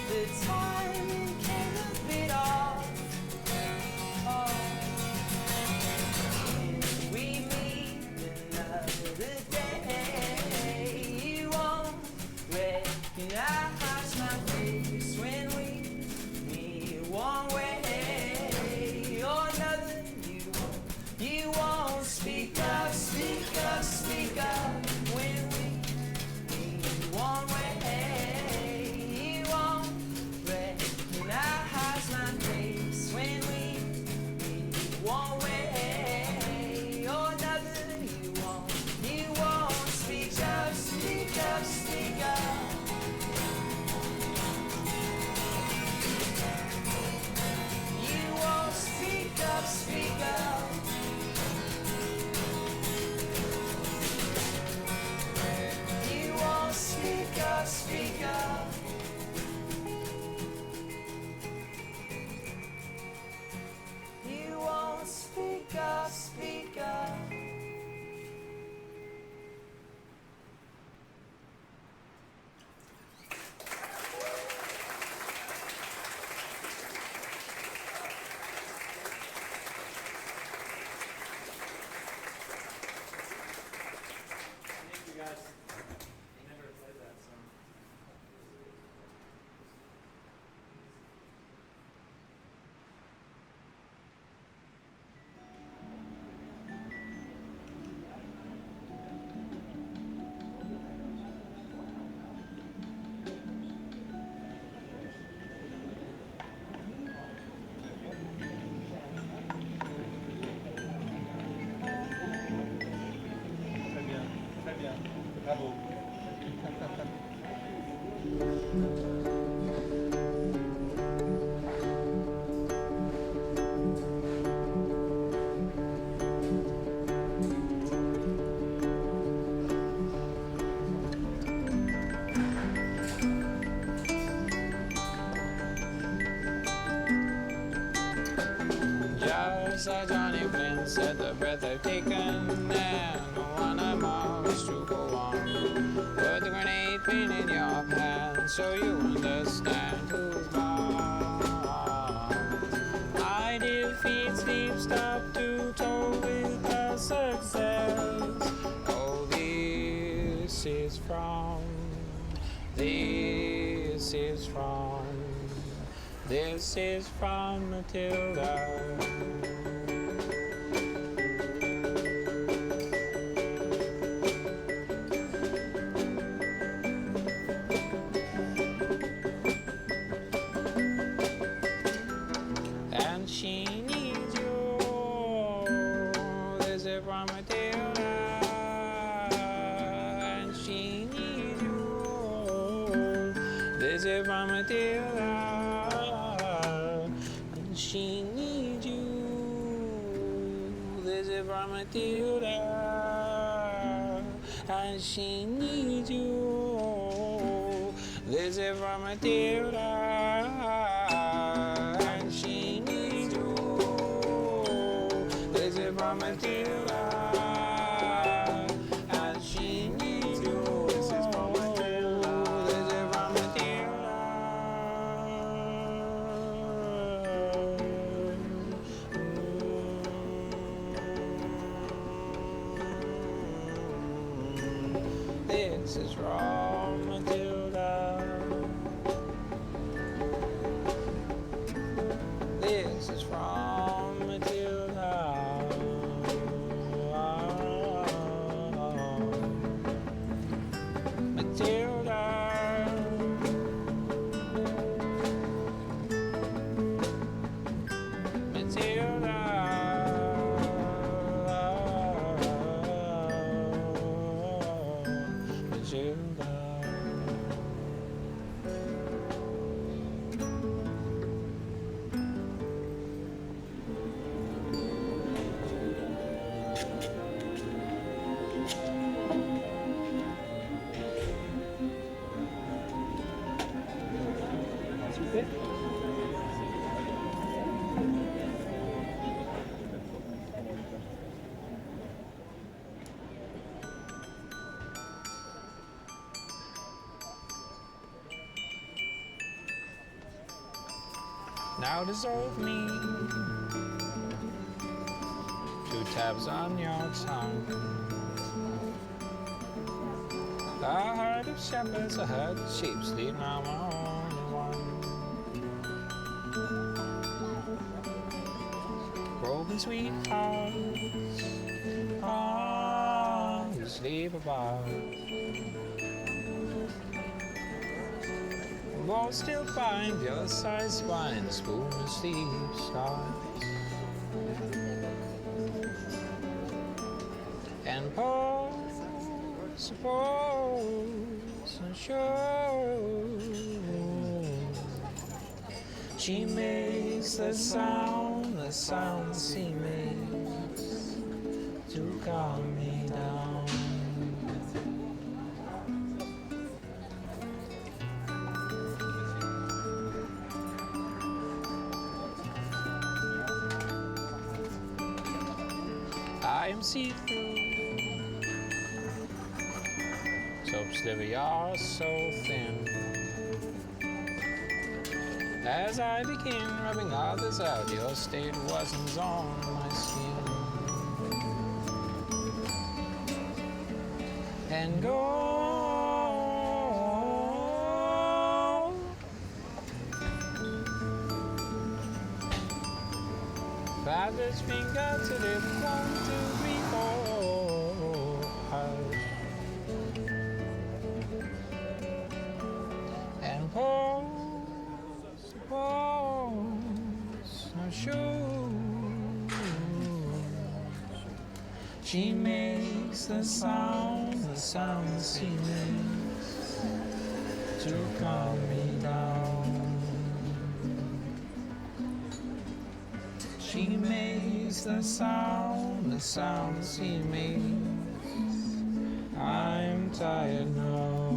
the timing came a bit off. Oh, and we meet another day. You won't recognize my face when we meet one way or another. You won't speak up, speak up, speak up when we meet Just like Johnny Flynn said, the breath I've taken and the one I must to go on. Put the grenade pin in your hand so you understand who's boss. I defeat sleep, stop to toe with a success. Oh, this is from Matilda. And she needs you. This is from Matilda. And she needs you. This is from Matilda. And she needs you. This is from Matilda. And she needs you. This is from Matilda. And she needs you. This is from Matilda. And she needs you. This is from Matilda. This is from Matilda. This is from Matilda. This is from Matilda. Matilda. Matilda. Matilda. Now dissolve me. 2 tabs on your tongue. A herd of shepherds, a herd of sheep, sleep now my only one. Broken sweethearts, you sleep about. Both still fine, the other side spine, the spoon of sleep starts. And suppose, and show. She makes the sound she makes to calm me down. I am see-through, soap sliver, you're so thin. As I begin rubbing others out, your state wasn't on my skin. And go father's finger to lip, 1, 2, 3, 4, hush. And pose, no shoes. She makes the sound she makes to calm me down. She makes the sound she makes. I'm tired now.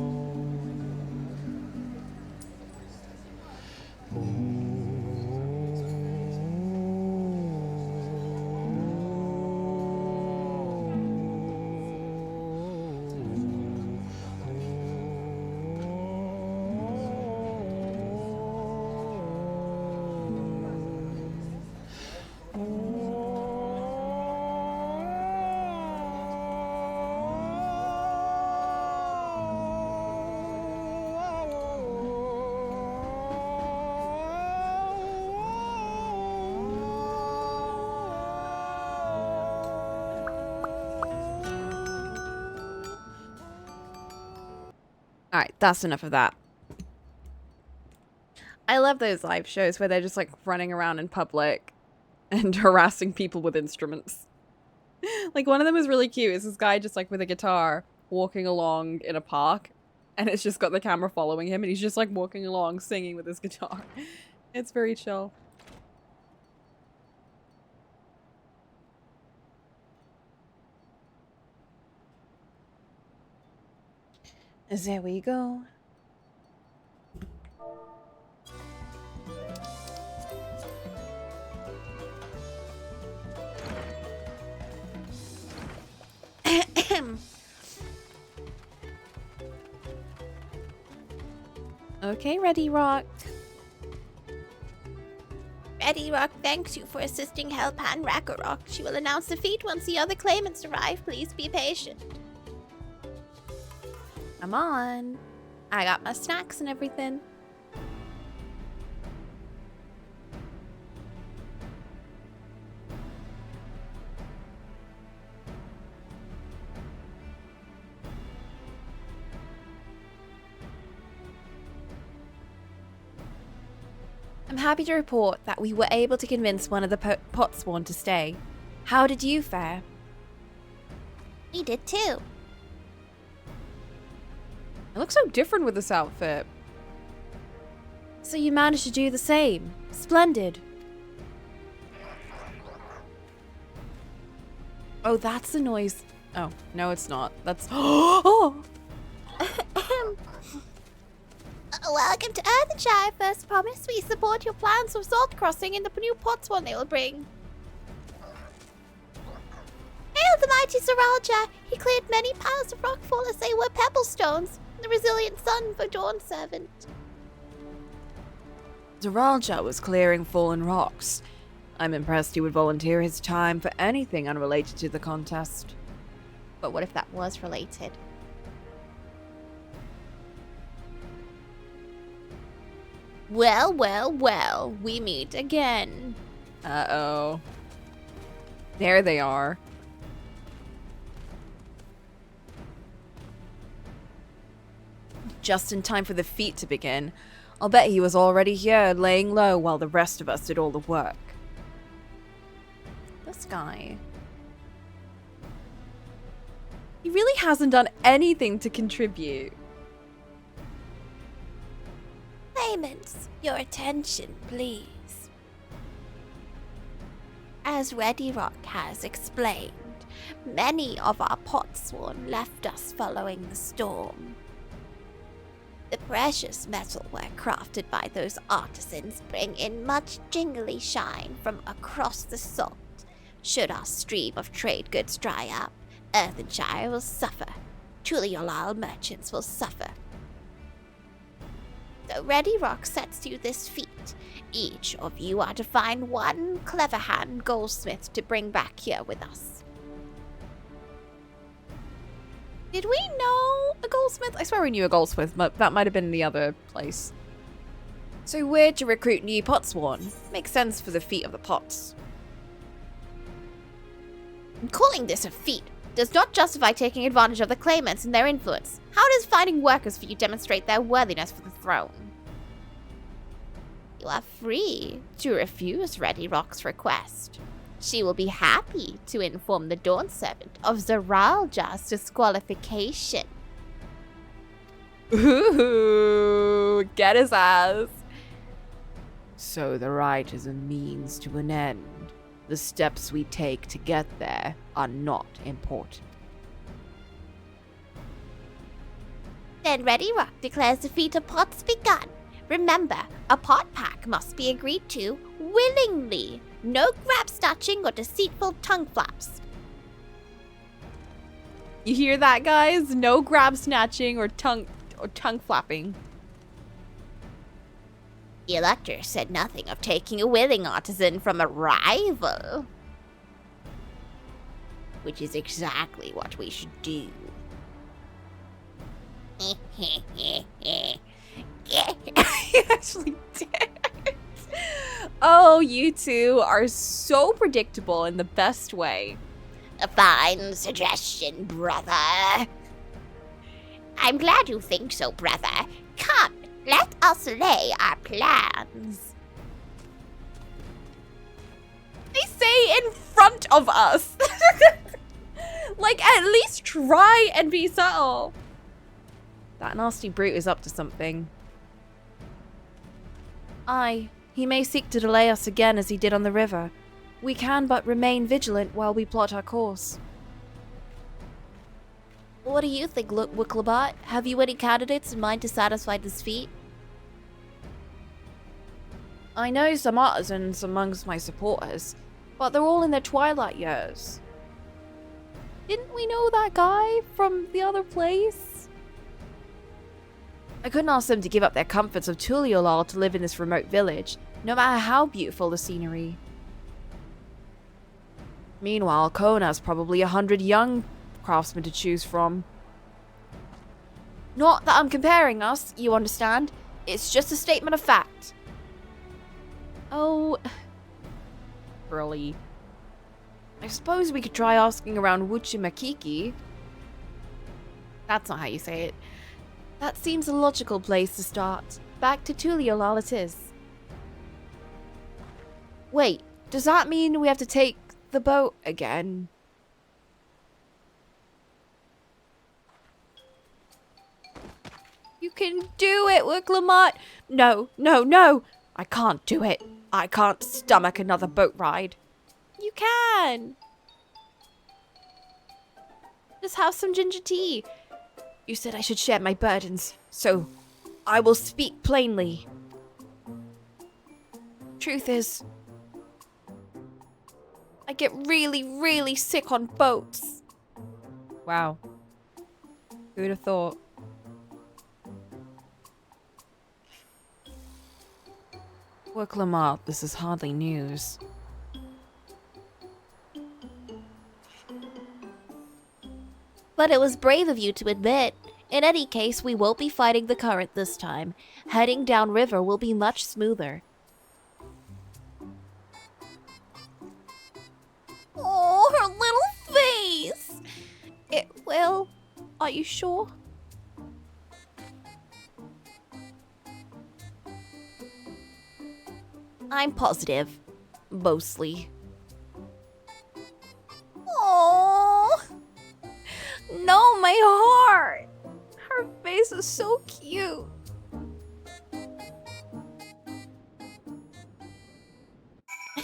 Alright, that's enough of that. I love those live shows where they're just like running around in public and harassing people with instruments. Like one of them was really cute. It's this guy just like with a guitar walking along in a park, and it's just got the camera following him, and he's just like walking along singing with his guitar. It's very chill. There we go. Okay, Ready Rock. Ready Rock thanks you for assisting Hellpan Ragnarok. She will announce the feat once the other claimants arrive. Please be patient. Come on. I got my snacks and everything. I'm happy to report that we were able to convince one of the Potsworn to stay. How did you fare? We did too. It looks so different with this outfit. So you managed to do the same. Splendid. Oh, that's the noise. Oh, no, it's not. That's... Oh! Welcome to Earthenshire. First promise, we support your plans for salt crossing and the new Potsworn they will bring. Hail the mighty Zaralja! He cleared many piles of rockfall as they were pebble stones. The resilient son for Dawn Servant. Zaralja was clearing fallen rocks. I'm impressed he would volunteer his time for anything unrelated to the contest. But what if that was related? Well, well, well, we meet again. Uh-oh. There they are. Just in time for the feat to begin. I'll bet he was already here, laying low while the rest of us did all the work. This guy. He really hasn't done anything to contribute. Claimants, your attention, please. As Ready Rock has explained, many of our Potsworn left us following the storm. The precious metal ware crafted by those artisans bring in much jingly shine from across the salt. Should our stream of trade goods dry up, Earthenshire will suffer. Truly your Isle merchants will suffer. So Ready Rock sets you this feat. Each of you are to find one clever hand goldsmith to bring back here with us. Did we know a goldsmith? I swear we knew a goldsmith, but that might have been in the other place. So we're to recruit new Potsworn. Makes sense for the feat of the pots. Calling this a feat does not justify taking advantage of the claimants and their influence. How does finding workers for you demonstrate their worthiness for the throne? You are free to refuse Ready Rock's request. She will be happy to inform the Dawn Servant of Zaralja's disqualification. Ooh. Get his ass. So the rite is a means to an end. The steps we take to get there are not important. Then Ready Rock declares the feat of pots begun. Remember, a pot pack must be agreed to willingly. No grab snatching or deceitful tongue flaps. You hear that, guys? No grab snatching or tongue flapping. The Elector said nothing of taking a willing artisan from a rival. Which is exactly what we should do. You actually did. Oh, you two are so predictable in the best way. A fine suggestion, brother. I'm glad you think so, brother. Come, let us lay our plans. They say in front of us. Like, at least try and be subtle. That nasty brute is up to something. Aye, he may seek to delay us again as he did on the river. We can but remain vigilant while we plot our course. What do you think, Wicklebot? Have you any candidates in mind to satisfy this feat? I know some artisans amongst my supporters, but they're all in their twilight years. Didn't we know that guy from the other place? I couldn't ask them to give up their comforts of Tuliolal to live in this remote village, no matter how beautiful the scenery. Meanwhile, Kona's probably 100 young craftsmen to choose from. Not that I'm comparing us, you understand? It's just a statement of fact. Oh... Really? I suppose we could try asking around Wuchimakiki. That's not how you say it. That seems a logical place to start. Back to Tuliolal it is. Wait, does that mean we have to take the boat again? You can do it, Wicklemot! No, no, no! I can't do it. I can't stomach another boat ride. You can! Just have some ginger tea. You said I should share my burdens, so I will speak plainly. Truth is, I get really, really sick on boats. Wow. Who'd have thought? Wicklemot, this is hardly news. But it was brave of you to admit. In any case, we won't be fighting the current this time. Heading downriver will be much smoother. Oh, her little face! It will. Are you sure? I'm positive. Mostly. Oh, no, my heart. Her face is so cute.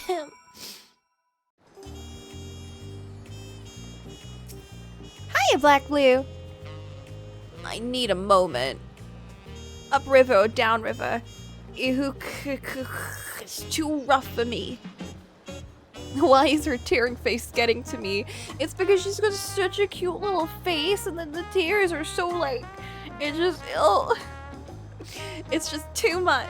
Hiya, Black Blue. I need a moment. Upriver or downriver? It's too rough for me. Why is her tearing face getting to me? It's because she's got such a cute little face, and then the tears are so like, it just, oh, it's just too much.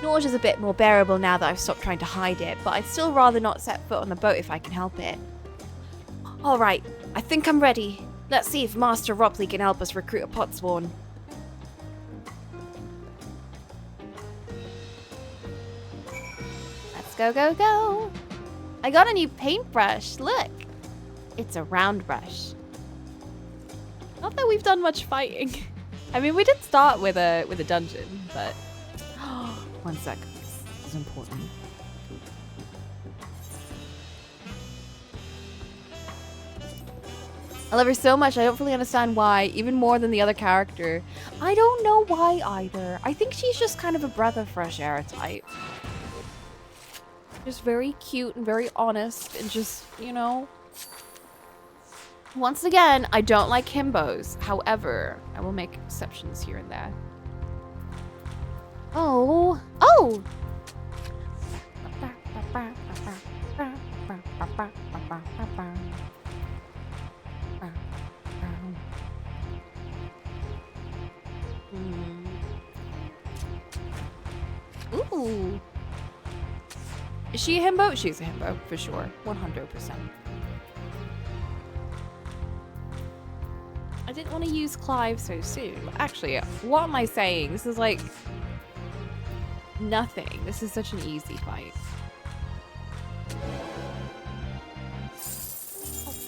Nausea's a bit more bearable now that I've stopped trying to hide it, but I'd still rather not set foot on the boat if I can help it. Alright, I think I'm ready. Let's see if Master Ropley can help us recruit a potsworn. Go, go, go. I got a new paintbrush. Look. It's a round brush. Not that we've done much fighting. I mean, we did start with a dungeon, but... One sec. This is important. I love her so much. I don't really understand why, even more than the other character. I don't know why either. I think she's just kind of a breath of fresh air type. Just very cute and very honest and just, you know. Once again, I don't like himbos. However, I will make exceptions here and there. Oh. Oh! Ooh. Is she a himbo? She's a himbo, for sure. 100%. I didn't want to use Clive so soon. Actually, what am I saying? This is like... nothing. This is such an easy fight.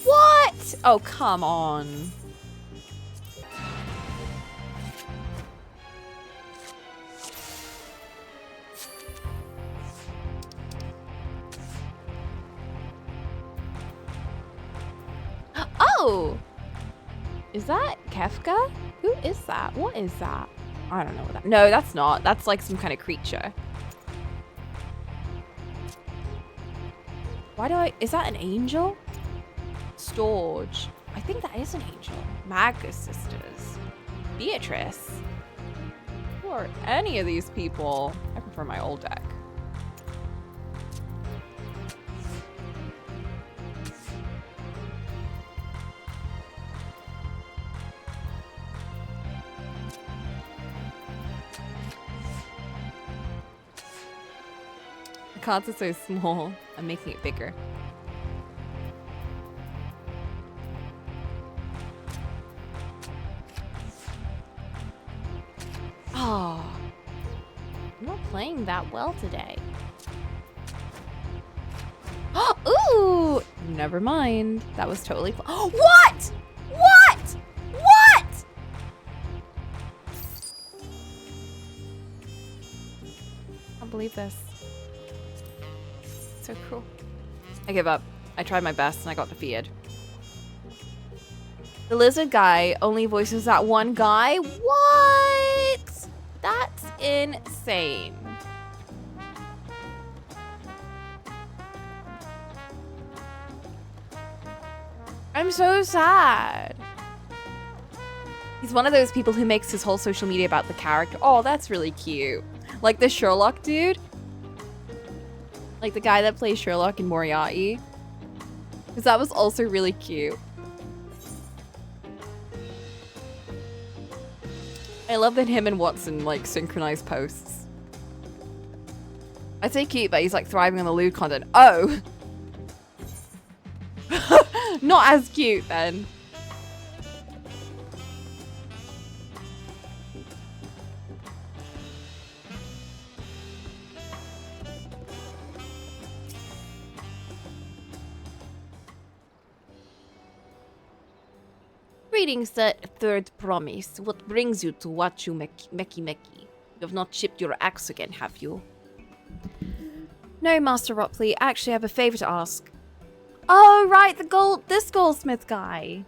What? Oh, come on. Oh! Is that Kefka? Who is that? What is that? I don't know what that... No, that's not. That's like some kind of creature. Why do I... Is that an angel? Storge. I think that is an angel. Magus Sisters. Beatrice. Who are any of these people? I prefer my old deck. The cards are so small. I'm making it bigger. Oh. I'm not playing that well today. Ooh! Never mind. That was totally fun. What? What? What? I can't believe this. So cruel. I give up. I tried my best and I got defeated. The lizard guy only voices that one guy? What? That's insane. I'm so sad. He's one of those people who makes his whole social media about the character. Oh, that's really cute. Like the Sherlock dude. Like the guy that plays Sherlock in Moriarty. Because that was also really cute. I love that him and Watson like synchronize posts. I say cute, but he's like thriving on the lewd content. Oh! Not as cute then. Greetings, third promise. What brings you to Wachu Meki Meki? You have not chipped your axe again, have you? No, Master Ropley. Actually, I have a favor to ask. Oh, right, this goldsmith guy.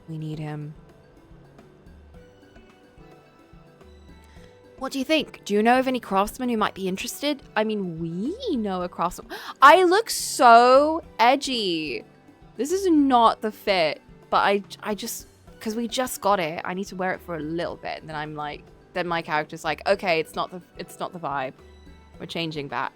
We need him. What do you think? Do you know of any craftsmen who might be interested? I mean, we know a craftsman. I look so edgy. This is not the fit, but I just, because we just got it, I need to wear it for a little bit, and then I'm like, then my character's like, okay, it's not the vibe. We're changing back.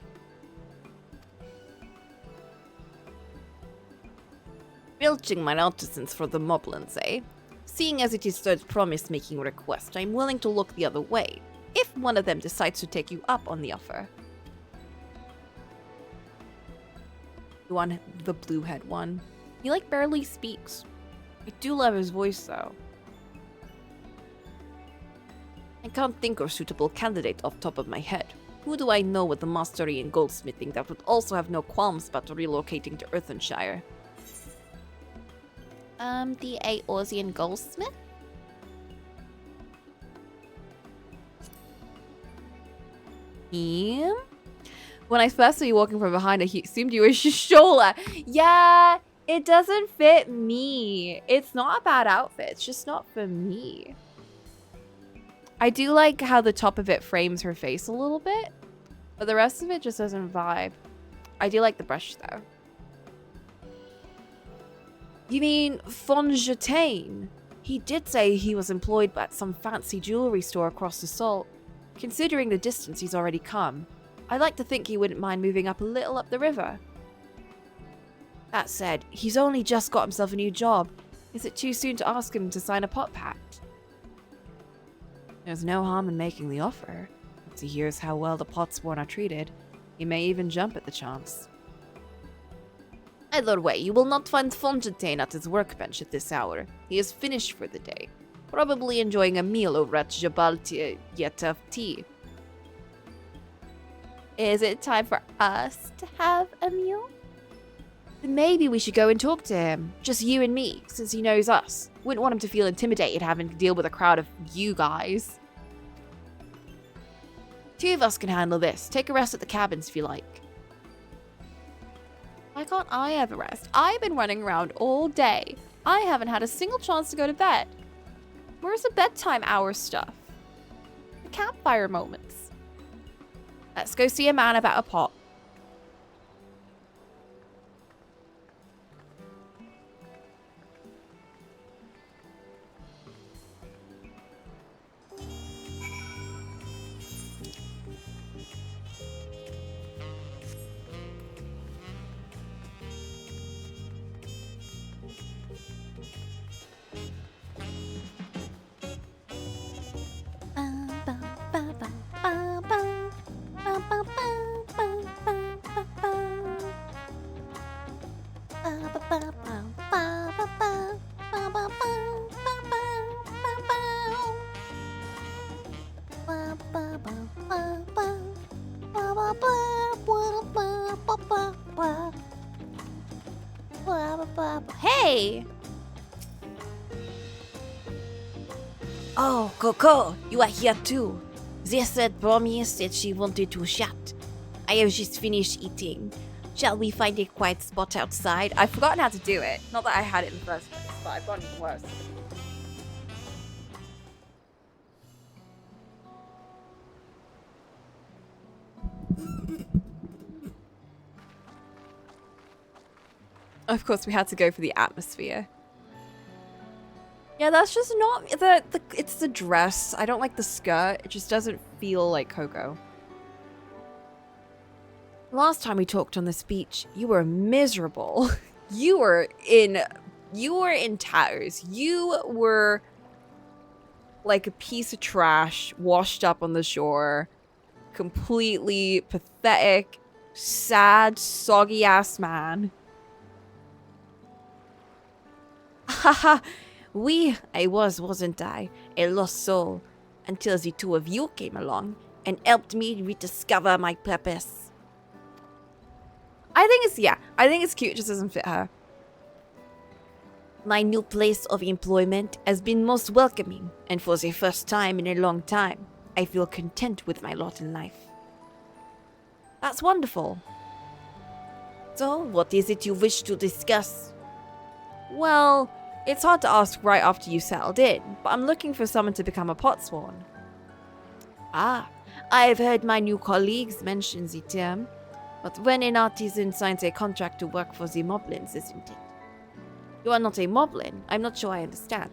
Bilging my artisans for the moblins, eh? Seeing as it is third promise making a request, I'm willing to look the other way, if one of them decides to take you up on the offer. The one, the blue head one. He like barely speaks. I do love his voice though. I can't think of a suitable candidate off top of my head. Who do I know with the mastery in goldsmithing that would also have no qualms about relocating to Earthenshire? The Aorsian goldsmith? Him? When I first saw you walking from behind, I assumed you were Shishola. Yeah, it doesn't fit me. It's not a bad outfit. It's just not for me. I do like how the top of it frames her face a little bit, but the rest of it just doesn't vibe. I do like the brush, though. You mean Fontaine? He did say he was employed at some fancy jewelry store across the salt. Considering the distance he's already come, I'd like to think he wouldn't mind moving up a little up the river. That said, he's only just got himself a new job. Is it too soon to ask him to sign a pot pact? There's no harm in making the offer. Once he hears how well the Potsworn are treated, he may even jump at the chance. Either way, you will not find Fontaine at his workbench at this hour. He is finished for the day, probably enjoying a meal over at Jabal yet of tea. Is it time for us to have a meal? Then maybe we should go and talk to him. Just you and me, since he knows us. Wouldn't want him to feel intimidated having to deal with a crowd of you guys. 2 of us can handle this. Take a rest at the cabins if you like. Why can't I have a rest? I've been running around all day. I haven't had a single chance to go to bed. Where's the bedtime hour stuff? The campfire moments. Let's go see a man about a pot. Hey! Oh, Coco, you are here too. They said Promise said she wanted to chat. I have just finished eating. Shall we find a quiet spot outside? I've forgotten how to do it. Not that I had it in the first place, but I've gotten even worse. Of course, we had to go for the atmosphere. Yeah, that's just not it's the dress. I don't like the skirt. It just doesn't feel like Coco. Last time we talked on this beach, you were miserable. You were in tatters. You were like a piece of trash washed up on the shore. Completely pathetic, sad, soggy ass man. Haha, I wasn't I? A lost soul. Until the 2 of you came along and helped me rediscover my purpose. I think it's cute, it just doesn't fit her. My new place of employment has been most welcoming, and for the first time in a long time, I feel content with my lot in life. That's wonderful. So, what is it you wish to discuss? Well, it's hard to ask right after you settled in, but I'm looking for someone to become a Potsworn. Ah, I've heard my new colleagues mention the term, but when an artisan signs a contract to work for the Moblins, isn't it? You are not a Moblin. I'm not sure I understand.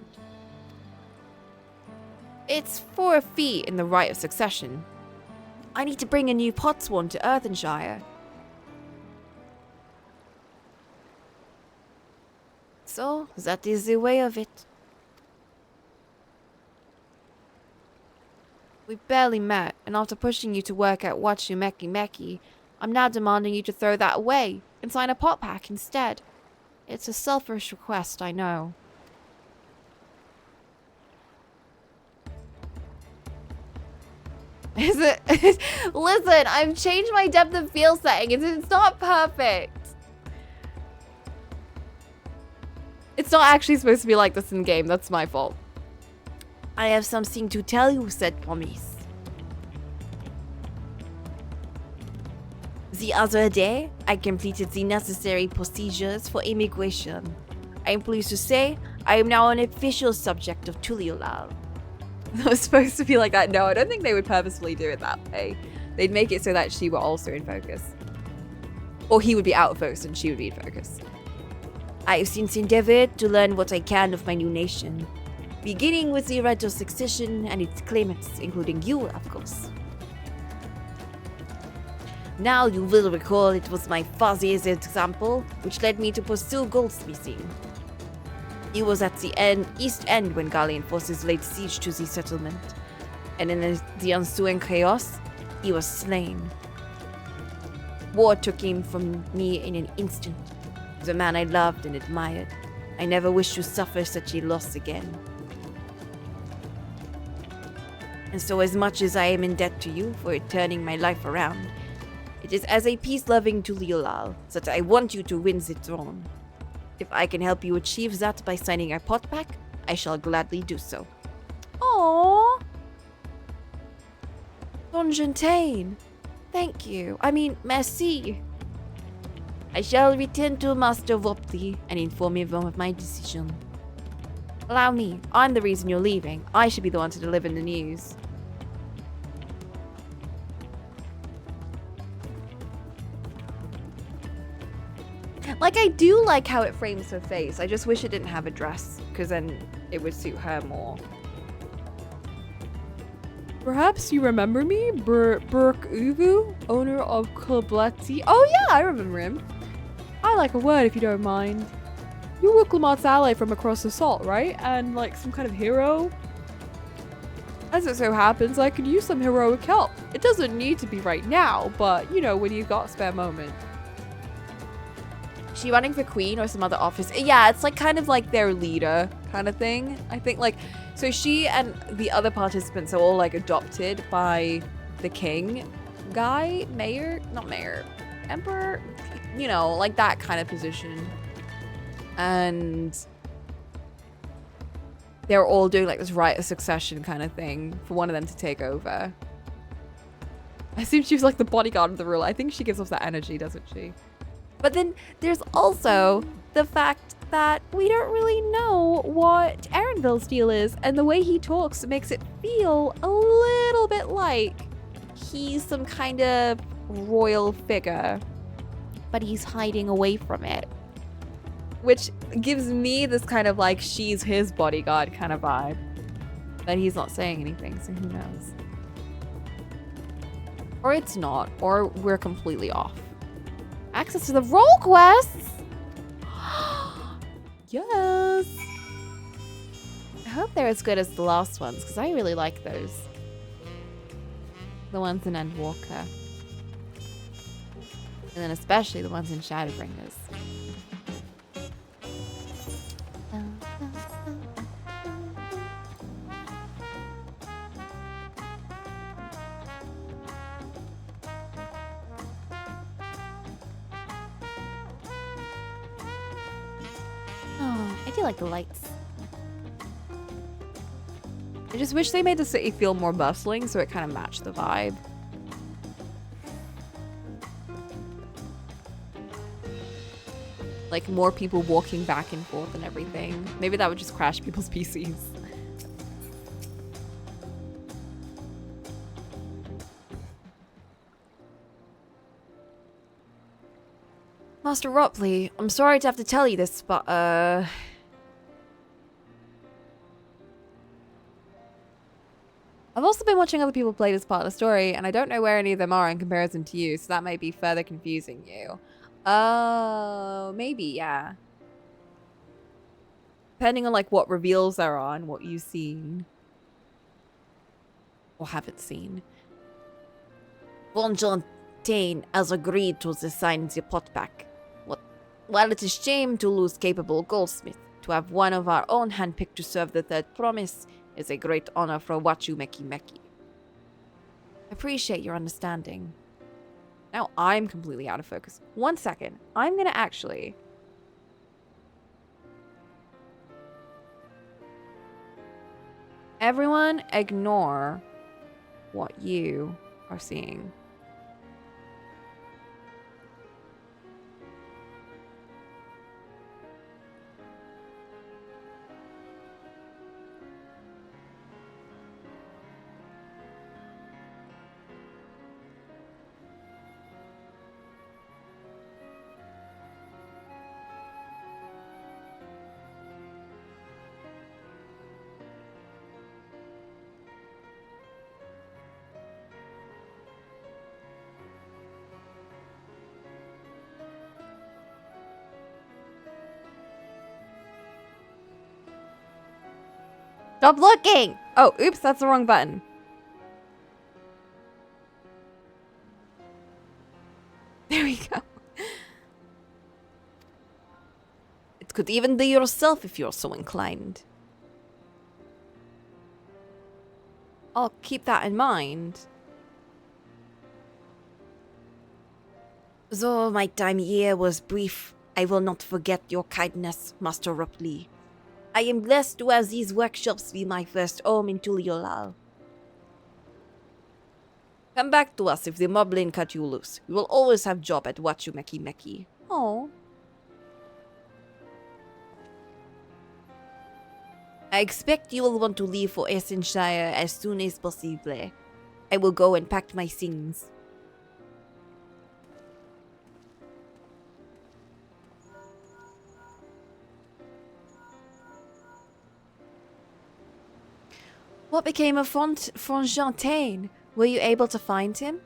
It's for a fee in the right of succession. I need to bring a new Potsworn to Earthenshire. So, that is the way of it. We barely met, and after pushing you to work at Wachumeki, I'm now demanding you to throw that away and sign a pot pack instead. It's a selfish request, I know. Is it? Listen, I've changed my depth of field setting. It's not perfect. It's not actually supposed to be like this in game. That's my fault. I have something to tell you, said Promise. The other day, I completed the necessary procedures for immigration. I am pleased to say I am now an official subject of Tuliolal. It was supposed to be like that. No, I don't think they would purposefully do it that way. They'd make it so that she were also in focus. Or he would be out of focus and she would be in focus. I have since endeavored to learn what I can of my new nation, beginning with the right of succession and its claimants, including you, of course. Now you will recall it was my father's example which led me to pursue goldsmithing. He was at the east end when Gallian forces laid siege to the settlement, and in the ensuing chaos, he was slain. War took him from me in an instant. He was a man I loved and admired. I never wish to suffer such a loss again. And so as much as I am in debt to you for turning my life around, it is as a peace-loving Tuliolal that I want you to win the throne. If I can help you achieve that by signing a pot pack, I shall gladly do so. Aww. Don Gentain, thank you. I mean, merci. I shall return to Master Vopti and inform him of my decision. Allow me. I'm the reason you're leaving. I should be the one to deliver the news. Like, I do like how it frames her face. I just wish it didn't have a dress, because then it would suit her more. Perhaps you remember me? Burke Uvu, owner of Kobleti. Oh yeah, I remember him. I like a word if you don't mind. You were Clamart's ally from across the salt, right? And like some kind of hero? As it so happens, I could use some heroic help. It doesn't need to be right now, but you know, when you've got a spare moment. Is she running for queen or some other office? Yeah, it's like kind of like their leader kind of thing. I think like, so she and the other participants are all like adopted by the king guy, mayor, not mayor, emperor, you know, like that kind of position. And they're all doing like this right of succession kind of thing for one of them to take over. I assume she was like the bodyguard of the ruler. I think she gives off that energy, doesn't she? But then there's also the fact that we don't really know what Erenville's deal is, and the way he talks makes it feel a little bit like he's some kind of royal figure, but he's hiding away from it. Which gives me this kind of like she's his bodyguard kind of vibe. But he's not saying anything, so who knows? Or it's not, or we're completely off. Access to the role quests! Yes! I hope they're as good as the last ones, because I really like those. The ones in Endwalker. And then especially the ones in Shadowbringers. I like the lights. I just wish they made the city feel more bustling so it kind of matched the vibe. Like more people walking back and forth and everything. Maybe that would just crash people's PCs. Master Ropley, I'm sorry to have to tell you this, but I've also been watching other people play this part of the story, and I don't know where any of them are in comparison to you, so that may be further confusing you. Oh, maybe, yeah. Depending on like what reveals there are and what you've seen. Or haven't seen. Von Jontain has agreed to assign the pot pack. While it is shame to lose capable goldsmith, to have one of our own handpicked to serve the third promise is a great honor for Wachu Meki Meki. Appreciate your understanding. Now I'm completely out of focus. 1 second. I'm gonna actually... Everyone ignore what you are seeing. Stop looking! Oh, oops, that's the wrong button. There we go. It could even be yourself if you're so inclined. I'll keep that in mind. Though my time here was brief, I will not forget your kindness, Master Ripley. I am blessed to have these workshops be my first home in Tuliolal. Come back to us if the moblin cut you loose. You will always have job at Wachumeki Meki. Oh. I expect you will want to leave for Essenshire as soon as possible. I will go and pack my things. What became of Fontaine? Were you able to find him?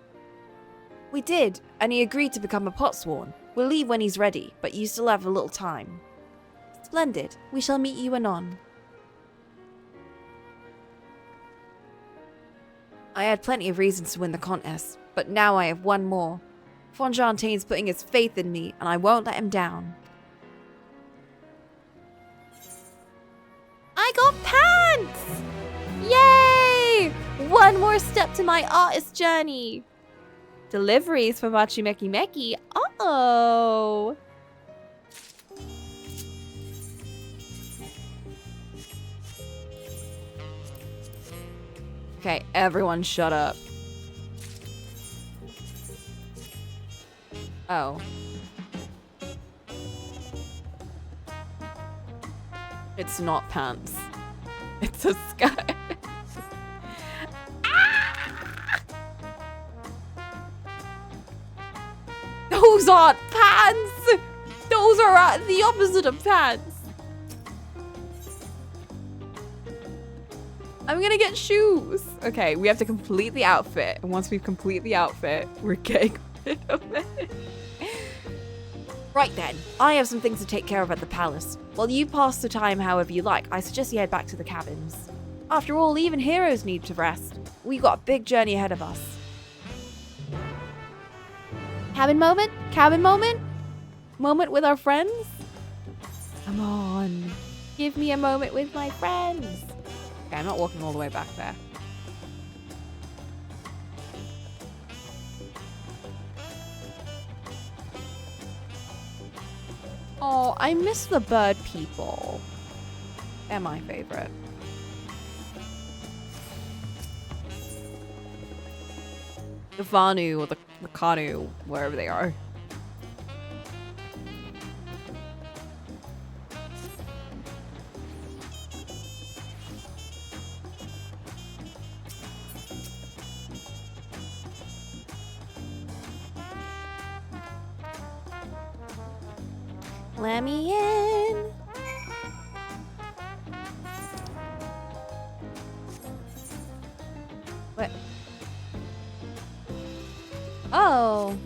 We did, and he agreed to become a potsworn. We'll leave when he's ready, but you still have a little time. Splendid. We shall meet you anon. I had plenty of reasons to win the contest, but now I have one more. Fontaine's putting his faith in me, and I won't let him down. I got pants! Yay! One more step to my artist journey. Deliveries for Wachumeki Meki. Uh-oh. Okay, everyone shut up. Oh. It's not pants. It's a skirt. Those aren't pants! Those are the opposite of pants. I'm gonna get shoes. Okay, we have to complete the outfit. And once we've completed the outfit, we're getting rid of it. Right then, I have some things to take care of at the palace. While you pass the time however you like, I suggest you head back to the cabins. After all, even heroes need to rest. We've got a big journey ahead of us. Cabin moment? Cabin moment? Moment with our friends? Come on. Give me a moment with my friends. Okay, I'm not walking all the way back there. Oh, I miss the bird people. They're my favorite. The Vanu or the Kanu, wherever they are. Let me in. What? Oh.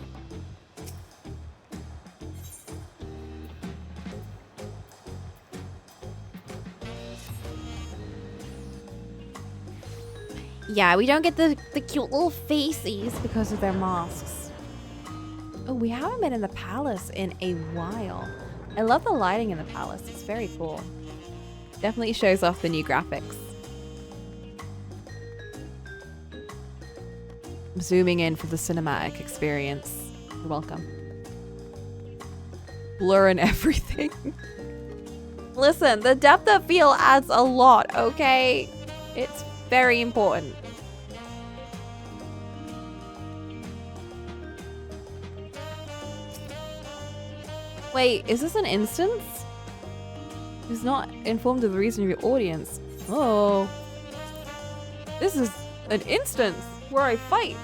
Yeah, we don't get the cute little faces because of their masks. Oh, we haven't been in the palace in a while. I love the lighting in the palace. It's very cool. Definitely shows off the new graphics. I'm zooming in for the cinematic experience. You're welcome. Blur and everything. Listen, the depth of field adds a lot, okay? It's very important. Wait, is this an instance? Who's not informed of the reason of your audience? Oh. This is an instance where I fight.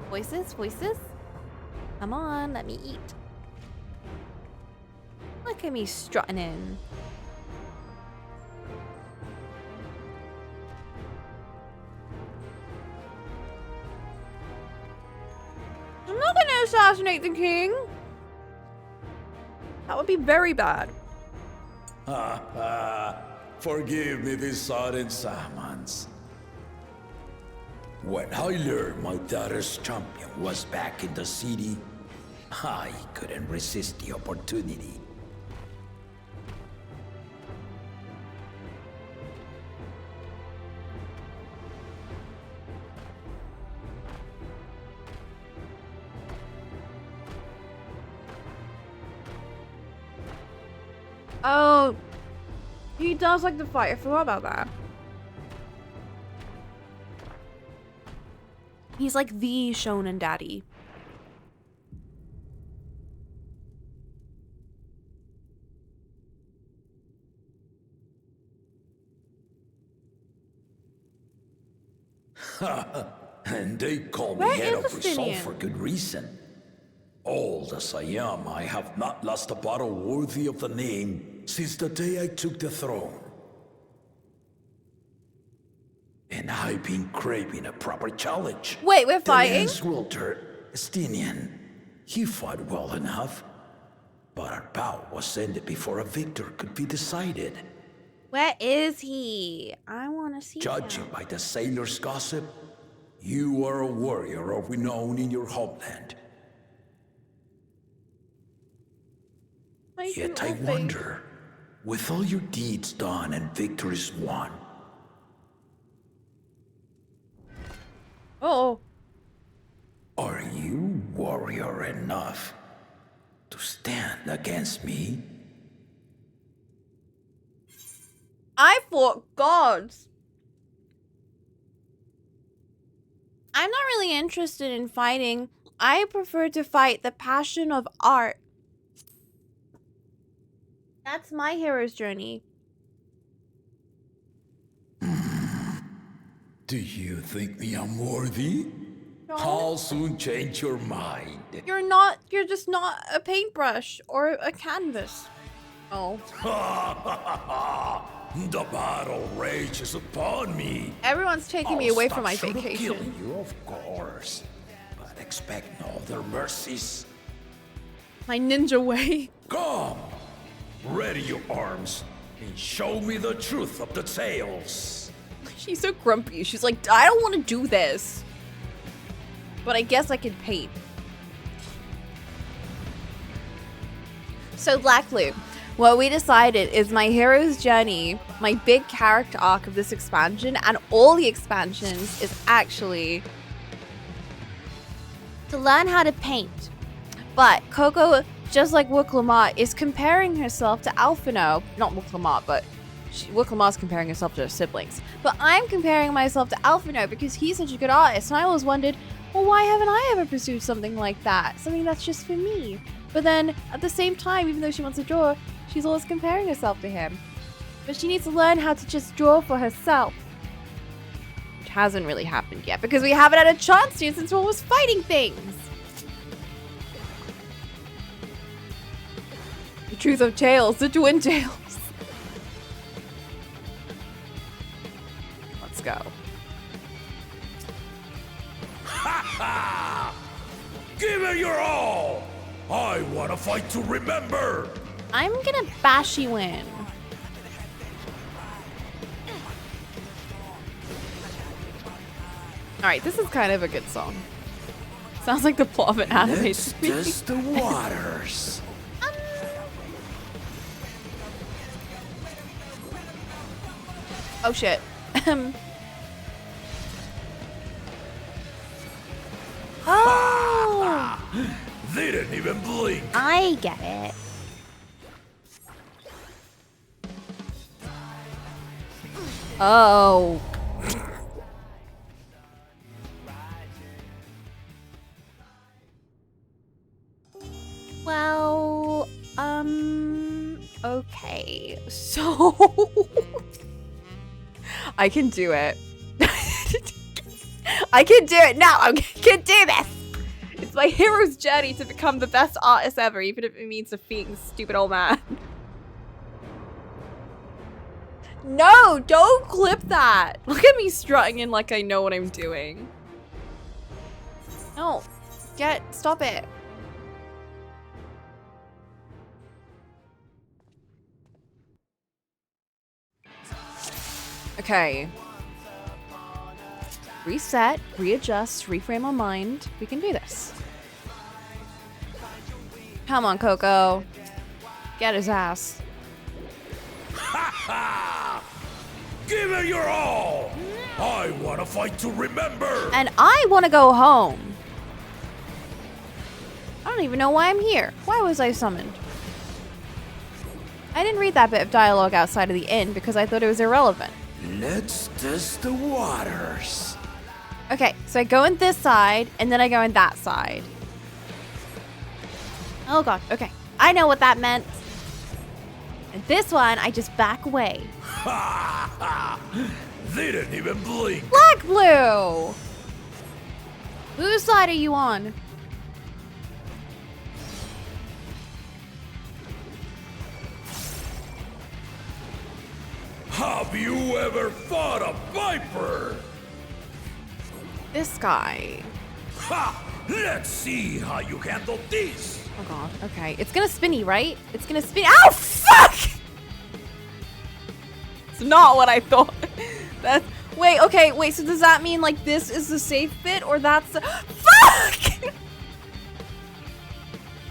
Voices, voices. Come on, let me eat. Look at me strutting in. I'm not gonna assassinate the king. That would be very bad. Ha ha! Forgive me this sudden summons. When I learned my daughter's champion was back in the city, I couldn't resist the opportunity. Oh, he does like to fight. I forgot about that. He's like the shonen daddy. And they call me Where head is of the resolve Finian? for good reason. Old as I am, I have not lost a battle worthy of the name since the day I took the throne. And I've been craving a proper challenge. Wait, we're fighting? The Walter Estinian. He fought well enough, but our bout was ended before a victor could be decided. Where is he? I want to see Judging him. by the sailor's gossip, you are a warrior of renown in your homeland. Yet I wonder, with all your deeds done and victories won, Oh. are you warrior enough to stand against me? I fought gods. I'm not really interested in fighting. I prefer to fight the passion of art. That's my hero's journey. Do you think me unworthy? No. I'll soon change your mind. You're just not a paintbrush or a canvas. Oh. The battle rages upon me. Everyone's taking me I'll away stop from my short of vacation. killing you, of course, but expect no other mercies. My ninja way. Come, ready your arms, and show me the truth of the tales. She's so grumpy. She's like, I don't want to do this. But I guess I can paint. So Blackloop, what we decided is my hero's journey, my big character arc of this expansion and all the expansions is actually to learn how to paint. But Coco, just like Wooklamat, is comparing herself to Alphino. Not Wooklamat, but Wooklamat's comparing herself to her siblings. But I'm comparing myself to Alphino because he's such a good artist. And I always wondered, well, why haven't I ever pursued something like that? Something that's just for me. But then, at the same time, even though she wants to draw, she's always comparing herself to him. But she needs to learn how to just draw for herself. Which hasn't really happened yet, because we haven't had a chance to since we're always fighting things. The truth of tales, the twin tales. Let's go. Ha ha! Give it your all! I want to fight to remember! I'm gonna bashy win. Alright, this is kind of a good song. Sounds like the plot of an anime. Let's test the waters. Oh shit. Oh! They didn't even blink. I get it. Oh. Well, okay. So I can do it. I can do it now. I can do this. It's my hero's journey to become the best artist ever, even if it means defeating this stupid old man. No, don't clip that. Look at me strutting in like I know what I'm doing. No, stop it. Okay. Reset, readjust, reframe our mind. We can do this. Come on, Coco. Get his ass. Ha ha! Give it your all! I want to fight to remember! And I want to go home. I don't even know why I'm here. Why was I summoned? I didn't read that bit of dialogue outside of the inn because I thought it was irrelevant. Let's test the waters. Okay, so I go in this side, and then I go in that side. Oh god, okay. I know what that meant. And this one, I just back away. Ha ha! They didn't even blink. Black blue! Whose side are you on? Have you ever fought a viper? This guy. Ha! Let's see how you handle this. Oh god, okay. It's gonna spinny, right? It's gonna spin. Ow, fuck! It's not what I thought. That's. Wait, okay, wait, so does that mean like this is the safe bit or that's the. Fuck!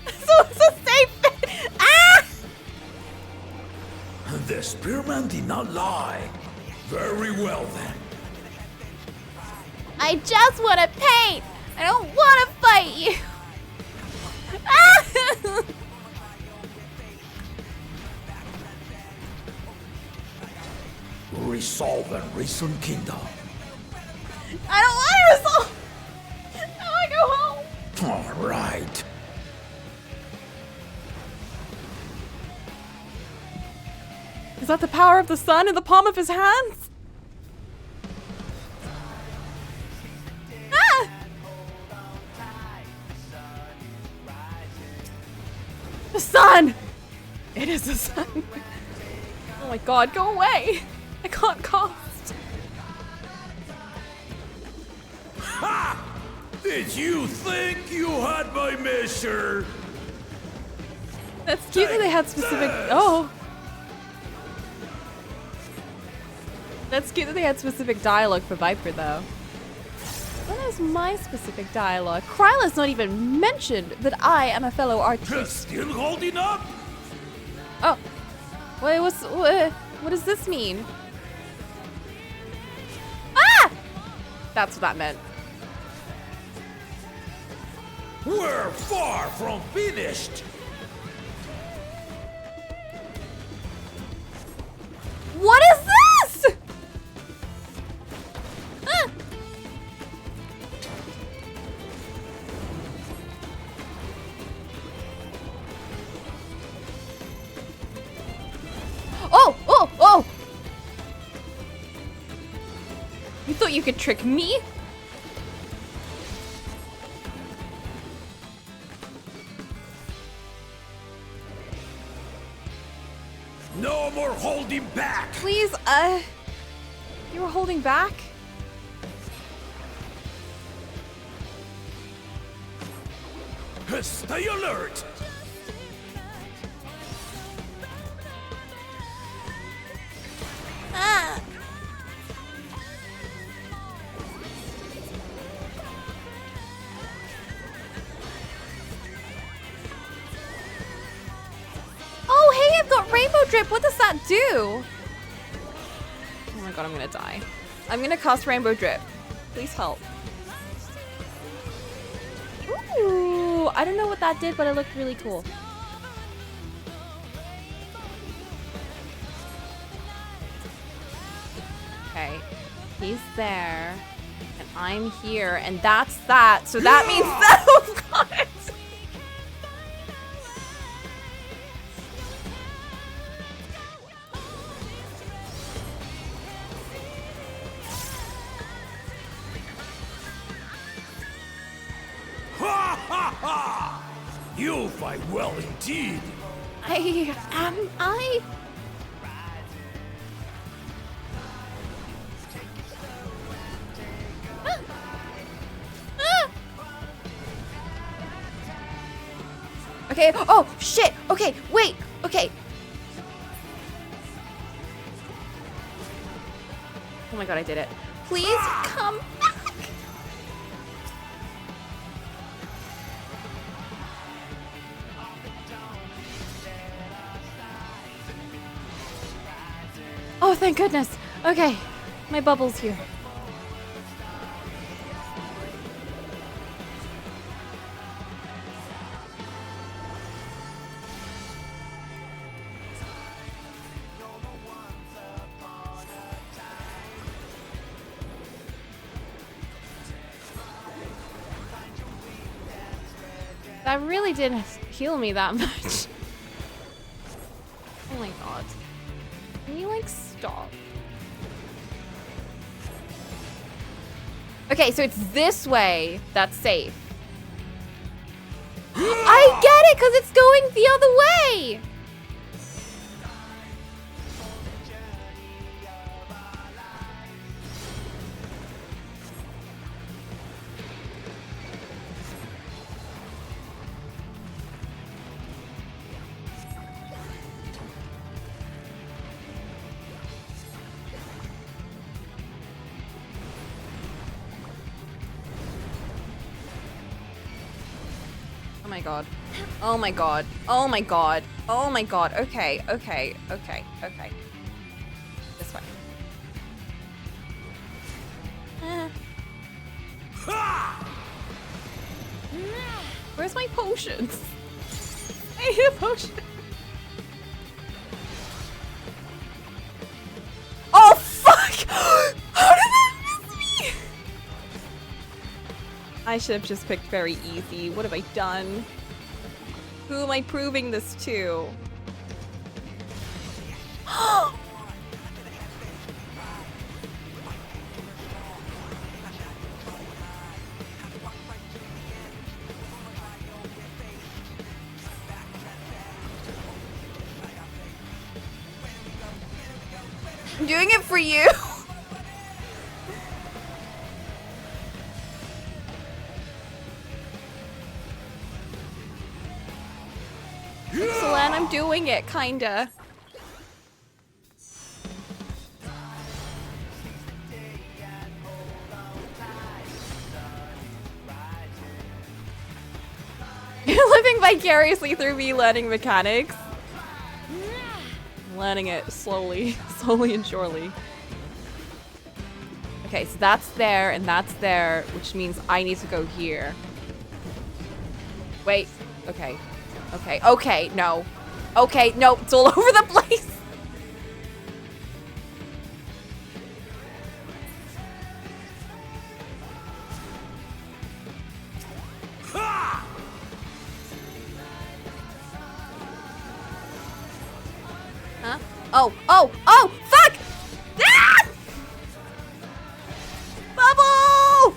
So it's a safe bit! Ah! The spearman did not lie. Very well then. I just want to paint. I don't want to fight you. Ah! Resolve and reason, kingdom. I don't want to resolve. I want to go home. All right. Is that the power of the sun in the palm of his hands? Ah! The sun! It is the sun. Oh my god, go away! I can't cast. Ha! Did you think you had my measure? That's cute that they had specific. Oh! That's cute that they had specific dialogue for Viper, though. What is my specific dialogue? Kryla's not even mentioned that I am a fellow artist. Still holding up? Oh. Wait, what does this mean? Ah! That's what that meant. We're far from finished. What is this? Ah! Oh, oh, oh! You thought you could trick me? No more holding back. Please, you were holding back? Stay alert. Ah. Oh, hey, I've got Rainbow Drip. What does that do? Oh my god, I'm gonna die. I'm gonna cast Rainbow Drip. Please help. Ooh, I don't know what that did, but it looked really cool. Okay, he's there, and I'm here, and that's that. So that means that. Oh god. Ha ha ha! You fight well indeed. I Okay, oh, shit. Okay, wait, okay. my god, I did it. Please come back. Oh, thank goodness. Okay, my bubble's here. That really didn't heal me that much. Oh my god. Can you like stop? Okay, so it's this way that's safe. I get it, because it's going the other way! Oh my god. Oh my god. Oh my god. Oh my god. Okay, okay, okay, okay. This way. Where's my potions? I need a potion. Oh fuck! How did that miss me? I should have just picked very easy. What have I done? Who am I proving this to? I'm doing it for you. Excellent, I'm doing it, kinda. You're living vicariously through me learning mechanics. Learning it slowly, slowly and surely. Okay, so that's there and that's there, which means I need to go here. Wait, okay. Okay, okay, no. Okay, no, it's all over the place. Huh? Oh, oh, oh, fuck! Ah! Bubble!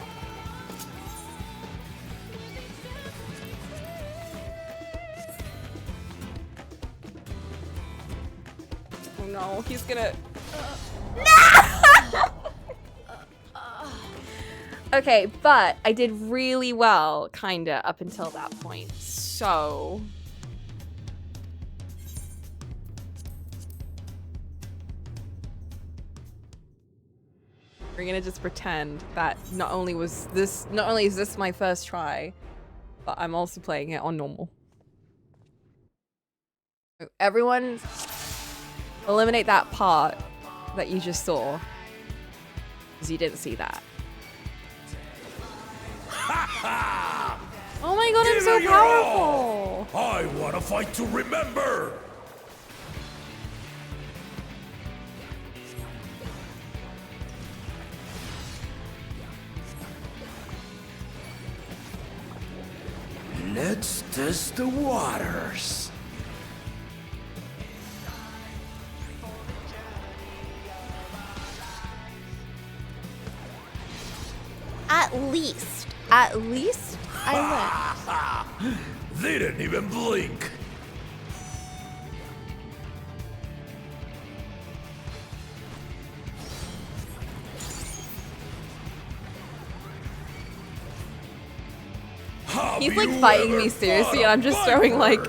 Oh no, he's gonna... Okay, but I did really well, kinda, up until that point. So... we're gonna just pretend that not only is this my first try, but I'm also playing it on normal. Everyone eliminate that part that you just saw, because you didn't see that. Oh my god, I'm so powerful! I want to fight to remember! Let's test the waters. At least I lived. They didn't even blink. He's like fighting me seriously and I'm just throwing like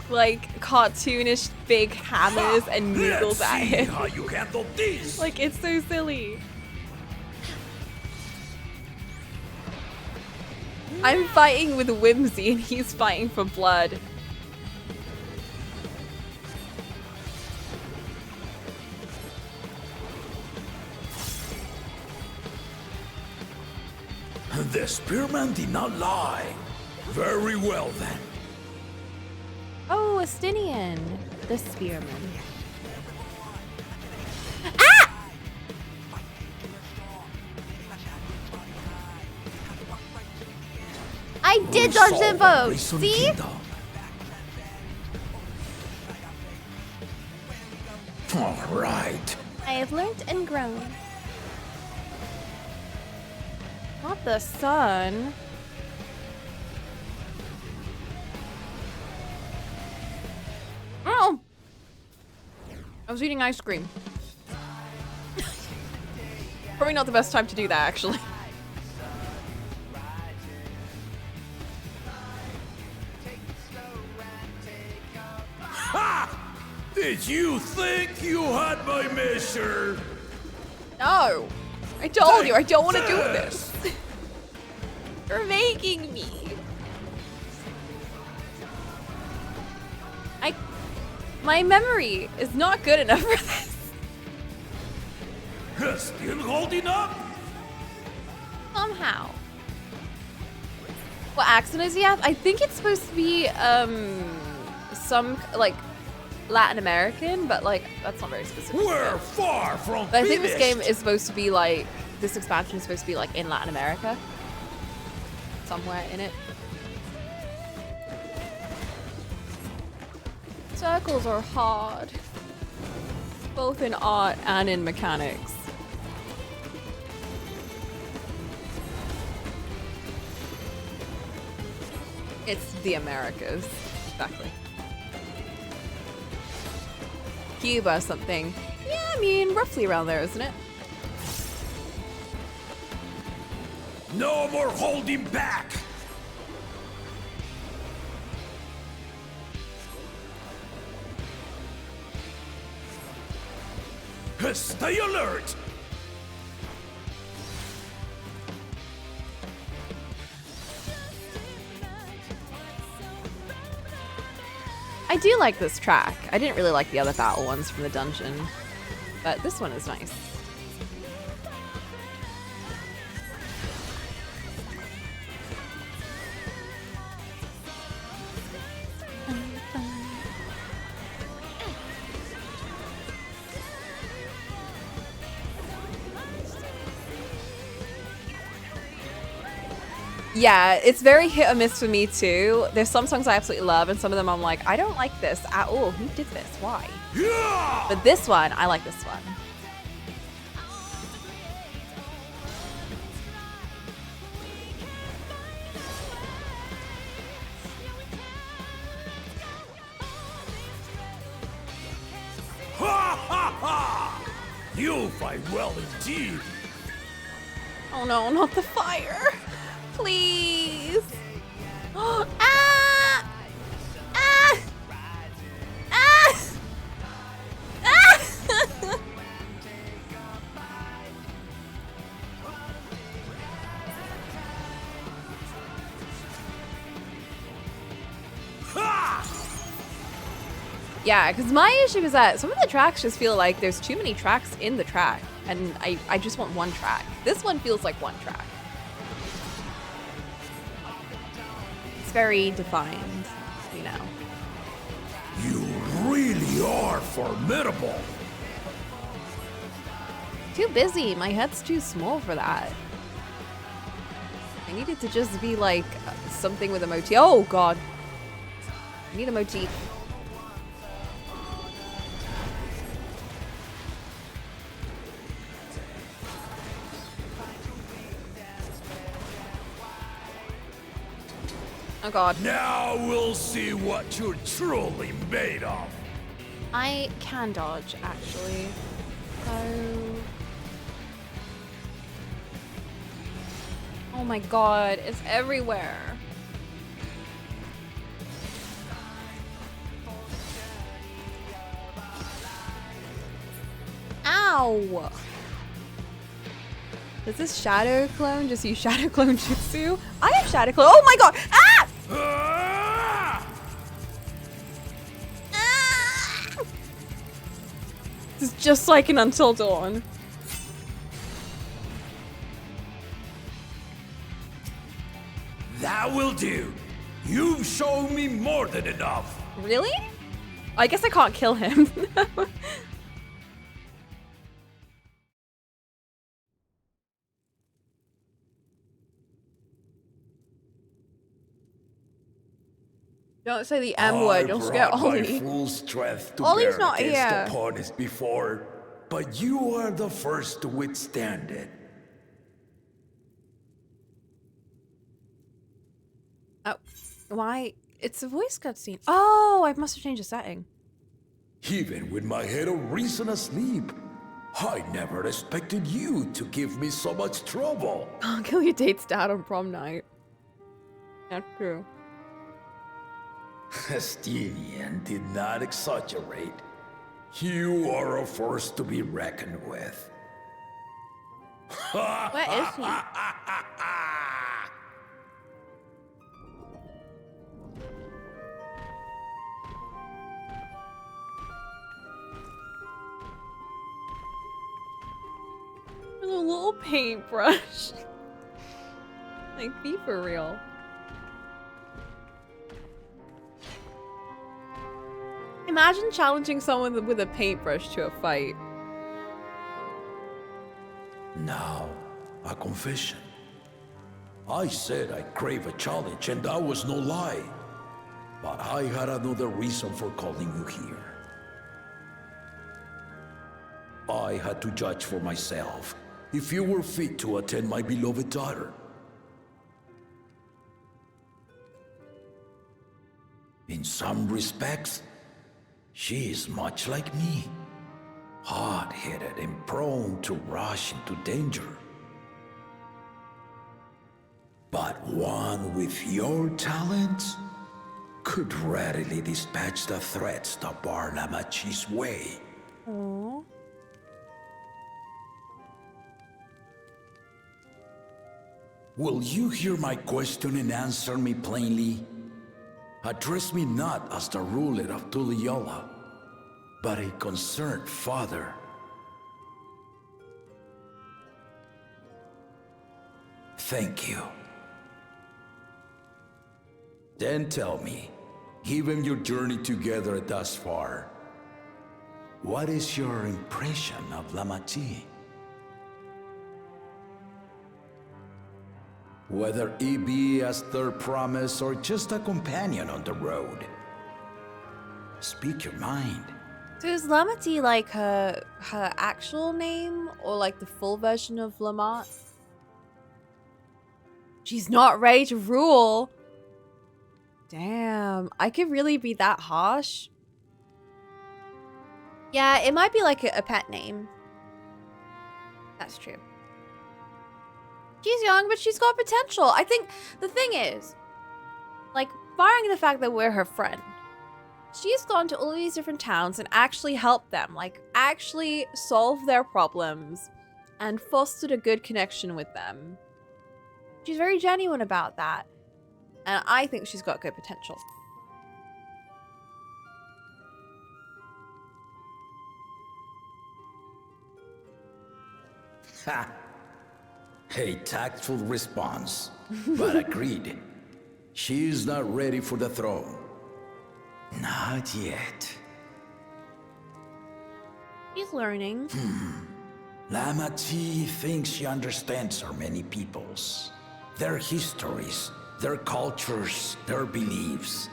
like cartoonish big hammers and noodles at him. How you handle this? Like, it's so silly. I'm fighting with whimsy and he's fighting for blood. The spearman did not lie. Very well then. Oh, Estinian, the spearman. I did dodge the bow. See? All right. I have learnt and grown. Not the sun. Oh! I was eating ice cream. Probably not the best time to do that, actually. Ha! Did you think you had my measure? No! I told you, I don't want to do this. You're making me. My memory is not good enough for this. Still holding up? Somehow. What accent does he have? I think it's supposed to be some like Latin American, but like that's not very specific. We're far from But I think this finished. game is supposed to be like, this expansion is supposed to be like in Latin America. Somewhere in it. Circles are hard. Both in art and in mechanics. It's the Americas. Exactly. Cuba or something. Yeah, I mean, roughly around there, isn't it? No more holding back. Stay alert. I do like this track. I didn't really like the other battle ones from the dungeon, but this one is nice. Yeah, it's very hit or miss for me too. There's some songs I absolutely love, and some of them I'm like, I don't like this at all. Who did this? Why? Yeah! But this one, I like this one. Ha ha ha! You fight well indeed. Oh no, not the fire. Please. Ah! Ah! Ah! Ah! Yeah, because my issue is that some of the tracks just feel like there's too many tracks in the track, and I just want one track. This one feels like one track. It's very defined, you know. You really are formidable. Too busy. My head's too small for that. I need it to just be like something with a motif. Oh god. I need a motif. Oh god. Now we'll see what you're truly made of. I can dodge, actually. Oh my god, it's everywhere. Ow! Does this shadow clone just use shadow clone jutsu? I have shadow clone. Oh my god! Ah! This is just like an Until Dawn. That will do. You've shown me more than enough. Really? I guess I can't kill him. Don't say the M word, you'll scare Ollie. Full strength to Ollie's bear not against here. opponents before, but you are the first to withstand it. Oh, why? It's a voice cutscene. Oh, I must have changed the setting. Even with my head of reason asleep, I never expected you to give me so much trouble. Can't kill your date's dad on prom night. That's true. Estinian did not exaggerate. You are a force to be reckoned with. Where is he? With a little paintbrush. Like, be for real. Imagine challenging someone with a paintbrush to a fight. Now, a confession. I said I crave a challenge, and that was no lie. But I had another reason for calling you here. I had to judge for myself if you were fit to attend my beloved daughter. In some respects, she is much like me. Hard-headed and prone to rush into danger. But one with your talents could readily dispatch the threats that bar Lamachi's way. Aww. Will you hear my question and answer me plainly? Address me not as the ruler of Tuliyola, but a concerned father. Thank you. Then tell me, given your journey together thus far, what is your impression of Lamachi? Whether it be as their promise or just a companion on the road. Speak your mind. So is Lamati like her actual name or like the full version of Lamat? She's not ready to rule. Damn, I could really be that harsh. Yeah, it might be like a pet name. That's true. She's young, but she's got potential. I think the thing is, like, barring the fact that we're her friend, she's gone to all these different towns and actually helped them, like, actually solved their problems and fostered a good connection with them. She's very genuine about that. And I think she's got good potential. Ha! A tactful response, but agreed. She is not ready for the throne. Not yet. She's learning. Lamachi thinks she understands our many peoples. Their histories, their cultures, their beliefs.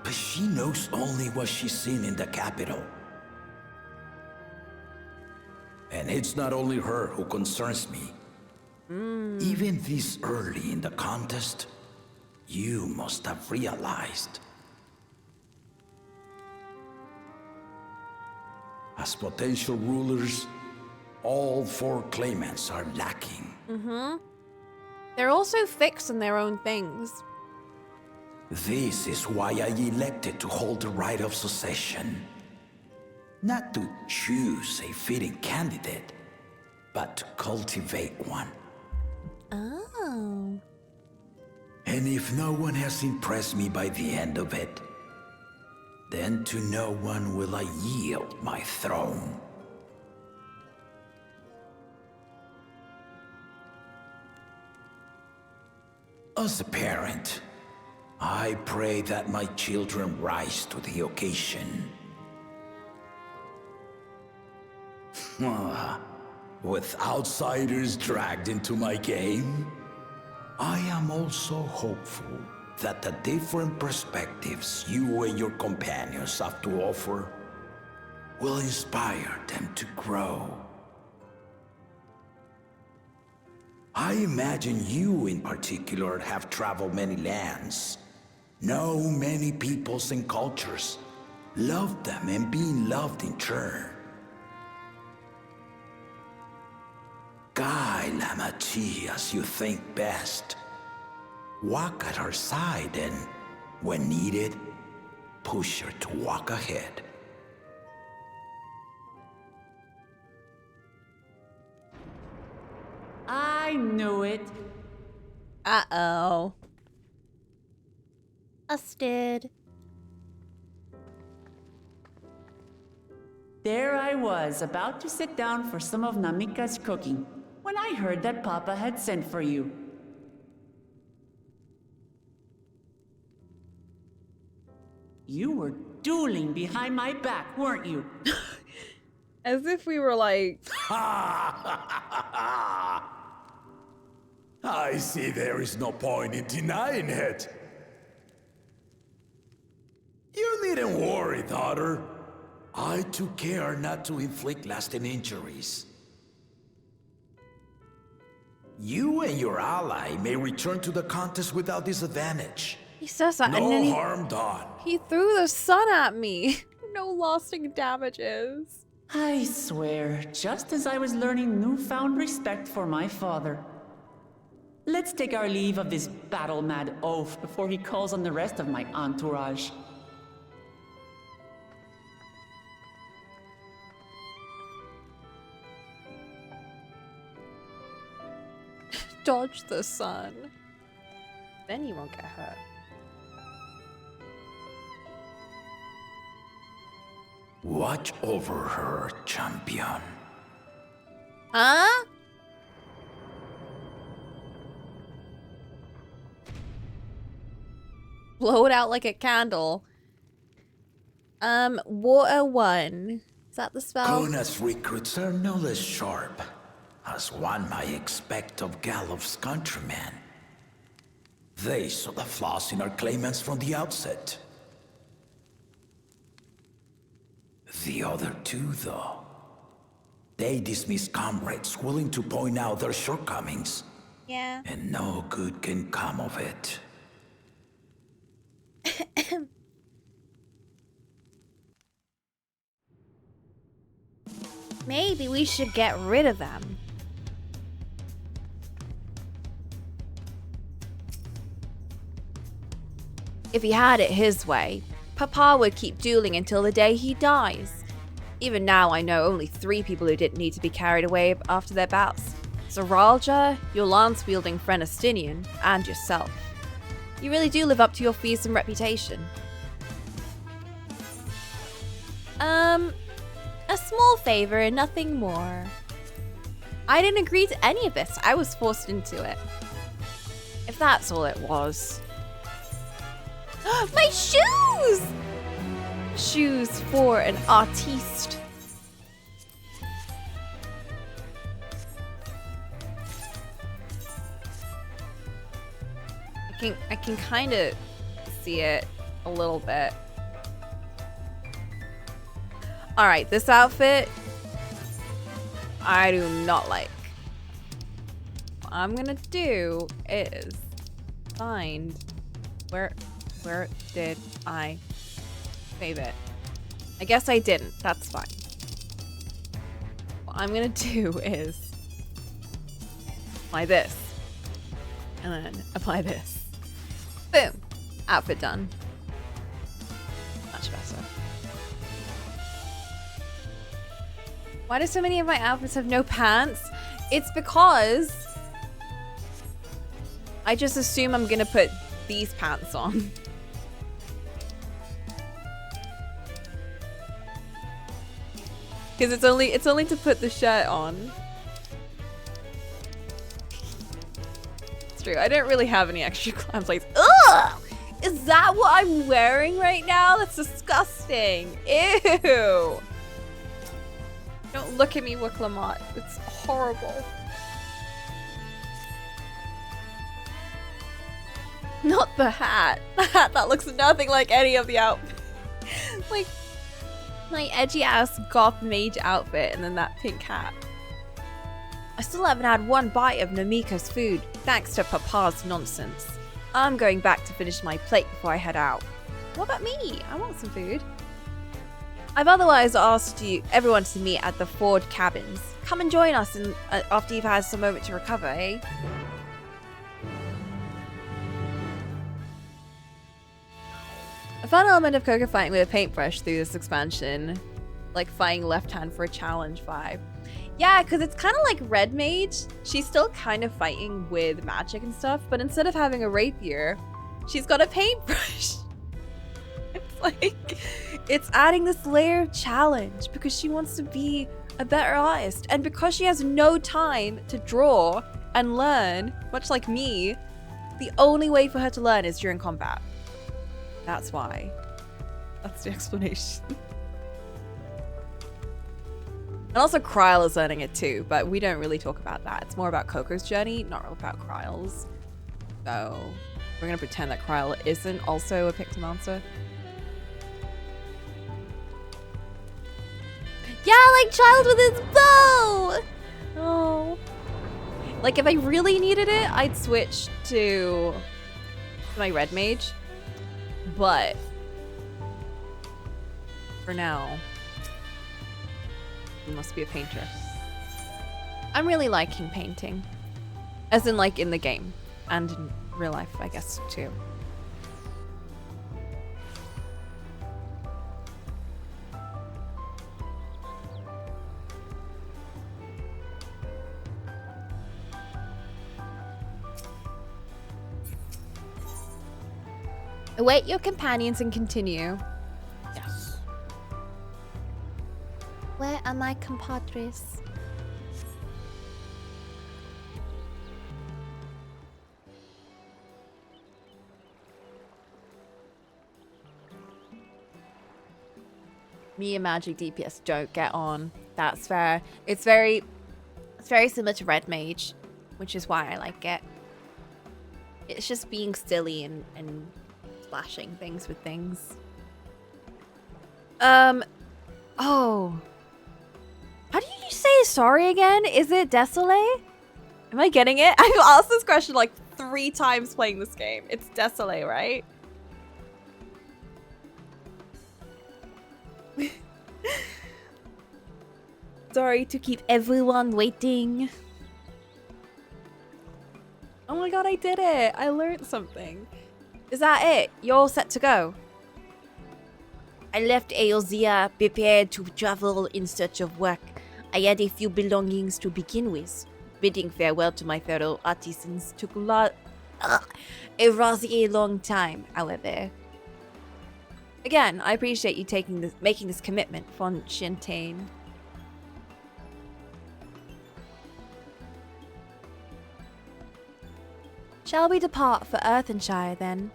But she knows only what she's seen in the capital. And it's not only her who concerns me. Even this early in the contest, you must have realized. As potential rulers, all four claimants are lacking. They're also fixed in their own things. This is why I elected to hold the right of succession. Not to choose a fitting candidate, but to cultivate one. Oh. And if no one has impressed me by the end of it, then to no one will I yield my throne. As a parent, I pray that my children rise to the occasion. With outsiders dragged into my game, I am also hopeful that the different perspectives you and your companions have to offer will inspire them to grow. I imagine you in particular have traveled many lands, know many peoples and cultures, loved them and been loved in turn. Guide Lamachi as you think best. Walk at her side and, when needed, push her to walk ahead. I knew it. Uh-oh. Busted. There I was, about to sit down for some of Namika's cooking, when I heard that Papa had sent for you. You were dueling behind my back, weren't you? As if we were like... I see there is no point in denying it. You needn't worry, daughter. I took care not to inflict lasting injuries. You and your ally may return to the contest without disadvantage. He says that and No then harm done. he threw the sun at me. No lasting damages. I swear, just as I was learning newfound respect for my father. Let's take our leave of this battle-mad oaf before he calls on the rest of my entourage. Dodge the sun. Then you won't get hurt. Watch over her, champion. Huh? Blow it out like a candle. Water 1. Is that the spell? Kona's recruits are no less sharp, as one might expect of Galof's countrymen. They saw the flaws in our claimants from the outset. The other two, though, they dismiss comrades willing to point out their shortcomings. Yeah. And no good can come of it. Maybe we should get rid of them. If he had it his way, Papa would keep dueling until the day he dies. Even now I know only 3 people who didn't need to be carried away after their bouts. Zaralja, your lance-wielding friend Astinian, and yourself. You really do live up to your fearsome reputation. A small favor and nothing more. I didn't agree to any of this. I was forced into it. If that's all it was. My shoes! Shoes for an artiste. I can kind of see it a little bit. All right, this outfit I do not like. What I'm gonna do is find where did I save it? I guess I didn't. That's fine. What I'm gonna do is apply this and then apply this. Boom. Outfit done. Much better. Why do so many of my outfits have no pants? It's because I just assume I'm gonna put these pants on. Because it's only to put the shirt on. It's true. I don't really have any extra clown plates. Ugh! Is that what I'm wearing right now? That's disgusting. Ew. Don't look at me, Cocolamoco. It's horrible. Not the hat. The hat that looks nothing like any of the outfits. Like my edgy ass goth mage outfit and then that pink hat. I still haven't had one bite of Namika's food, thanks to Papa's nonsense. I'm going back to finish my plate before I head out. What about me? I want some food. I've otherwise asked everyone to meet at the Ford cabins. Come and join us after you've had some moment to recover, eh? A fun element of Coco fighting with a paintbrush through this expansion. Like fighting left hand for a challenge vibe. Yeah, because it's kind of like Red Mage. She's still kind of fighting with magic and stuff, but instead of having a rapier, she's got a paintbrush. It's like, it's adding this layer of challenge because she wants to be a better artist. And because she has no time to draw and learn, much like me, the only way for her to learn is during combat. That's why. That's the explanation. And also Kryl is learning it too, but we don't really talk about that. It's more about Coco's journey, not really about Kryl's. So we're gonna pretend that Kryl isn't also a Pictomancer. Yeah, like Child with his bow! Oh. Like if I really needed it, I'd switch to my Red Mage. But for now, you must be a painter. I'm really liking painting. As in like in the game. And in real life, I guess, too. Await your companions and continue. Yes. Where are my compadres? Me and Magic DPS don't get on. That's fair. It's very similar to Red Mage, which is why I like it. It's just being silly and slashing things with things. Oh. How do you say sorry again? Is it Désolé? Am I getting it? I've asked this question like 3 times playing this game. It's Désolé, right? Sorry to keep everyone waiting. Oh my god, I did it! I learned something. Is that it? You're all set to go? I left Eorzea prepared to travel in search of work. I had a few belongings to begin with. Bidding farewell to my fellow artisans took a rather long time, however. Again, I appreciate you making this commitment, Fontaine. Shall we depart for Earthenshire then?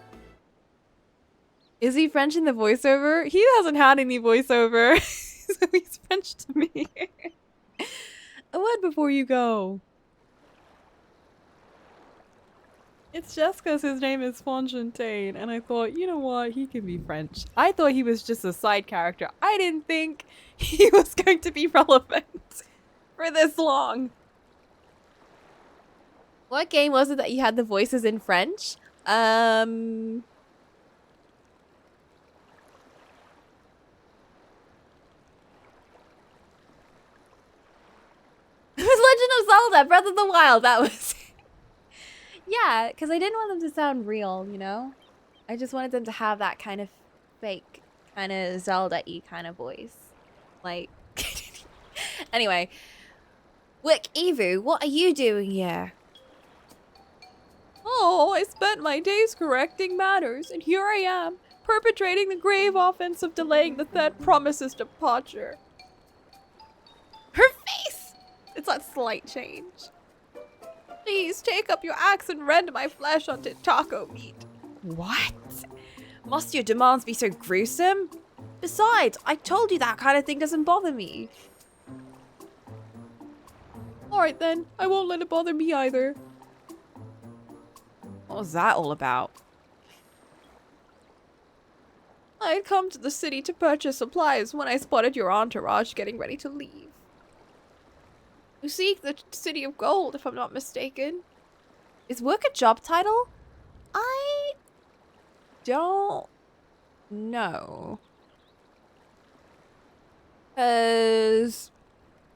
Is he French in the voiceover? He hasn't had any voiceover, so he's French to me. A word before you go. It's just because his name is Fontaine, and I thought, you know what, he can be French. I thought he was just a side character. I didn't think he was going to be relevant for this long. What game was it that you had the voices in French? It was Legend of Zelda, Breath of the Wild, that was... Yeah, because I didn't want them to sound real, you know? I just wanted them to have that kind of fake, kind of Zelda-y kind of voice. Like, Anyway. Wick Evu, what are you doing here? Oh, I spent my days correcting matters, and here I am, perpetrating the grave offense of delaying the third promise's departure. Her face! It's a slight change. Please take up your axe and rend my flesh onto taco meat. What? Must your demands be so gruesome? Besides, I told you that kind of thing doesn't bother me. Alright then, I won't let it bother me either. What was that all about? I had come to the city to purchase supplies when I spotted your entourage getting ready to leave. You seek the City of Gold, if I'm not mistaken. Is work a job title? I don't know. 'Cause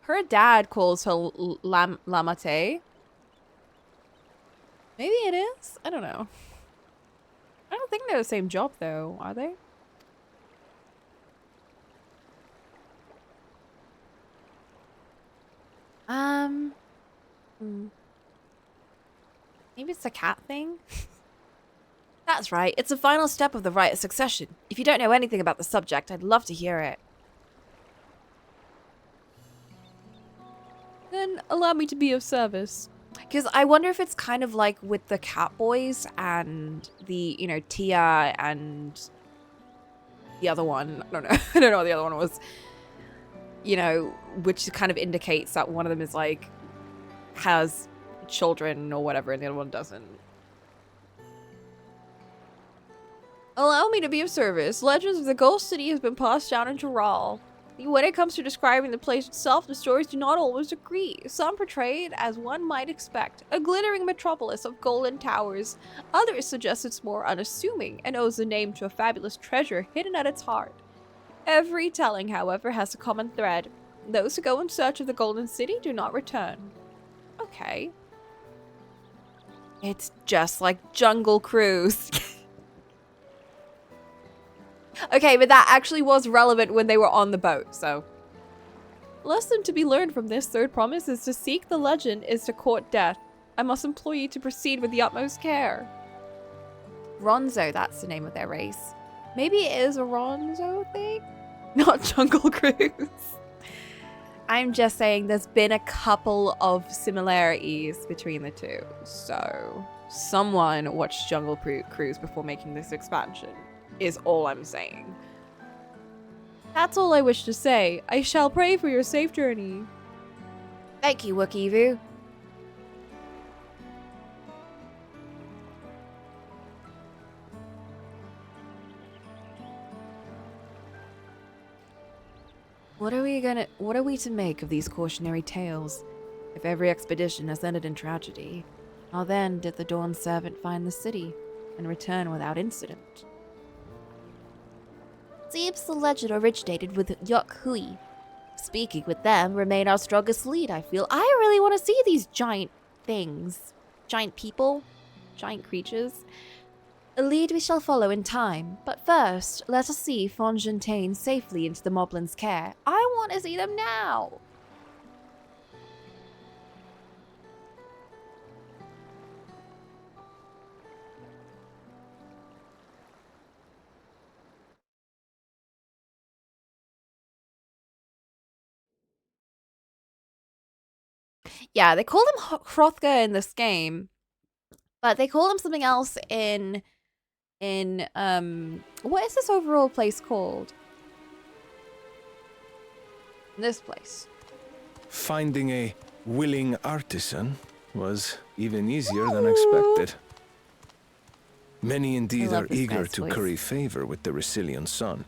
her dad calls her Lamate. Maybe it is? I don't know. I don't think they're the same job though, are they? Maybe it's a cat thing? That's right, it's the final step of the rite of succession. If you don't know anything about the subject, I'd love to hear it. Then allow me to be of service. Because I wonder if it's kind of like with the cat boys and the, you know, Tia and the other one. I don't know. I don't know what the other one was. You know, which kind of indicates that one of them is like, has children or whatever, and the other one doesn't. Allow me to be of service. Legends of the Ghost City has been passed down in Jural. When it comes to describing the place itself, the stories do not always agree. Some portray it as one might expect, a glittering metropolis of golden towers. Others suggest it's more unassuming and owes the name to a fabulous treasure hidden at its heart. Every telling, however, has a common thread. Those who go in search of the Golden City do not return. Okay. It's just like Jungle Cruise. Okay, but that actually was relevant when they were on the boat, so. Lesson to be learned from this third promise is to seek the legend is to court death. I must implore you to proceed with the utmost care. Ronzo, that's the name of their race. Maybe it is a Ronzo thing? Not Jungle Cruise. I'm just saying there's been a couple of similarities between the two. So, someone watched Jungle Cruise before making this expansion. Is all I'm saying. That's all I wish to say. I shall pray for your safe journey. Thank you, Wookievu. What are we to make of these cautionary tales? If every expedition has ended in tragedy, how then did the Dawn Servant find the city and return without incident? Seems the legend originated with Yok Hui. Speaking with them remain our strongest lead, I feel. I really want to see these giant things. Giant people. Giant creatures. A lead we shall follow in time, but first, let us see Fontaine safely into the Moblin's care. I want to see them now! Yeah, they call him Hrothgar in this game, but they call him something else in what is this overall place called? This place. Finding a willing artisan was even easier than expected. Many indeed are eager to curry favor with the Resilian sun,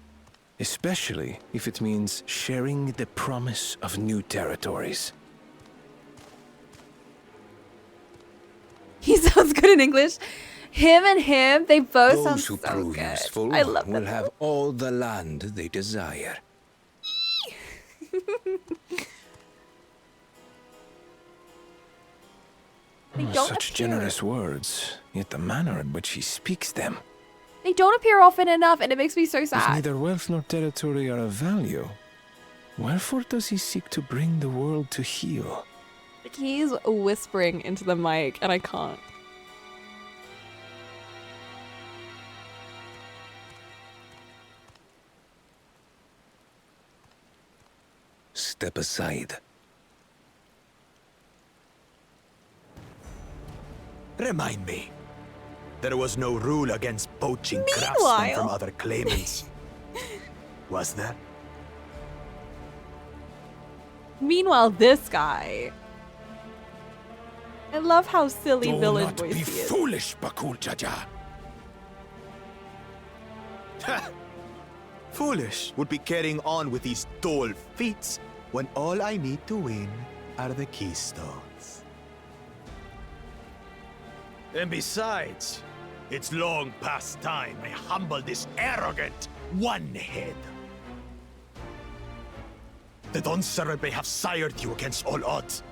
especially if it means sharing the promise of new territories. He sounds good in English. Him and him, they both sound Those who so prove good. useful I love will them. have all the land they desire. Such generous words, yet the manner in which he speaks them. They don't appear often enough, and it makes me so If sad. neither wealth nor territory are of value, Wherefore does he seek to bring the world to heel? He's whispering into the mic, and I can't. Step aside. Remind me. There was no rule against poaching craftsmen from other claimants. Was there? Meanwhile, this guy. I love how silly Do villain not voice be he is. foolish, Bakul Jaja. Foolish would be carrying on with these dull feats when all I need to win are the keystones. And besides, it's long past time I humble this arrogant one-head. The Dawn Servant may have sired you against all odds,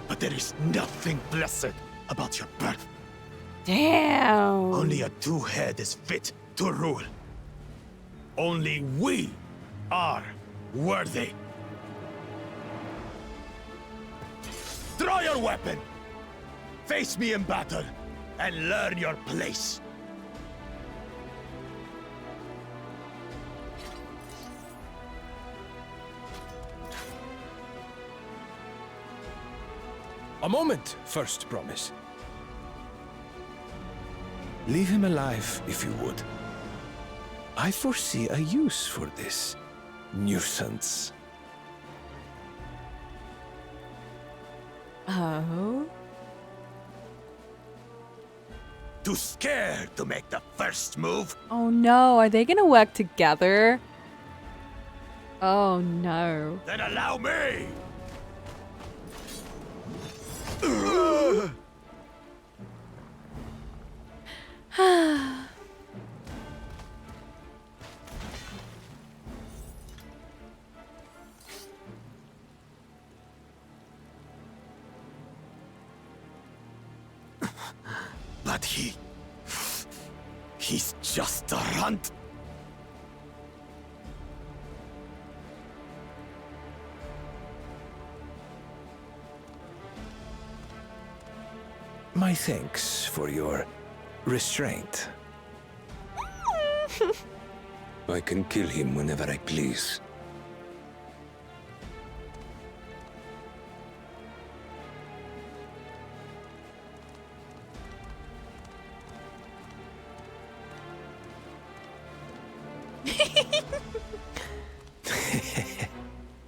but there is nothing blessed about your birth. Damn. Only a two-head is fit to rule. Only we are worthy. Draw your weapon! Face me in battle, and learn your place. A moment, first promise. Leave him alive, if you would. I foresee a use for this nuisance. Oh? Too scared to make the first move? Oh no, are they gonna work together? Oh no. Then allow me! But he's just a runt. My thanks for your restraint. I can kill him whenever I please.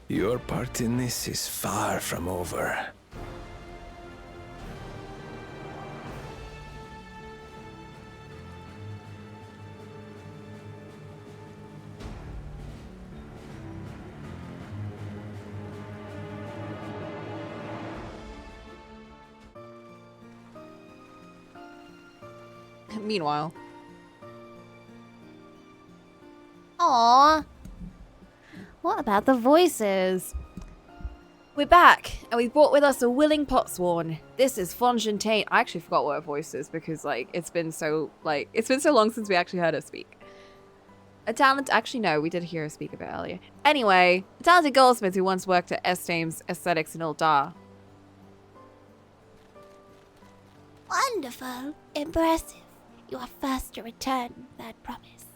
Your part in this is far from over. Meanwhile. Aww. What about the voices? We're back, and we brought with us a willing potsworn. This is Fontaine. I actually forgot what her voice is because, like, it's been so long since we actually heard her speak. Actually, no, we did hear her speak a bit earlier. Anyway, a talented goldsmith who once worked at Estame's Aesthetics in Uldar. Wonderful. Impressive. You are first to return that promise.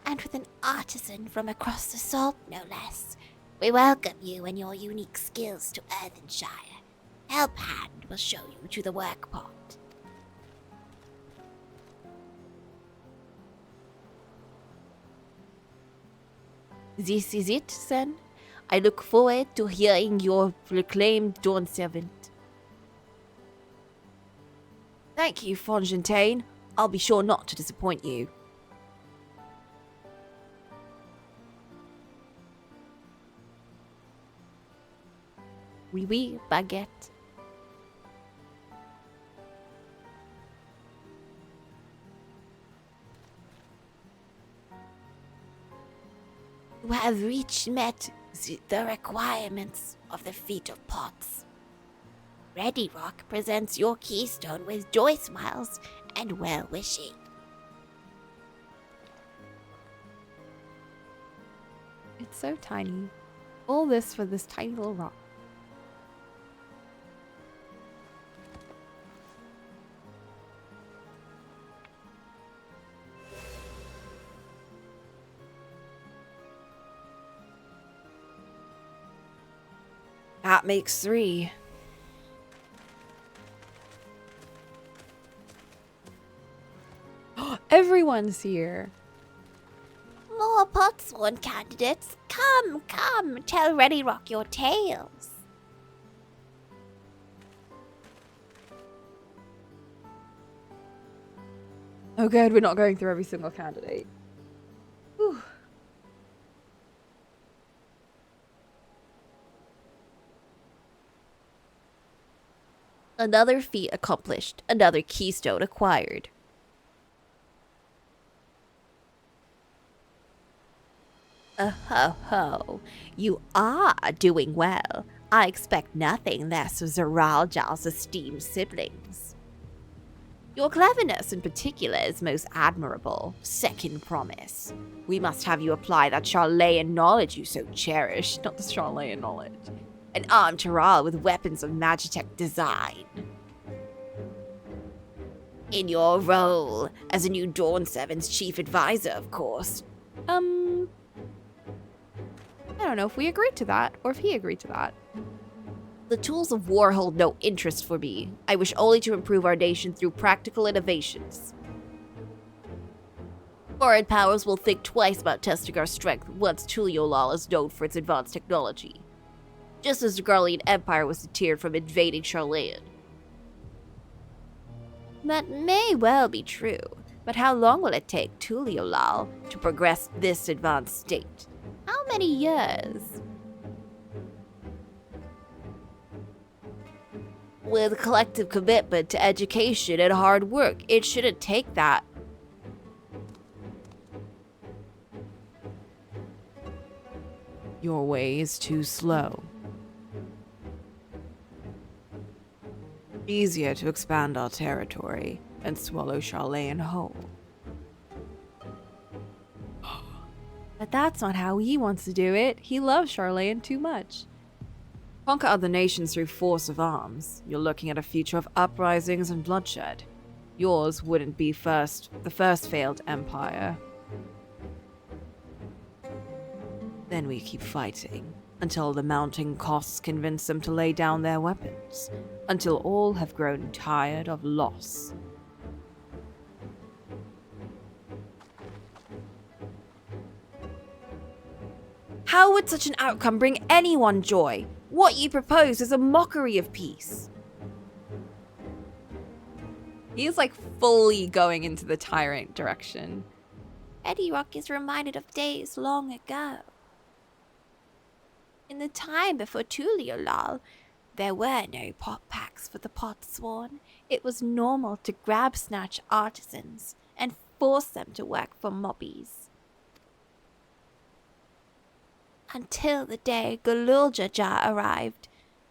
And with an artisan from across the salt, no less. We welcome you and your unique skills to Earthenshire. Helphand will show you to the work pot. This is it, then? I look forward to hearing your proclaimed Dawn Servant. Thank you, Fontaine. I'll be sure not to disappoint you. Oui, oui, baguette. You have met the requirements of the Feat of Pots. Ready Rock presents your keystone with joy smiles and well-wishing. It's so tiny. All this for this tiny little rock. That makes 3. Everyone's here. More Potsworn candidates. Come, come, tell Ready Rock your tales. Oh good, we're not going through every single candidate. Whew. Another feat accomplished, another keystone acquired. Ho ho, you are doing well. I expect nothing less of Zeraljal's esteemed siblings. Your cleverness in particular is most admirable. Second promise. We must have you apply that Charlayan knowledge you so cherish. Not the Charlayan knowledge. And arm Taral with weapons of Magitech design. In your role as a new Dawn 7's chief advisor, of course. I don't know if we agreed to that, or if he agreed to that. The tools of war hold no interest for me. I wish only to improve our nation through practical innovations. Foreign powers will think twice about testing our strength once Tuliolal is known for its advanced technology. Just as the Garlean Empire was deterred from invading Charlayan. That may well be true, but how long will it take Tuliolal to progress this advanced state? How many years? With collective commitment to education and hard work, it shouldn't take that. Your way is too slow. Easier to expand our territory and swallow Charlayan whole. But that's not how he wants to do it. He loves Charlayan too much. Conquer other nations through force of arms. You're looking at a future of uprisings and bloodshed. Yours wouldn't be the first failed empire. Then we keep fighting, until the mounting costs convince them to lay down their weapons, until all have grown tired of loss. How would such an outcome bring anyone joy? What you propose is a mockery of peace. He is like fully going into the tyrant direction. Ready Rock is reminded of days long ago. In the time before Tuliolal, there were no pot packs for the Potsworn. It was normal to grab snatch artisans and force them to work for mobbies. Until the day Gululjaja arrived,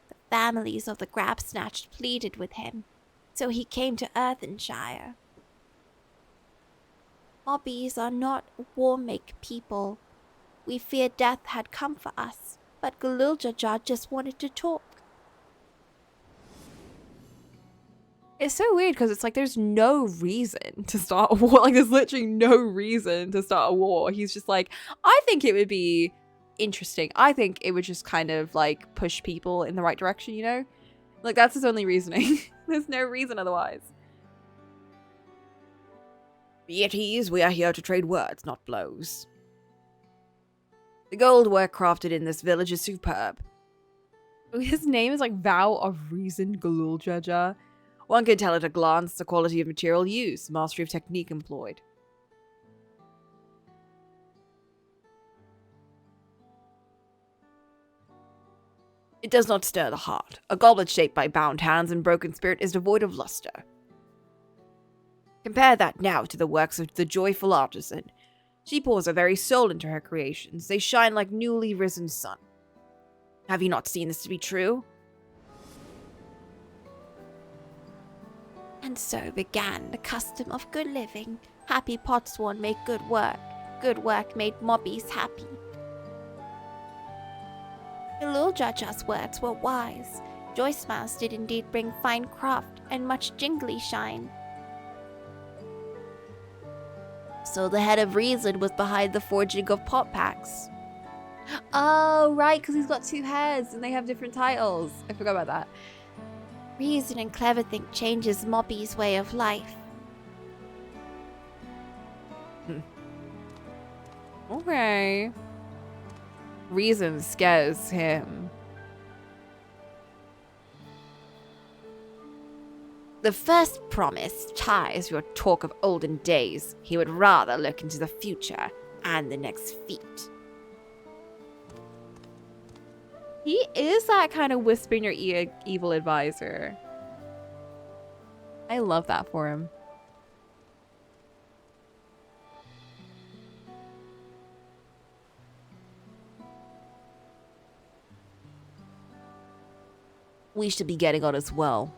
the families of the grab snatched pleaded with him, so he came to Earthenshire. Mobbies are not war-make people. We feared death had come for us, but Gululjaja just wanted to talk. It's so weird because it's like there's no reason to start a war. Like there's literally no reason to start a war. He's just like, I think it would be interesting. I think it would just kind of like push people in the right direction, you know? Like that's his only reasoning. There's no reason otherwise. Be at ease, we are here to trade words, not blows. The gold work crafted in this village is superb. His name is like Vow of Reason Gululjaja. One can tell at a glance the quality of material used, mastery of technique employed. It does not stir the heart. A goblet shaped by bound hands and broken spirit is devoid of luster. Compare that now to the works of the joyful artisan. She pours her very soul into her creations. They shine like newly risen sun. Have you not seen this to be true? And so began the custom of good living. Happy Potsworn make good work. Good work made mobbies happy. Iluljaja's words were wise. Joyce Mouse did indeed bring fine craft and much jingly shine. So the head of reason was behind the forging of pot packs. Oh, right, because he's got two heads and they have different titles. I forgot about that. Reason and clever think changes Moppy's way of life. Okay. Reason scares him. The first promise ties your talk of olden days. He would rather look into the future and the next feat. He is that kind of whisper in your ear evil advisor. I love that for him. We should be getting on as well.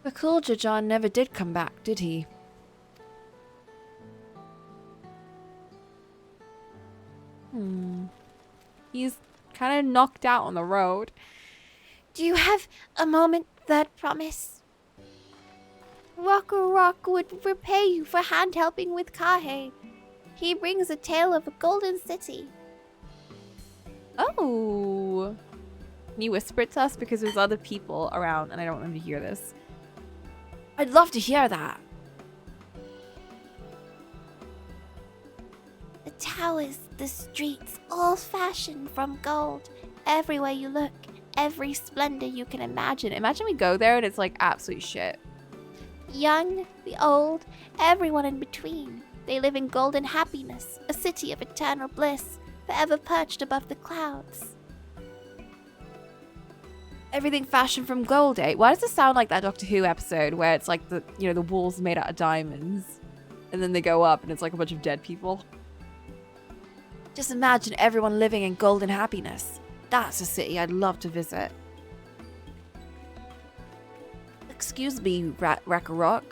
The Kulja John never did come back, did he? He's kind of knocked out on the road. Do you have a moment, Third Promise? Rocker Rock would repay you for hand helping with Kahe. He brings a tale of a golden city. Oh. Can you whisper it to us? Because there's other people around and I don't want them to hear this. I'd love to hear that. The towers, the streets, all fashioned from gold. Everywhere you look, every splendor you can imagine. Imagine we go there and it's like absolute shit. Young, the old, everyone in between. They live in golden happiness, a city of eternal bliss, forever perched above the clouds. Everything fashioned from gold, eh? Why does it sound like that Doctor Who episode where it's like the, you know, the walls made out of diamonds and then they go up and it's like a bunch of dead people? Just imagine everyone living in golden happiness. That's a city I'd love to visit. Excuse me, Rakarok.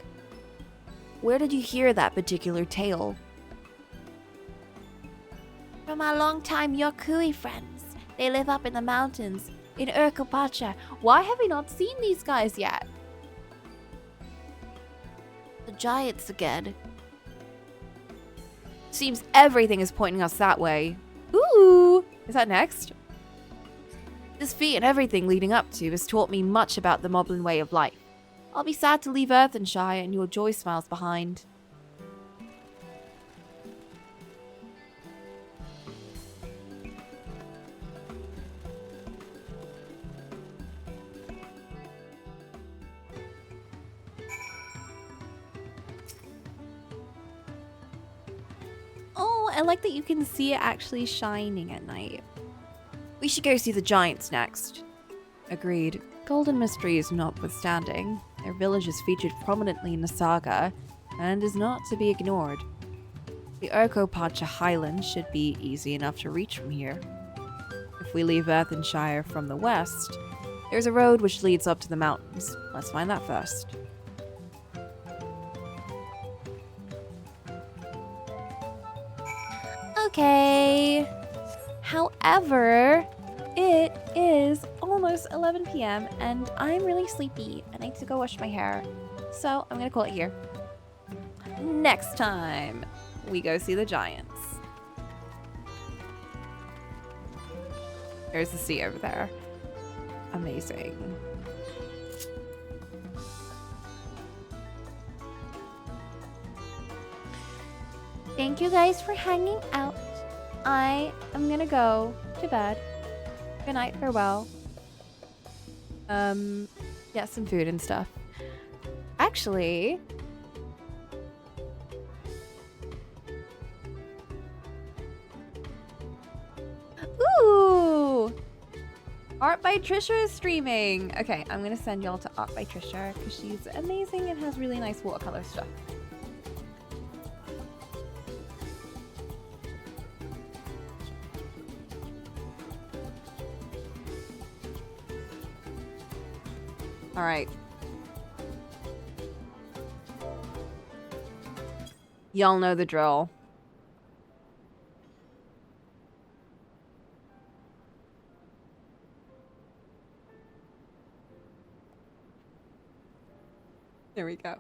Where did you hear that particular tale? From our longtime Yokui friends. They live up in the mountains in Urkopacha. Why have we not seen these guys yet? The giants again. Seems everything is pointing us that way. Ooh! Is that next? This feat and everything leading up to has taught me much about the Moblin way of life. I'll be sad to leave Earthenshire and your Joy Smiles behind. Oh, I like that you can see it actually shining at night. We should go see the giants next. Agreed. Golden mysteries notwithstanding, their village is featured prominently in the saga and is not to be ignored. The Urkopacha Highlands should be easy enough to reach from here. If we leave Earthenshire from the west, there's a road which leads up to the mountains. Let's find that first. Okay. However, it is almost 11 p.m. and I'm really sleepy. I need to go wash my hair. So I'm going to call it here. Next time, we go see the giants. There's the sea over there. Amazing. Thank you guys for hanging out. I am gonna go to bed. Good night, farewell. Yeah, some food and stuff. Actually, ooh! Art by Trisha is streaming. Okay, I'm gonna send y'all to Art by Trisha because she's amazing and has really nice watercolor stuff. All right. Y'all know the drill. There we go.